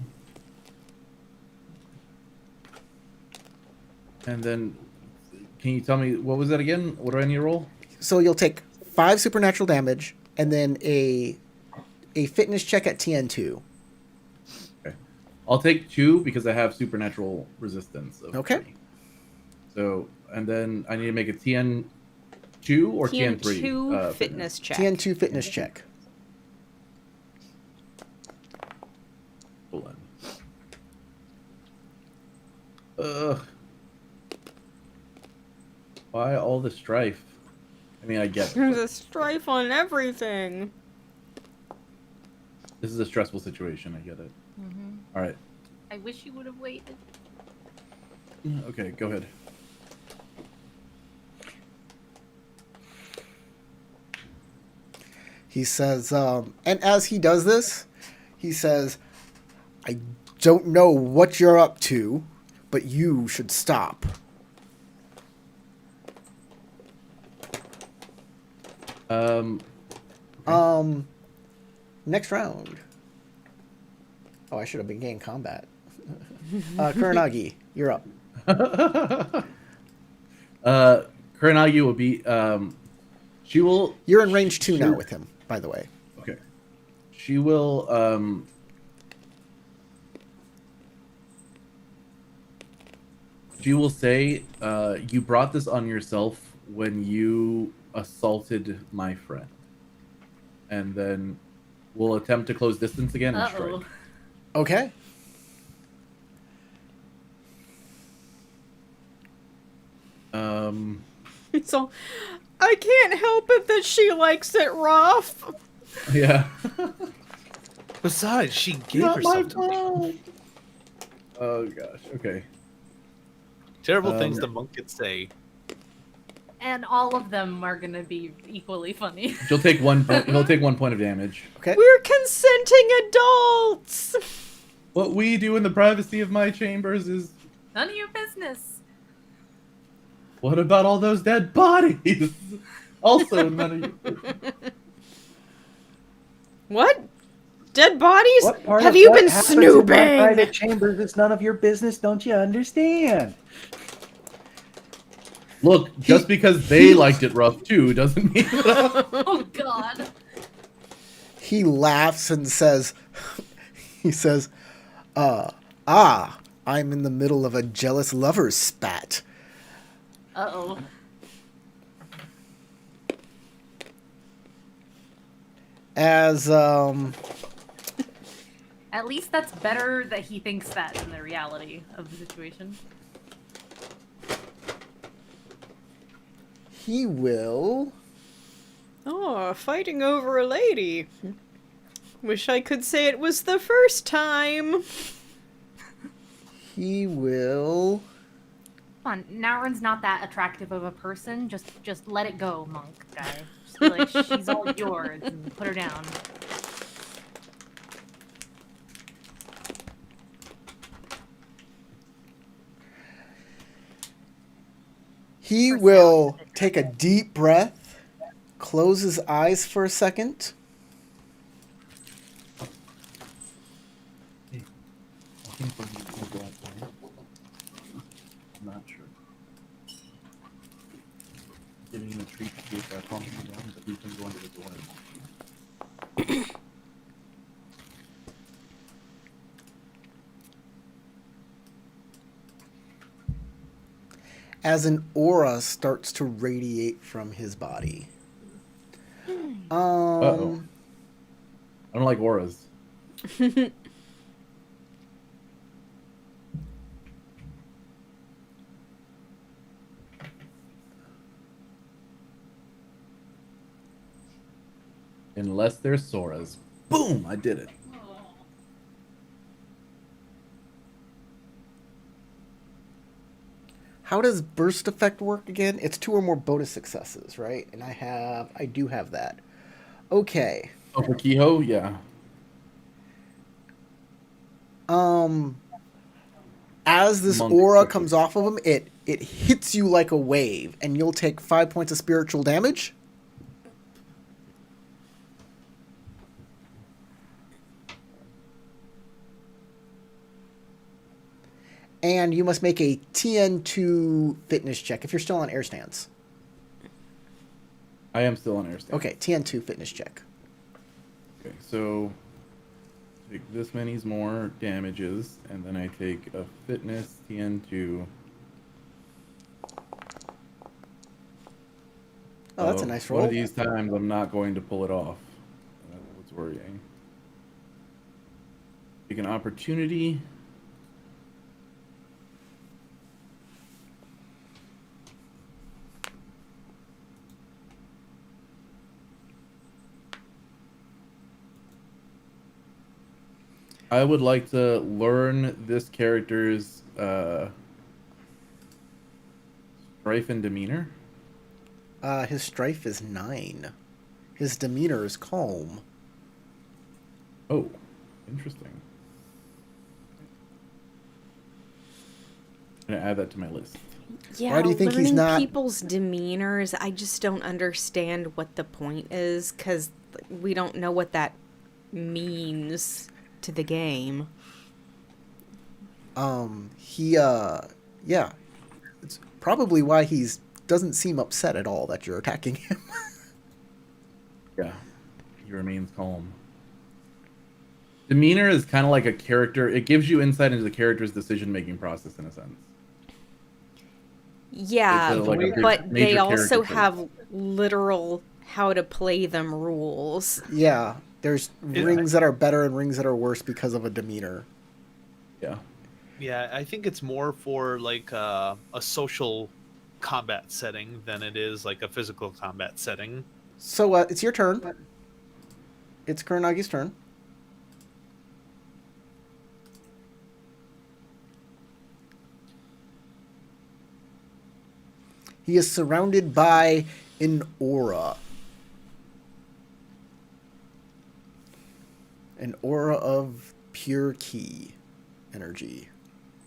And then, can you tell me, what was that again? What do I need to roll? So you'll take 5 supernatural damage and then a fitness check at TN2. Okay. I'll take 2 because I have supernatural resistance. Of Okay. 3. So, and then I need to make a TN2 or TN3? TN2 fitness check. TN2 fitness check. Hold on. Ugh. Why all the strife? I mean, I get it. There's but a strife on everything. This is a stressful situation. I get it. Mm-hmm. All right. I wish you would have waited. Okay, go ahead. He says, and as he does this, he says, I don't know what you're up to, but you should stop. Next round. Oh, I should have began combat. Kuronagi, you're up. Kuronagi will be. She will. You're in range 2 now Sure. with him, by the way. Okay. She will. She will say, "You brought this on yourself when you assaulted my friend," and then we'll attempt to close distance again and Uh-oh. strike. Okay. So, I can't help it that she likes it rough. Yeah. Besides, she gave Not my herself to me. fault. Oh gosh. Okay. Terrible things the monk could say. And all of them are gonna be equally funny. He'll take 1 point. He'll take 1 point of damage. Okay. We're consenting adults. What we do in the privacy of my chambers is. None of your business. What about all those dead bodies? Also, none of you. What? Dead bodies? What part Have of you what been happens in my private snooping? chambers is none of your business. Don't you understand? Look, just because they liked it rough too doesn't mean that. Oh God. He laughs and says, he says, I'm in the middle of a jealous lover's spat. Uh-oh. As, At least that's better that he thinks that than the reality of the situation. he will... Oh, fighting over a lady. Wish I could say it was the first time. He will... Come on, Naurin's not that attractive of a person. Just let it go, monk guy. Just be like, she's all yours, and put her down. He will take a deep breath, close his eyes for a second, I'm not sure. Giving him a treat to see if that calms him down, but he's been going to the door. as an aura starts to radiate from his body. Uh-oh. I don't like auras. Unless they're Soras. Boom! I did it. How does burst effect work again? It's 2 or more bonus successes, right? And I do have that. Okay. Oh, for Kehoe? Yeah. As this Monk aura effect. comes off of him, it hits you like a wave, and you'll take 5 points of spiritual damage. And you must make a TN2 fitness check if you're still on air stance. I am still on air stand. Okay, TN2 fitness check. Okay, so take this many's more damages, and then I take a fitness TN2. Oh, that's a nice roll. One of these times I'm not going to pull it off. That's what's worrying. Take an opportunity. I would like to learn this character's strife and demeanor. His strife is 9. His demeanor is calm. Oh, interesting. I'm gonna add that to my list. Yeah, Why do you think he's learning not- people's demeanors, I just don't understand what the point is, because we don't know what that means to the game. Yeah. It's probably why he's doesn't seem upset at all that you're attacking him. Yeah, he remains calm. Demeanor is kind of like a character. It gives you insight into the character's decision-making process, in a sense. Yeah, It's like a big but major they also character trait. have literal how to play them rules. Yeah, there's rings that are better and rings that are worse because of a demeanor. Yeah. Yeah, I think it's more for like a social combat setting than it is like a physical combat setting. So it's your turn. It's Kuranagi's turn. He is surrounded by an aura. An aura of pure ki energy.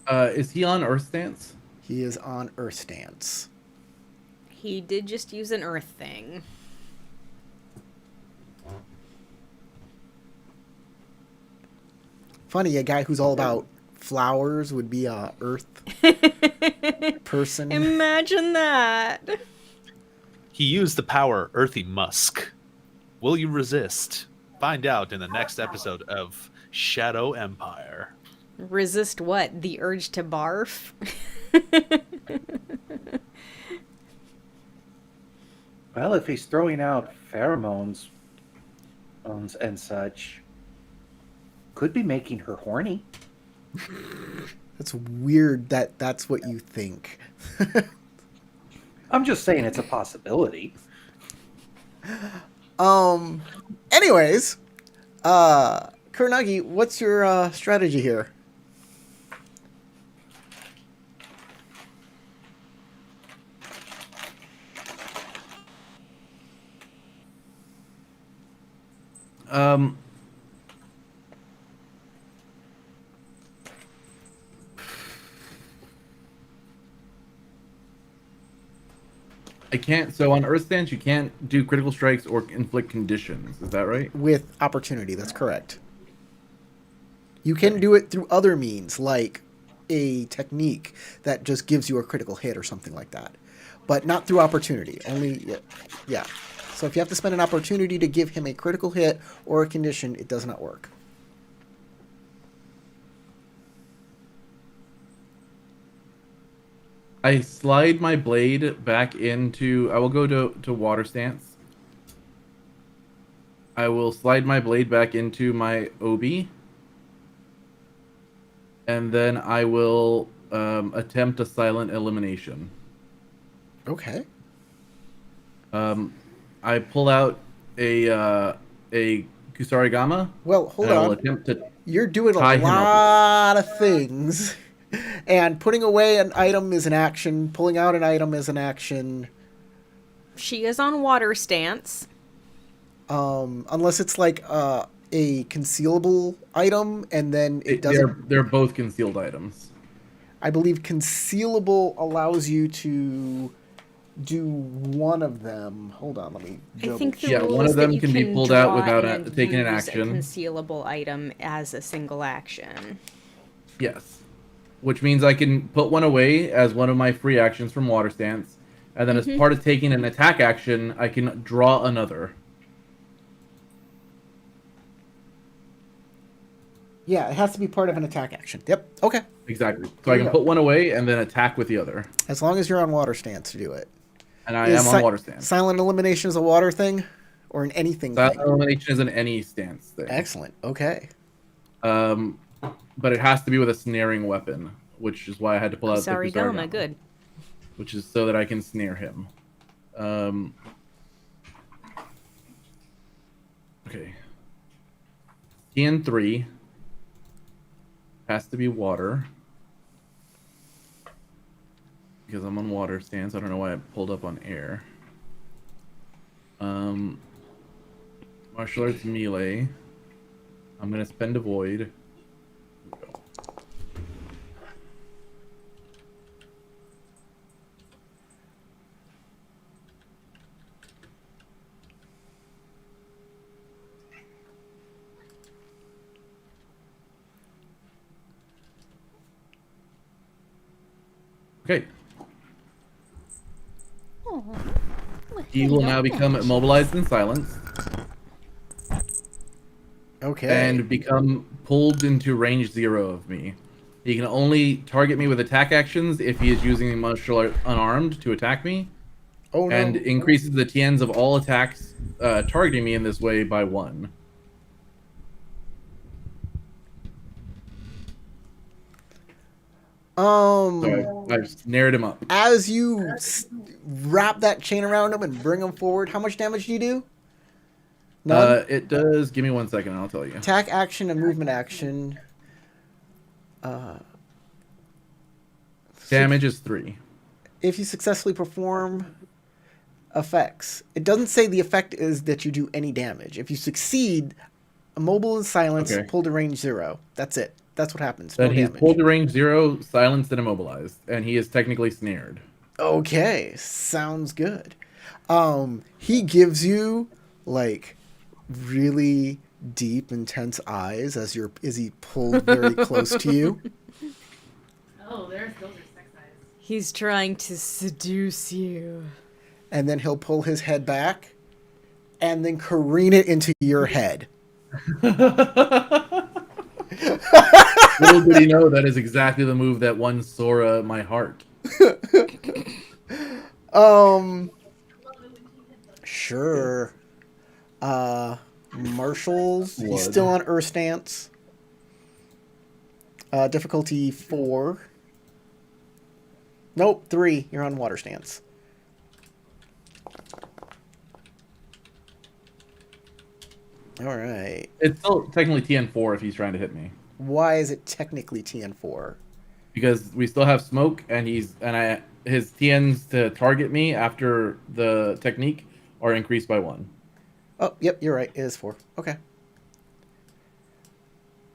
Is he on Earth stance? He is on Earth stance. He did just use an earth thing. Funny, a guy who's all about flowers would be a Earth person. Imagine that. He used the power Earthy Musk. Will you resist? Find out in the next episode of Shadow Empire. Resist what? The urge to barf? Well, if he's throwing out pheromones and such, could be making her horny. That's weird that that's what you think. I'm just saying it's a possibility. Anyways, Kuranagi, what's your strategy here? I can't. So on Earth stance, you can't do critical strikes or inflict conditions. Is that right? With opportunity, that's correct. You can do it through other means, like a technique that just gives you a critical hit or something like that. But not through opportunity. Only, yeah. So if you have to spend an opportunity to give him a critical hit or a condition, it does not work. I slide my blade back into... I will go to water stance. I will slide my blade back into my obi. And then I will attempt a silent elimination. Okay. I pull out a Kusarigama. Well, hold and I will on. attempt to You're doing a tie him up. lot of things. And putting away an item is an action. Pulling out an item is an action. She is on water stance. Unless it's like a concealable item, and then it doesn't... They're both concealed items. I believe concealable allows you to do one of them. Hold on, let me I think the Yeah, rule one is of them that you can be pulled out draw without and taking an use action. A concealable item as a single action. Yes. Which means I can put one away as one of my free actions from water stance. And then as part of taking an attack action, I can draw another. Yeah, it has to be part of an attack action. Yep, okay. Exactly. So There I you can go. put one away and then attack with the other. As long as you're on water stance to do it. And I am on water stance. Silent elimination is a water thing? Or an anything Silent thing? elimination is an any stance thing. Excellent, okay. But it has to be with a snaring weapon, which is why I had to pull out the Kusarigama, Kusarigama, good. which is so that I can snare him. Okay. TN3 has to be water. Because I'm on water stance. I don't know why I pulled up on air. Martial arts melee. I'm gonna spend a void. Here we go. Okay. He will now become immobilized and silenced. Okay. And become pulled into range 0 of me. He can only target me with attack actions if he is using martial art unarmed to attack me. Oh, no. And increases the TNs of all attacks targeting me in this way by 1. So I've snared him up. As you wrap that chain around him and bring him forward, how much damage do you do? None? It does. Give me 1 second, and I'll tell you. Attack action and movement action. Damage is 3. If you successfully perform effects, it doesn't say the effect is that you do any damage. If you succeed, immobile and silence, Okay. pull to range 0. That's it. That's what happens. Then No he's damage. pulled to range 0, silenced, and immobilized, and he is technically snared. Okay, sounds good. He gives you like really deep, intense eyes as he pulled very close to you. Oh, those are sex eyes. He's trying to seduce you. And then he'll pull his head back and then careen it into your head. Little did he know that is exactly the move that won Sora my heart. Sure. Marshall's, he's Would. still on Earth stance. Difficulty 4. Nope, 3. You're on water stance. All right. It's still technically TN4 if he's trying to hit me. Why is it technically TN4? Because we still have smoke, and his TNs to target me after the technique are increased by 1. Oh, yep, you're right. It is 4. Okay.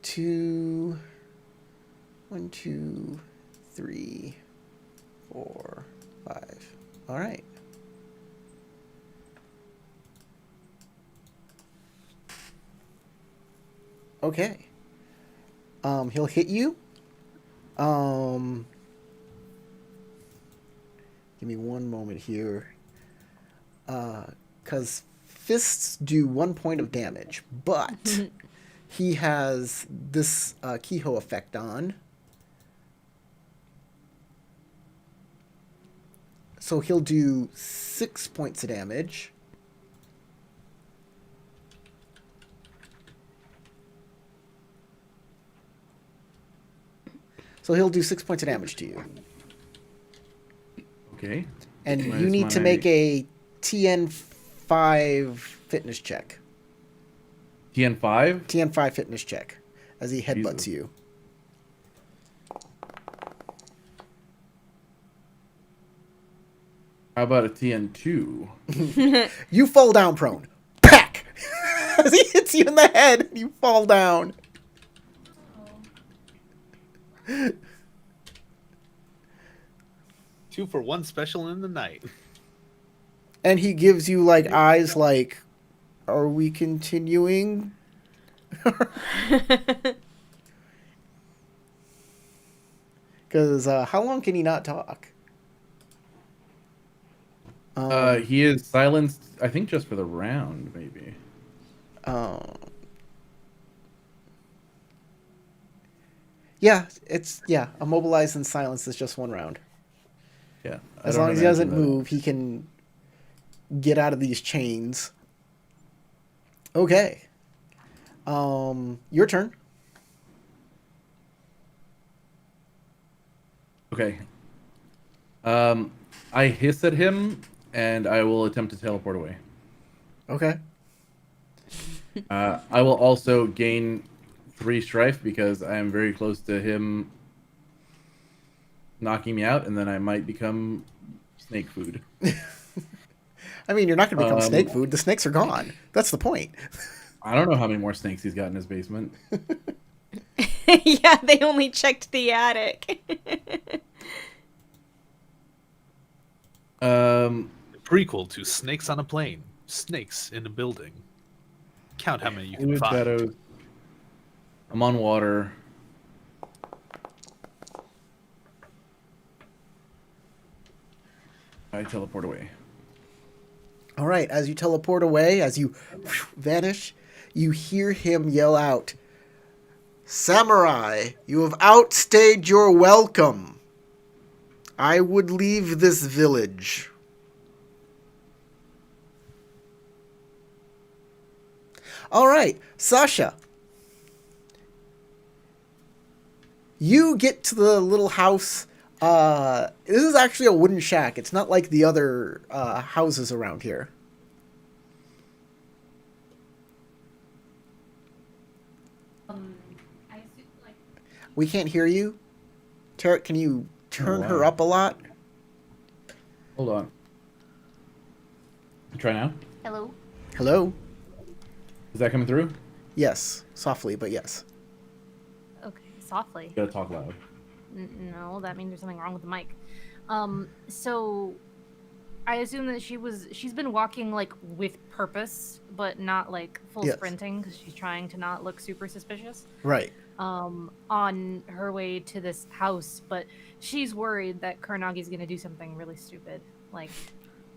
2, 1, 2, 3, 4, 5. All right. Okay. He'll hit you. Give me one moment here. Because fists do 1 point of damage, but he has this Kehoe effect on. So he'll do 6 points of damage. So he'll do 6 points of damage to you. Okay. And Minus you need to my- make a TN5 fitness check. TN5? TN5 fitness check as he headbutts Jesus. you. How about a TN2? You fall down prone. Pack! As he hits you in the head, you fall down. Two for one special in the night. And he gives you like eyes like, are we continuing? Because how long can he not talk? He is silenced, I think, just for the round, maybe. Yeah, immobilized and silenced is just 1 round. Yeah. I As don't long as he doesn't imagine that- move, he can get out of these chains. Okay. Your turn. Okay. I hiss at him, and I will attempt to teleport away. Okay. I will also gain 3 strife because I am very close to him knocking me out, and then I might become snake food. I mean, you're not going to become Um, snake food. The snakes are gone. That's the point. I don't know how many more snakes he's got in his basement. Yeah, they only checked the attic. Prequel to Snakes on a Plane. Snakes in a building. Count how many you can Fluid find. shadows. I'm on water. I teleport away. All right. As you teleport away, as you vanish, you hear him yell out, "Samurai, you have outstayed your welcome. I would leave this village." All right, Sasha. You get to the little house. This is actually a wooden shack. It's not like the other houses around here. I assume, like, We can't hear you. Tarek, can you turn Oh, her wow. up a lot? Hold on. Try now. hello. Hello? Is that coming through? Yes. Softly, but yes. Okay, softly. You gotta talk loud. No, that means there's something wrong with the mic. So I assume that she's been walking like with purpose, but not like full Yes. sprinting because she's trying to not look super suspicious. Right. On her way to this house, but she's worried that Kuranagi's gonna do something really stupid, like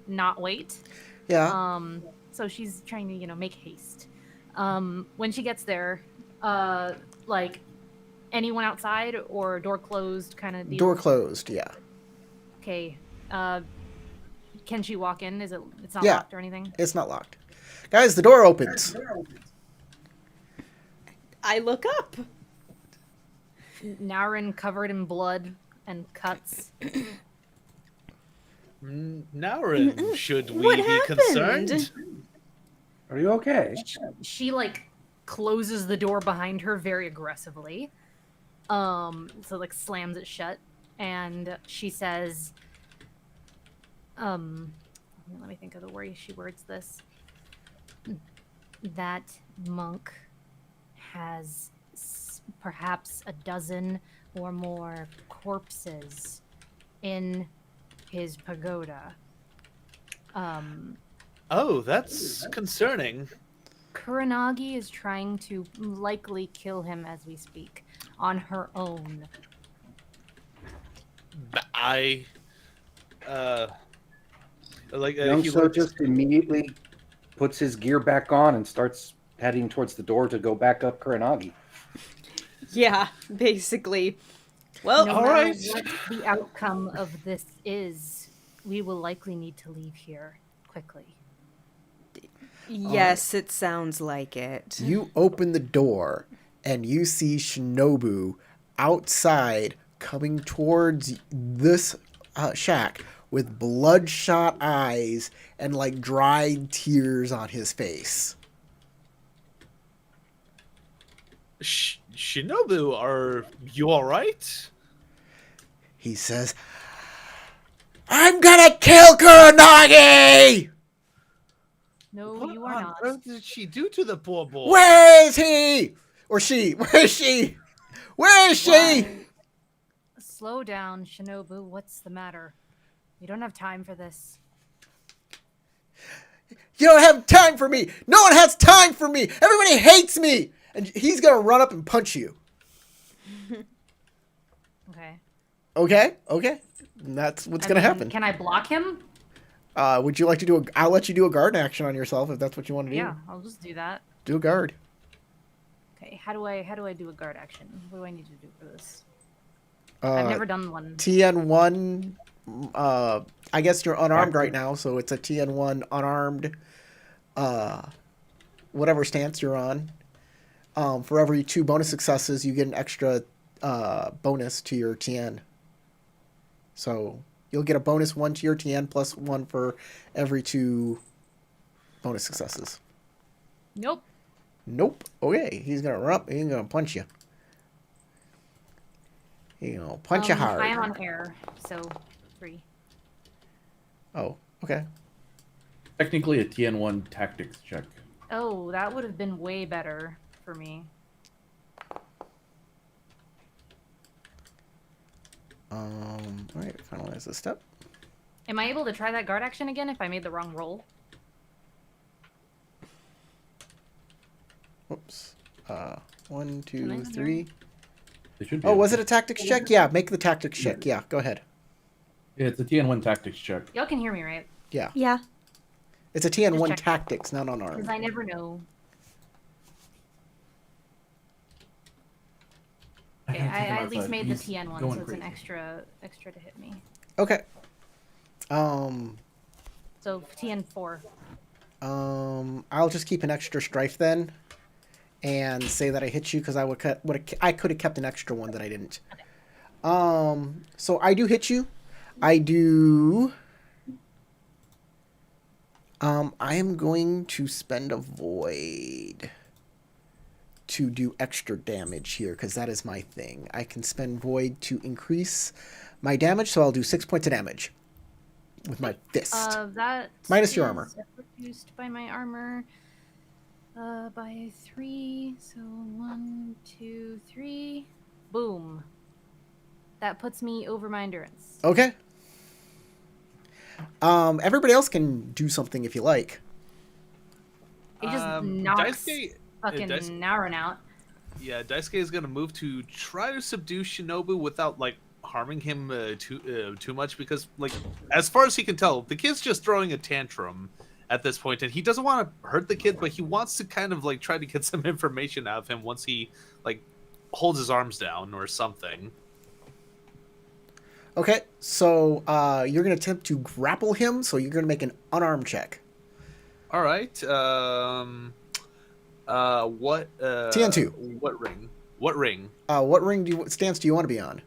not wait. Yeah. So she's trying to, make haste. When she gets there, like anyone outside or door closed kind of deal? Door closed, yeah. Okay. Can she walk in? It's not Yeah. locked or anything? It's not locked. Guys, the door opens. I look up. Naren covered in blood and cuts. Naren, should we What be happened? concerned? Are you okay? She like closes the door behind her very aggressively. So like slams it shut, and she says, let me think of the way she words this. That monk has perhaps a dozen or more corpses in his pagoda. Oh, that's concerning. Kuranagi is trying to likely kill him as we speak, on her own. I, like Young he So looks. just immediately puts his gear back on and starts heading towards the door to go back up Kuranagi. Yeah, basically. Well, No all matter right. what the outcome of this is, we will likely need to leave here quickly. yes, it sounds like it. You open the door and you see Shinobu outside coming towards this shack with bloodshot eyes and like dried tears on his face. Shinobu, are you all right? He says, "I'm gonna kill Kuranagi! No, What you are on not. earth did she do to the poor boy? Where is he? Or she? Where is she? Where is she?" Slow down, Shinobu. What's the matter? We don't have time for this. You don't have time for me. No one has time for me. Everybody hates me. And he's going to run up and punch you. Okay. Okay? Okay. And that's what's going to happen. Can I block him? Would you like to do I'll let you do a guard action on yourself if that's what you want to do. Yeah, I'll just do that. Do a guard. Okay, how do I do a guard action? What do I need to do for this? I've never done one. TN1, I guess you're unarmed right now, so it's a TN1 unarmed, whatever stance you're on. For every 2 bonus successes, you get an extra bonus to your TN. So you'll get a bonus 1 to your TN plus 1 for every 2 bonus successes. Nope. Nope. Okay, he's gonna run up. He's gonna punch you. He's gonna punch you hard. I am on air, so 3. Oh, okay. Technically a TN1 tactics check. Oh, that would have been way better for me. All right, finalize this step. Am I able to try that guard action again if I made the wrong roll? Whoops. 1, Can I 2, do 3. They should be Oh, able was to. it a tactics check? Yeah, make the tactics check. Yeah, go ahead. Yeah, it's a TN1 tactics check. Y'all can hear me, right? Yeah. Yeah. It's a TN1 check. tactics, not Because unarmed. I never know. Okay, I at least made the TN one, so it's an extra to hit me. Okay. So TN 4. I'll just keep an extra strife then. and say that I hit you because I could have kept an extra one that I didn't. So I do hit you. I do. I am going to spend a void to do extra damage here because that is my thing. I can spend void to increase my damage, so I'll do 6 points of damage with my fist. That Minus your armor. Reduced by my armor by 3. So 1, 2, 3. Boom. That puts me over my endurance. Okay. Everybody else can do something if you like. It just knocks Daisuke, fucking Naran out. Yeah, Daisuke is gonna move to try to subdue Shinobu without like harming him too much because, like, as far as he can tell, the kid's just throwing a tantrum at this point, and he doesn't want to hurt the kid, but he wants to kind of like try to get some information out of him once he like holds his arms down or something. Okay, so you're going to attempt to grapple him, so you're going to make an unarmed check. All right. What? TN2. What ring? What ring? What stance do you want to be on?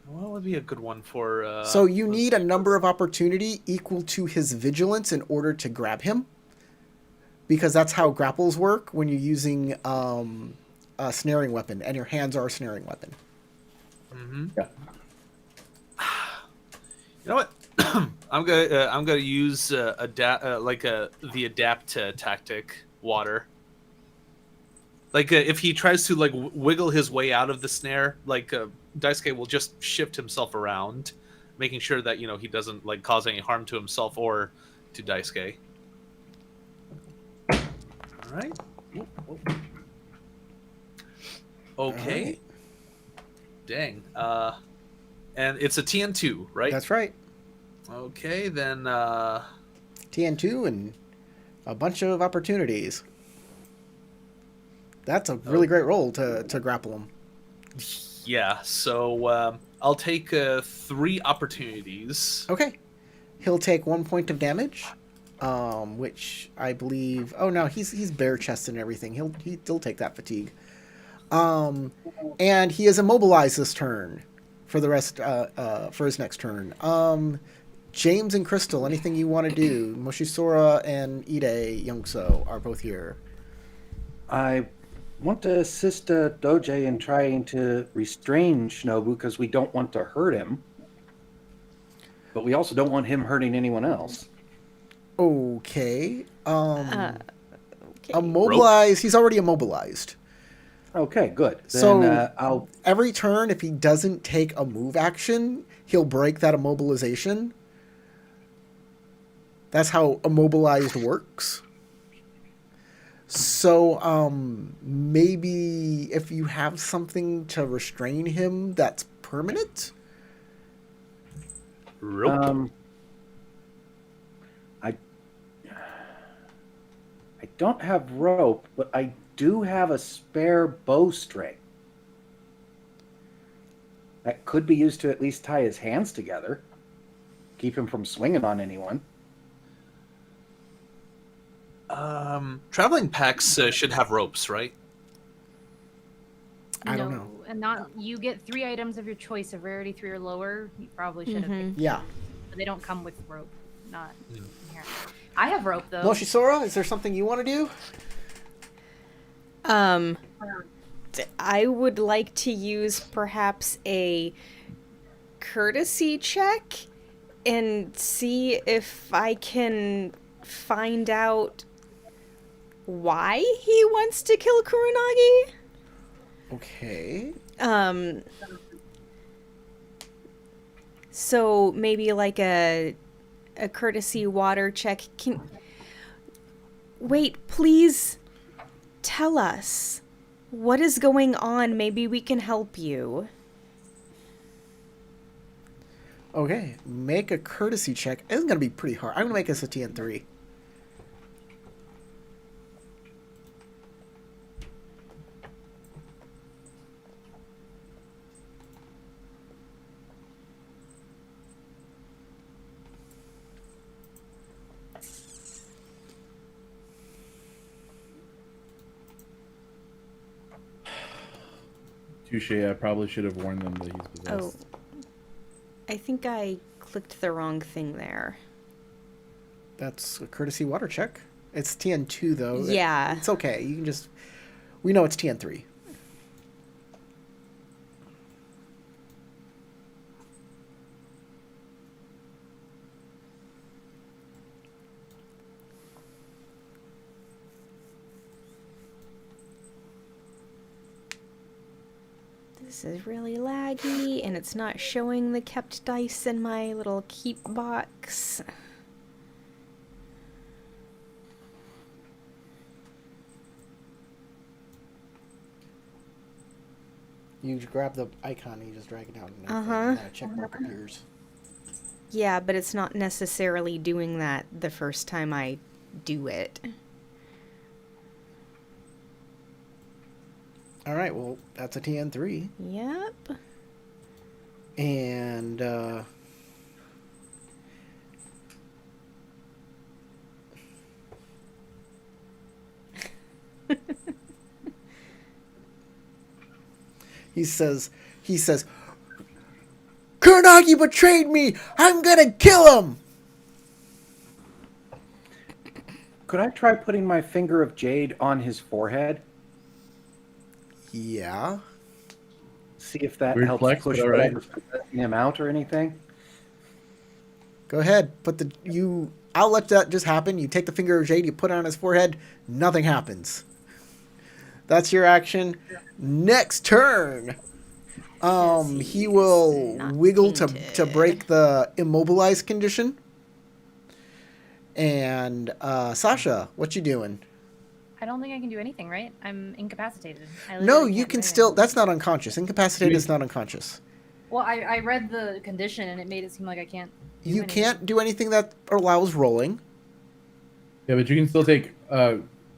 What would be a good one for? So you need a number of opportunity equal to his vigilance in order to grab him, because that's how grapples work when you're using a snaring weapon, and your hands are a snaring weapon. Mm-hmm. Yeah. You know what? I'm gonna use the adapt tactic, water. Like if he tries to like wiggle his way out of the snare, like Daisuke will just shift himself around, making sure that he doesn't like cause any harm to himself or to Daisuke. All right. Okay. Right. Dang. And it's a TN2, right? That's right. Okay, then. TN2 and a bunch of opportunities. That's a really great roll to grapple him. Yeah, so I'll take 3 opportunities. Okay. He'll take 1 point of damage, which I believe... Oh, no, he's bare-chested and everything. He'll take that fatigue. And he is immobilized this turn for the rest, for his next turn. James and Crystal, anything you want to do? Moshisora and Ide Youngso are both here. I want to assist Doje in trying to restrain Shinobu because we don't want to hurt him. But we also don't want him hurting anyone else. Okay. Okay. Immobilized. He's already immobilized. Okay, good. Then So I'll... every turn, if he doesn't take a move action, he'll break that immobilization. That's how immobilized works. So maybe if you have something to restrain him that's permanent? Rope. I don't have rope, but I do have a spare bowstring. That could be used to at least tie his hands together. Keep him from swinging on anyone. Traveling packs should have ropes, right? I don't know. And not you get 3 items of your choice of rarity 3 or lower. You probably should have picked. Yeah. But they don't come with rope. Not here. I have rope though. Moshisora, is there something you want to do? I would like to use perhaps a courtesy check and see if I can find out why he wants to kill Kuronagi. Okay. So maybe like a courtesy water check. Wait, please tell us what is going on. Maybe we can help you. Okay. Make a courtesy check. It's going to be pretty hard. I'm going to make this a TN3. Touche. I probably should have warned them that he's Oh, possessed. I think I clicked the wrong thing there. That's a courtesy water check. It's TN2 though. Yeah. It's okay. You can just. We know it's TN3. This is really laggy, and it's not showing the kept dice in my little keep box. You just grab the icon and you just drag it down. And that check mark appears. Yeah, but it's not necessarily doing that the first time I do it. All right. Well, that's a TN3. Yep. And he says, Kuronagi betrayed me. I'm gonna kill him. Could I try putting my finger of jade on his forehead? Yeah. See if that Weird helps flex, push but all right. whatever's possessing him out or anything. Go ahead. I'll let that just happen. You take the finger of jade, you put it on his forehead, nothing happens. That's your action. Next turn. He will not wiggle to tainted. break the immobilized condition. And Sasha, what you doing? I don't think I can do anything, right? I'm incapacitated. I No, literally you can't can do still. anything. That's not unconscious. Incapacitated is not unconscious. Well, I read the condition and it made it seem like I can't. Do You anything. can't do anything that allows rolling. Yeah, but you can still take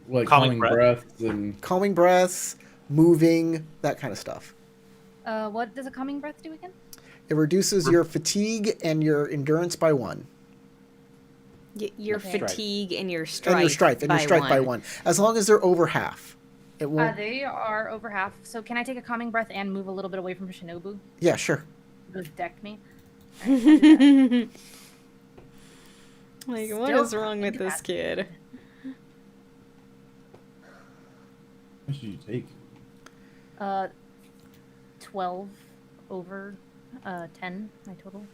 like calming Calming breaths and Calming breaths, moving, that kind of stuff. What does a calming breath do again? It reduces your fatigue and your endurance by 1. Your Okay. fatigue and your strife. And your strife by 1. As long as they're over half. It will. They are over half. So can I take a calming breath and move a little bit away from Shinobu? Yeah, sure. Who's decked me? Like, what Still is wrong with this kid? what should you take? 12 over 10, my total.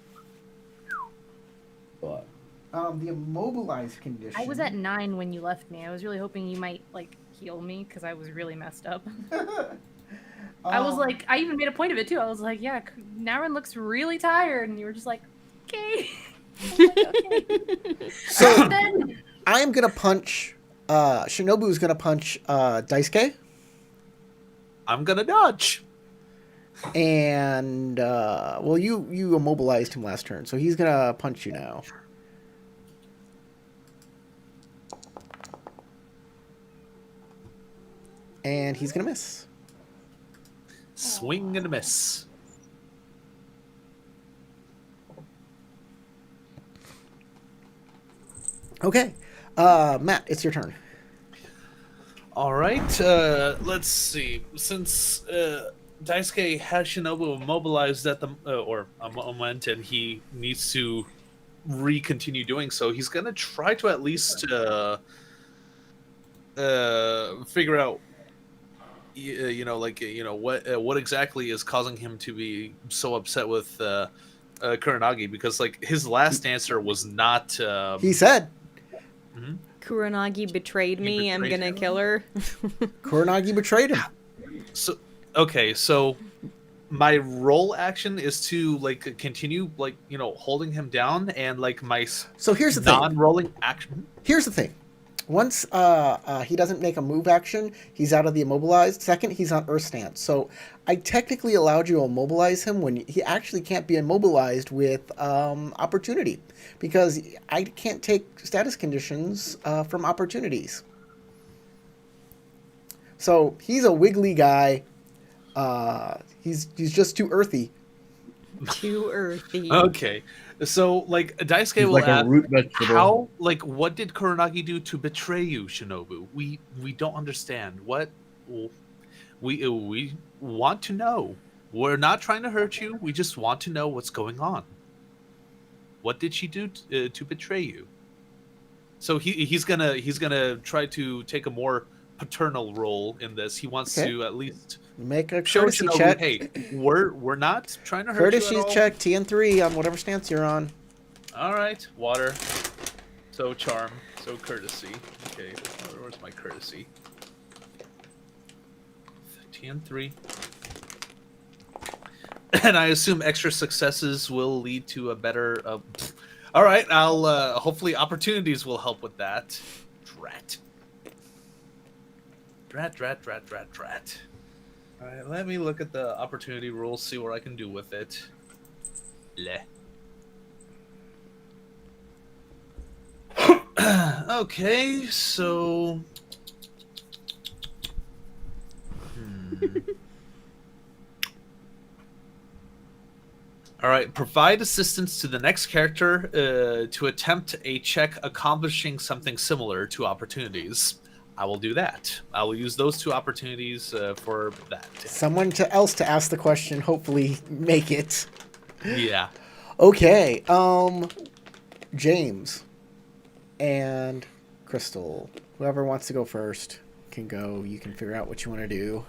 A lot. The immobilized condition. I was at 9 when you left me. I was really hoping you might, like, heal me because I was really messed up. I was like, I even made a point of it too. I was like, yeah, Naren looks really tired. And you were just like, okay. I'm like, okay. So Then, I am gonna punch. Shinobu is gonna punch Daisuke, I'm gonna dodge. and well, you immobilized him last turn, so he's gonna punch you now. And he's gonna miss. Swing and a miss. Okay, Matt, it's your turn. All right. Let's see. Since Daisuke has Shinobu immobilized at the or a moment, and he needs to continue doing so, he's gonna try to at least figure out, what exactly is causing him to be so upset with Kuronagi, because like his last answer was not. He said Kuronagi betrayed me. I'm betrayed gonna him? kill her. Kuronagi betrayed him. So okay, so my roll action is to like continue holding him down, and like my So here's the thing. non-rolling action. Here's the thing. Once he doesn't make a move action, he's out of the immobilized. Second, he's on Earth stance. So I technically allowed you to immobilize him when he actually can't be immobilized with opportunity, because I can't take status conditions from opportunities. So he's a wiggly guy. He's just too earthy. Too earthy. Okay, so like Daisuke He's will like a ask, root vegetable. how, like, what did Kuronagi do to betray you, Shinobu? We don't understand. We want to know. We're not trying to hurt you. We just want to know what's going on. What did she do to betray you? So he's gonna try to take a more paternal role in this. He wants Okay. to at least Make a show courtesy Shinobu, check. hey, we're not trying to hurt you Courtesy at all. check TN3 on whatever stance you're on. All right, water. So charm. So courtesy. Okay, where's my courtesy? TN3. And I assume extra successes will lead to a better. All right, I'll hopefully opportunities will help with that. Drat. All right, let me look at the opportunity rules, see what I can do with it. Bleh. Okay, so. All right, provide assistance to the next character to attempt a check accomplishing something similar to opportunities. I will do that. I will use those two opportunities for that. Someone else to ask the question, hopefully make it. Yeah. Okay, James and Crystal. Whoever wants to go first can go. You can figure out what you want to do.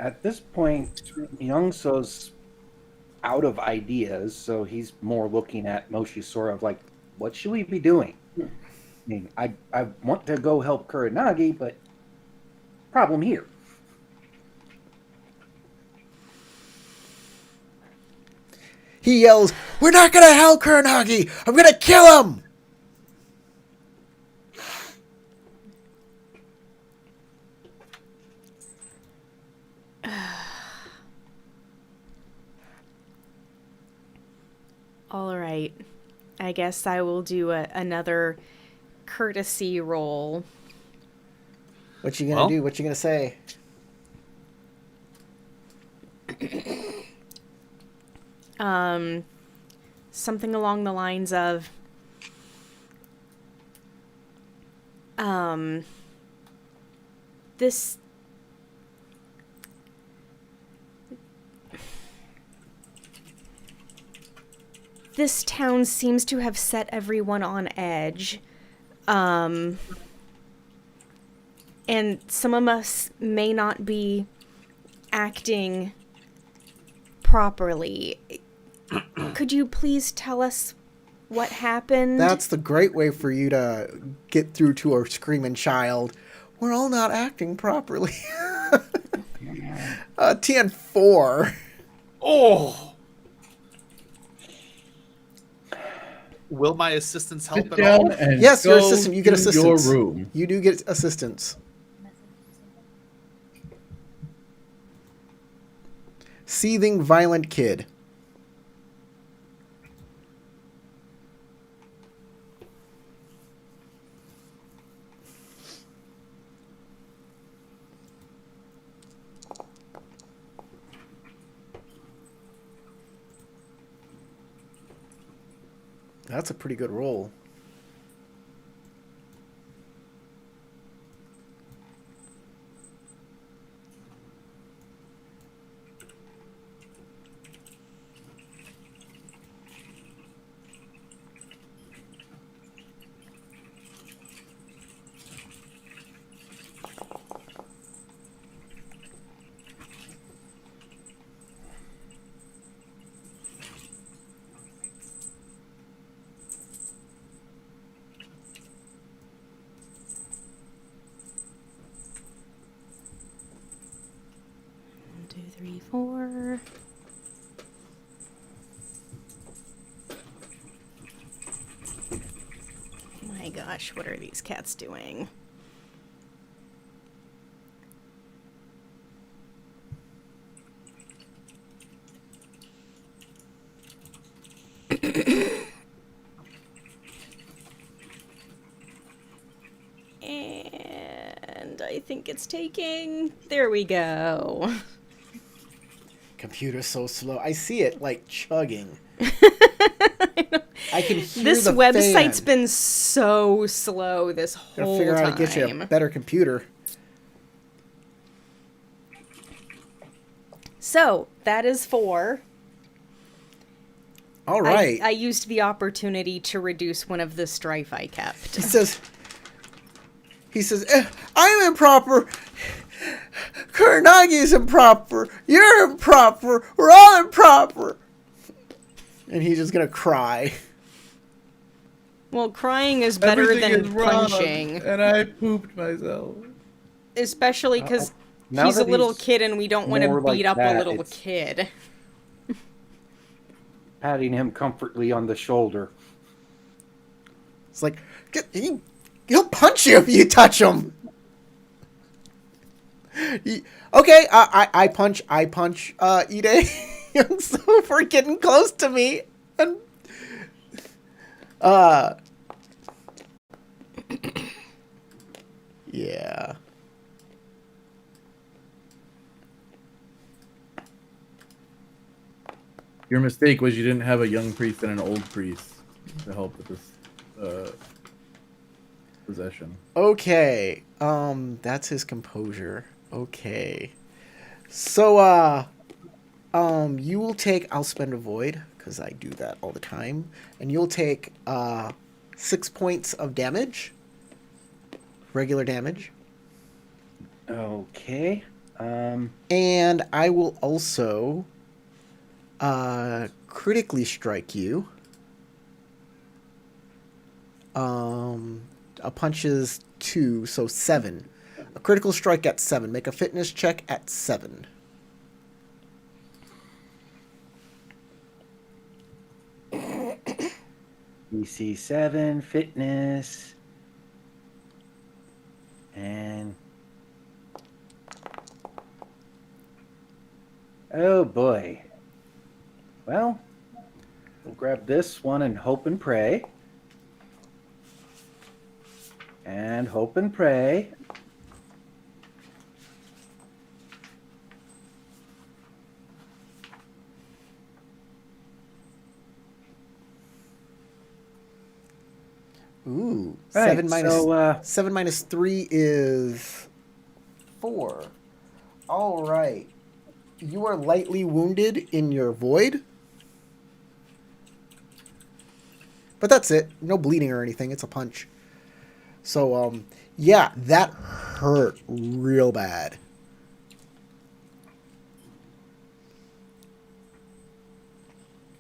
At this point, Youngso's out of ideas, so he's more looking at Moshi sort of like, what should we be doing? I mean, I want to go help Kuranagi, but problem here. He yells, "We're not going to help Kuranagi! I'm going to kill him!" All right. I guess I will do another courtesy roll. What you going to do? What you going to say? Something along the lines of, this town seems to have set everyone on edge. And some of us may not be acting properly. Could you please tell us what happened? That's the great way for you to get through to a screaming child. We're all not acting properly. TN4. Oh. Will my assistance help Sit at down all? and Yes, your go assistant. You get to assistance. your room. You do get assistance. Seething violent kid. That's a pretty good roll. Two, three, four. My gosh, what are these cats doing? And I think it's taking. There we go. Computer's so slow. I see it like chugging. I can hear This the website's fan. been so slow this Gotta whole figure out time. how to get you a better computer. So, that is 4. All right. I used the opportunity to reduce one of the strife I kept. He says, I'm improper. Kuranagi is improper. You're improper. We're all improper. And he's just going to cry. Well, crying is better Everything than is wrong, punching. and I pooped myself. Especially because Now he's a that little he's kid and we don't want to more beat like up that, a little it's- kid. Patting him comfortably on the shoulder. It's like, he'll punch you if you touch him. Okay, I punch Ide. So for getting close to me. And, yeah. Your mistake was you didn't have a young priest and an old priest to help with this possession. Okay. That's his composure. Okay. So, you will take, I'll spend a void, because I do that all the time. And you'll take, 6 points of damage. Regular damage. Okay. And I will also, critically strike you. A punch is 2, so 7. A critical strike at 7. Make a fitness check at 7. DC 7, fitness. And... oh boy. Well, we'll grab this one and hope and pray. And hope and pray. Ooh. Right, 7 minus, so, 7 minus 3 is 4. All right. You are lightly wounded in your void. But that's it. No bleeding or anything. It's a punch. So, yeah, that hurt real bad.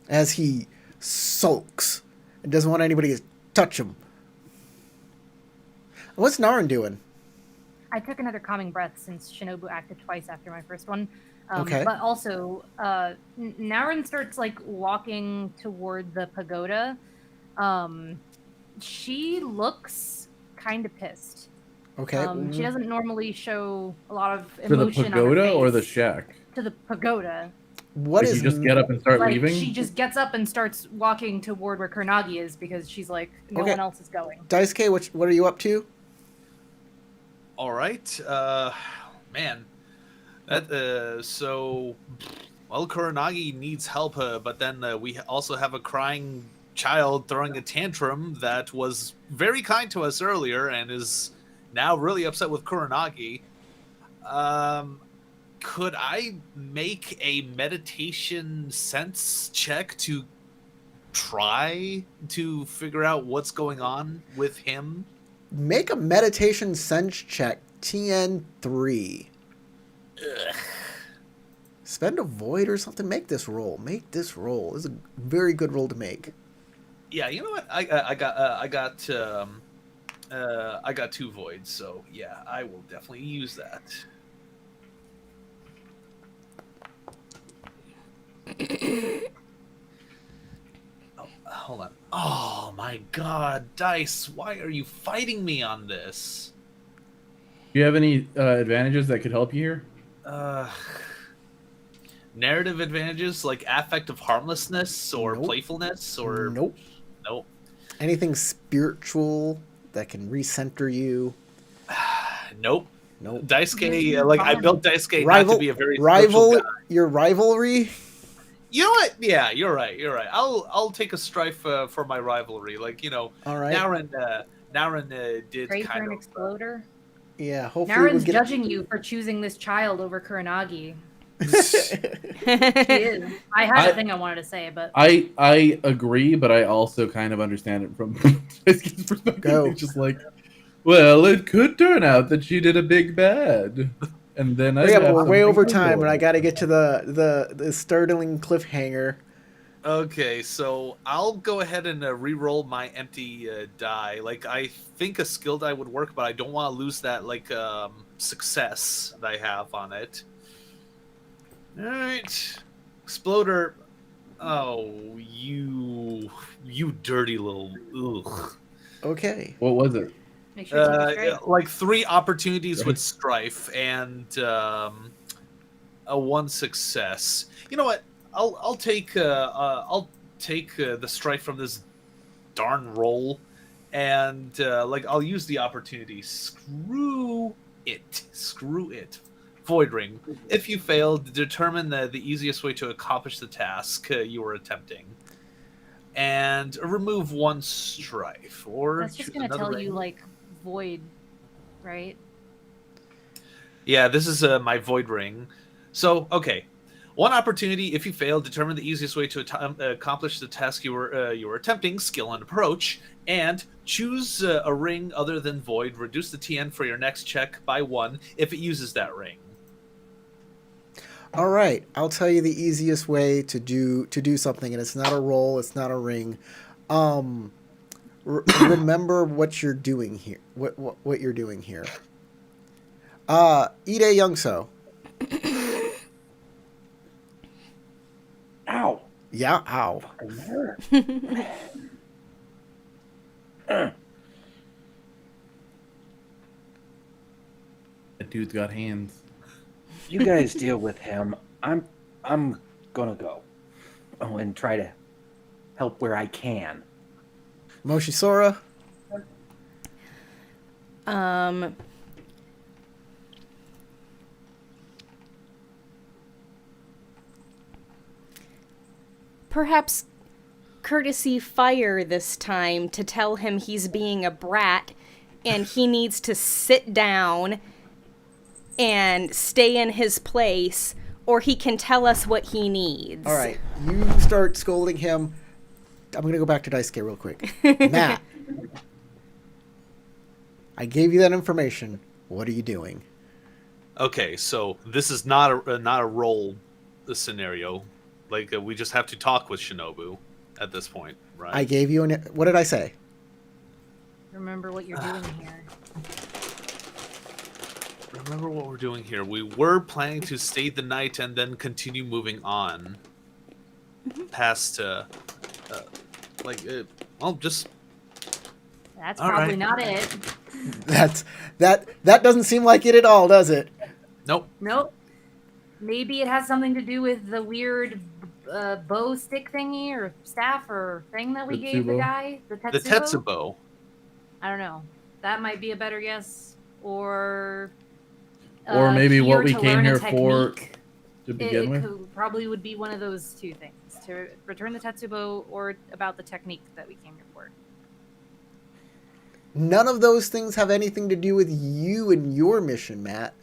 As he sulks and doesn't want anybody to touch him. What's Narin doing? I took another calming breath since Shinobu acted twice after my first one. Okay. But also, Narin starts like walking toward the pagoda. She looks kind of pissed. Okay. She doesn't normally show a lot of To the emotion on her pagoda or the face. shack? To the pagoda. What Like is you just get up and start Like leaving? she just gets up and starts walking toward where Kuranagi is because she's like, no Okay. one else is going. Daisuke, what are you up to? All right, man. That so, well, Kuranagi needs help, but then we also have a crying child throwing a tantrum that was very kind to us earlier and is now really upset with Kuranagi. Could I make a meditation sense check to try to figure out what's going on with him? Make a meditation sense check, TN3. Ugh. Spend a void or something. Make this roll. Make this roll. This is a very good roll to make. Yeah, you know what? I got 2 voids, so yeah, I will definitely use that. Oh, hold on. Oh my God, Dice! Why are you fighting me on this? Do you have any advantages that could help you here? Narrative advantages like affective harmlessness or Nope. playfulness or Nope. nope. Anything spiritual that can recenter you. Nope. Nope. Daisuke, like I built Daisuke not to be a very spiritual rival, guy. your rivalry. You know what? Yeah, you're right. You're right. I'll take a strife for my rivalry. Like All right. Narin did Pray for kind an of. exploder. Yeah. Hopefully Narin's we'll get. judging you for choosing this child over Kuranagi. She is. I had I- a thing I wanted to say, but I agree, but I also kind of understand it from Daisuke's perspective. Go. It's just like, well, it could turn out that she did a big bad, and then I Yeah, but have we're way something over to time, and I avoid. got to get to the startling cliffhanger. Okay, so I'll go ahead and re-roll my empty die. Like, I think a skill die would work, but I don't want to lose that success that I have on it. All right, Exploder. Oh, you dirty little. Ugh. Okay. What was it? make sure to take a strike. Like 3 opportunities Right. with strife and a 1 success. You know what? I'll take the strife from this darn roll, and I'll use the opportunity. Screw it. Void ring. If you fail, determine the easiest way to accomplish the task you were attempting, and remove 1 strife. Or That's just choose gonna another tell you ring. like void, right? Yeah, this is my void ring. So, okay. 1 opportunity. If you fail, determine the easiest way to accomplish the task you were attempting, skill and approach, and choose a ring other than void. Reduce the TN for your next check by 1 if it uses that ring. All right. I'll tell you the easiest way to do something, and it's not a roll. It's not a ring. Remember what you're doing here. What you're doing here. Ide Youngso. Ow! Yeah. Ow. Fucking hurt. That dude's got hands. You guys deal with him. I'm gonna go. Oh, and try to help where I can. Moshisora. Perhaps courtesy fire this time to tell him he's being a brat and he needs to sit down and stay in his place, or he can tell us what he needs. All right. You start scolding him. I'm gonna go back to Daisuke real quick. Matt. I gave you that information. What are you doing? Okay, so this is not a roll scenario. We just have to talk with Shinobu at this point, right? I gave you what did I say? Remember what you're doing here. Remember what we're doing here. We were planning to stay the night and then continue moving on past just That's All probably right. not it. That doesn't seem like it at all, does it? nope. Nope. Maybe it has something to do with the weird bow stick thingy or staff or thing that we gave the Tetsubo. guy. The Tetsubo? The Tetsubo. I don't know. That might be a better guess. Or maybe here what we to came learn a here for technique. to begin with. Probably would be one of those 2 things. To return the Tetsubo or about the technique that we came here for. None of those things have anything to do with you and your mission, Matt.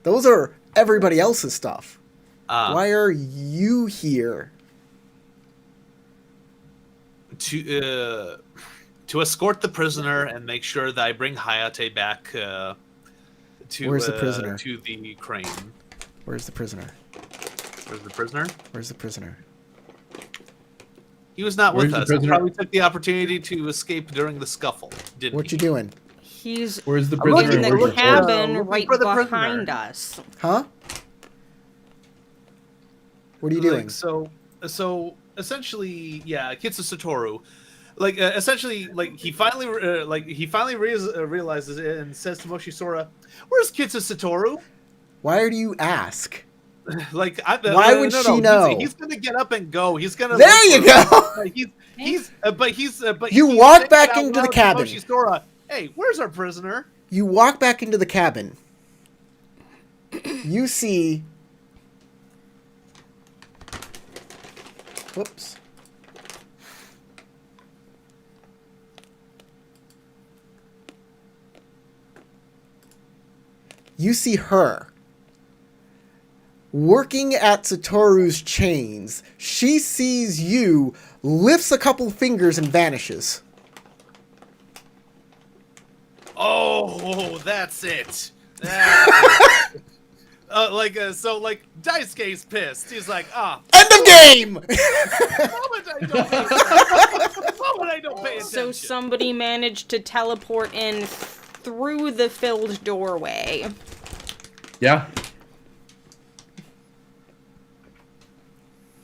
Those are everybody else's stuff. Why are you here? To escort the prisoner and make sure that I bring Hayate back to Where's the prisoner? to the crane. Where's the prisoner? Where's the prisoner? Where's the prisoner? He was not Where's with the us. He prisoner? probably took the opportunity to escape during the scuffle, didn't What he? you doing? He's Where's the I'm prisoner? in and the where's the cabin looking right for the prisoner. behind us. Huh? What are you doing? So essentially, yeah, Kitsu Satoru. Essentially, he finally realizes it and says to Moshisora, "Where's Kitsu Satoru?" Why do you ask? Why would she know? He's gonna get up and go. He's gonna. There you go. But You he's walk saying back it out into the loud to cabin. Moshisora, hey, where's our prisoner? You walk back into the cabin. You see. Whoops. You see her working at Satoru's chains. She sees you, lifts a couple fingers, and vanishes. Oh, that's it. So Daisuke's pissed. He's like, End of game! moment I don't pay attention. Moment I don't pay attention. So somebody managed to teleport in through the filled doorway. Yeah.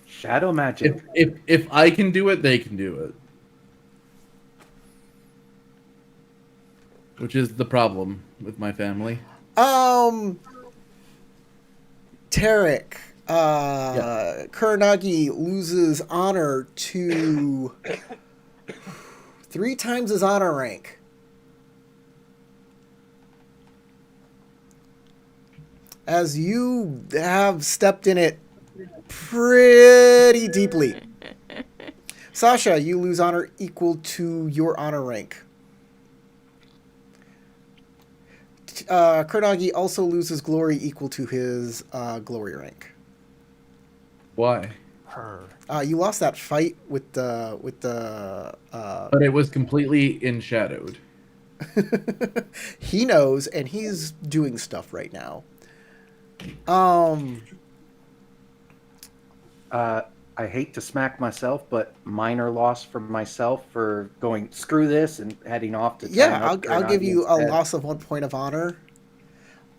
Shadow magic. If I can do it, they can do it. Which is the problem with my family. Tarek, Yeah. Kuranagi loses honor to 3 times his honor rank. As you have stepped in it pretty deeply. Sasha, you lose honor equal to your honor rank. Kuranagi also loses glory equal to his glory rank. Why? Her. You lost that fight with the. But it was completely enshadowed. He knows, and he's doing stuff right now. I hate to smack myself, but minor loss for myself for going screw this and heading off to. Yeah, I'll give you a loss of 1 point of honor.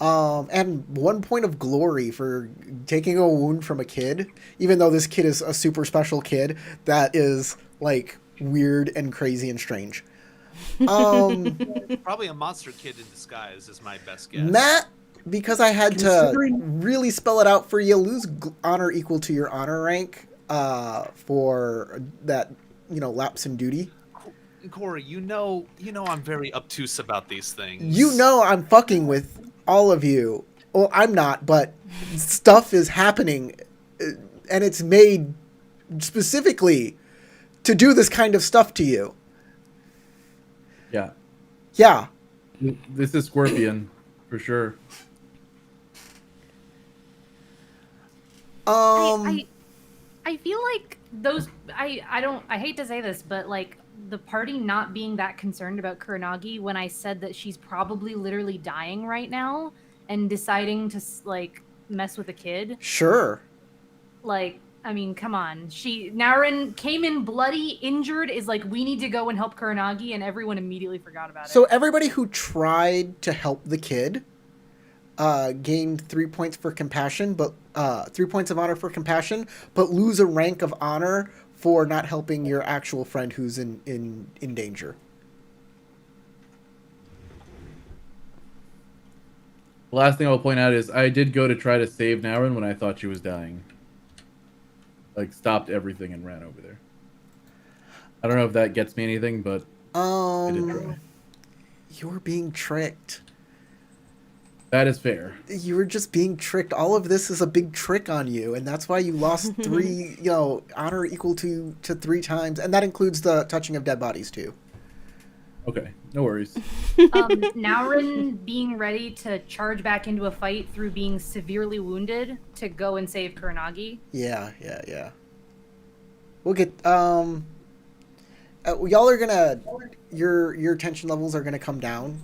And 1 point of glory for taking a wound from a kid, even though this kid is a super special kid that is like weird and crazy and strange. Probably a monster kid in disguise is my best guess. Matt, because I had to really spell it out for you, lose honor equal to your honor rank for that, lapse in duty. Corey, you know I'm very obtuse about these things. You know I'm fucking with all of you. Well, I'm not, but stuff is happening, and it's made specifically to do this kind of stuff to you. Yeah. Yeah. This is Scorpion, for sure. I feel like those I hate to say this, but like the party not being that concerned about Kuranagi when I said that she's probably literally dying right now and deciding to like mess with a kid. Sure. Like, I mean, come on. Narin came in bloody, injured, is like, we need to go and help Kuranagi, and everyone immediately forgot about it. So everybody who tried to help the kid gained 3 points for compassion, but 3 points of honor for compassion, but lose a rank of honor for not helping your actual friend who's in danger. The last thing I'll point out is I did go to try to save Naren when I thought she was dying. Like, stopped everything and ran over there. I don't know if that gets me anything, but I did try. You're being tricked. That is fair. You were just being tricked. All of this is a big trick on you, and that's why you lost 3, honor equal to 3 times, and that includes the touching of dead bodies too. Okay, no worries. Narin being ready to charge back into a fight through being severely wounded to go and save Kuranagi. Yeah. We'll get y'all are gonna your tension levels are gonna come down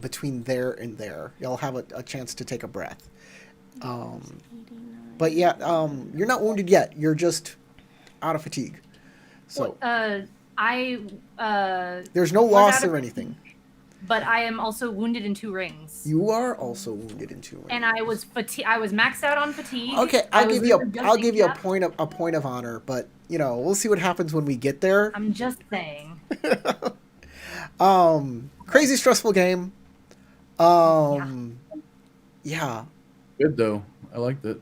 between there and there. Y'all have a chance to take a breath. But yeah, you're not wounded yet. You're just out of fatigue. So there's no loss or anything. But I am also wounded in 2 rings. You are also wounded in 2 rings. And I was I was maxed out on fatigue. Okay, I'll give you a point of honor, but we'll see what happens when we get there. I'm just saying. Crazy stressful game. Yeah. Good though. I liked it.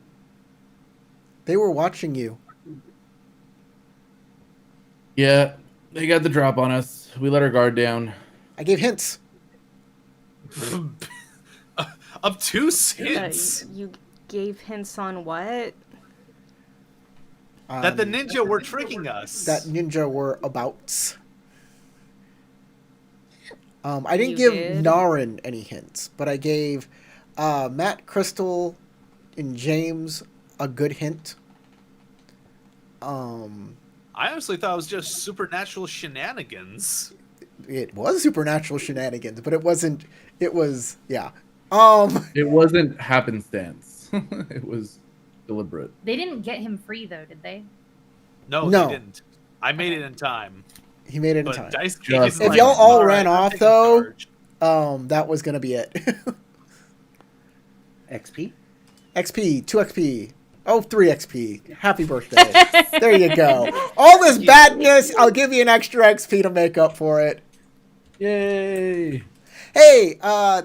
They were watching you. Yeah, they got the drop on us. We let our guard down. I gave hints. Obtuse hints. You gave hints on what? That the ninja were tricking us. That ninja were abouts. I didn't You give did? Narin any hints, but I gave Matt, Crystal, James a good hint. I honestly thought it was just supernatural shenanigans. It was supernatural shenanigans, but it wasn't. It was, yeah. It wasn't happenstance. It was deliberate. They didn't get him free though, did they? No, No. they didn't. I made it in time. He made it in But time. Dice Just- King is If like, y'all all "All ran right, I'm off, taking though, charge." that was gonna be it. XP. XP, 2 XP. Oh, 3 XP. Happy birthday. There you go. All this badness, I'll give you an extra XP to make up for it. Yay! Hey,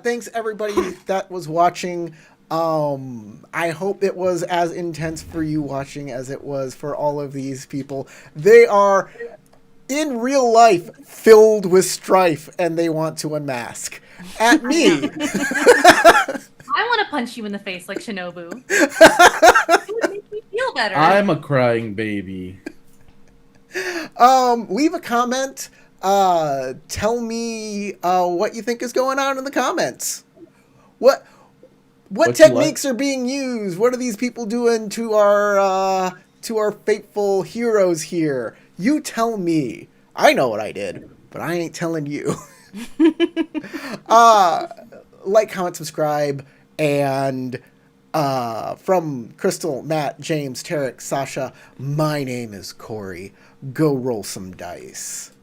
thanks everybody that was watching. I hope it was as intense for you watching as it was for all of these people. They are, in real life, filled with strife, and they want to unmask. At me. I want to punch you in the face like Shinobu. It would make me feel better. I'm a crying baby. Leave a comment. Tell me what you think is going on in the comments. What What you techniques are being used? What are these people doing to our fateful heroes here? You tell me. I know what I did, but I ain't telling you. Like, comment, subscribe, and from Crystal, Matt, James, Tarek, Sasha, my name is Corey. Go roll some dice.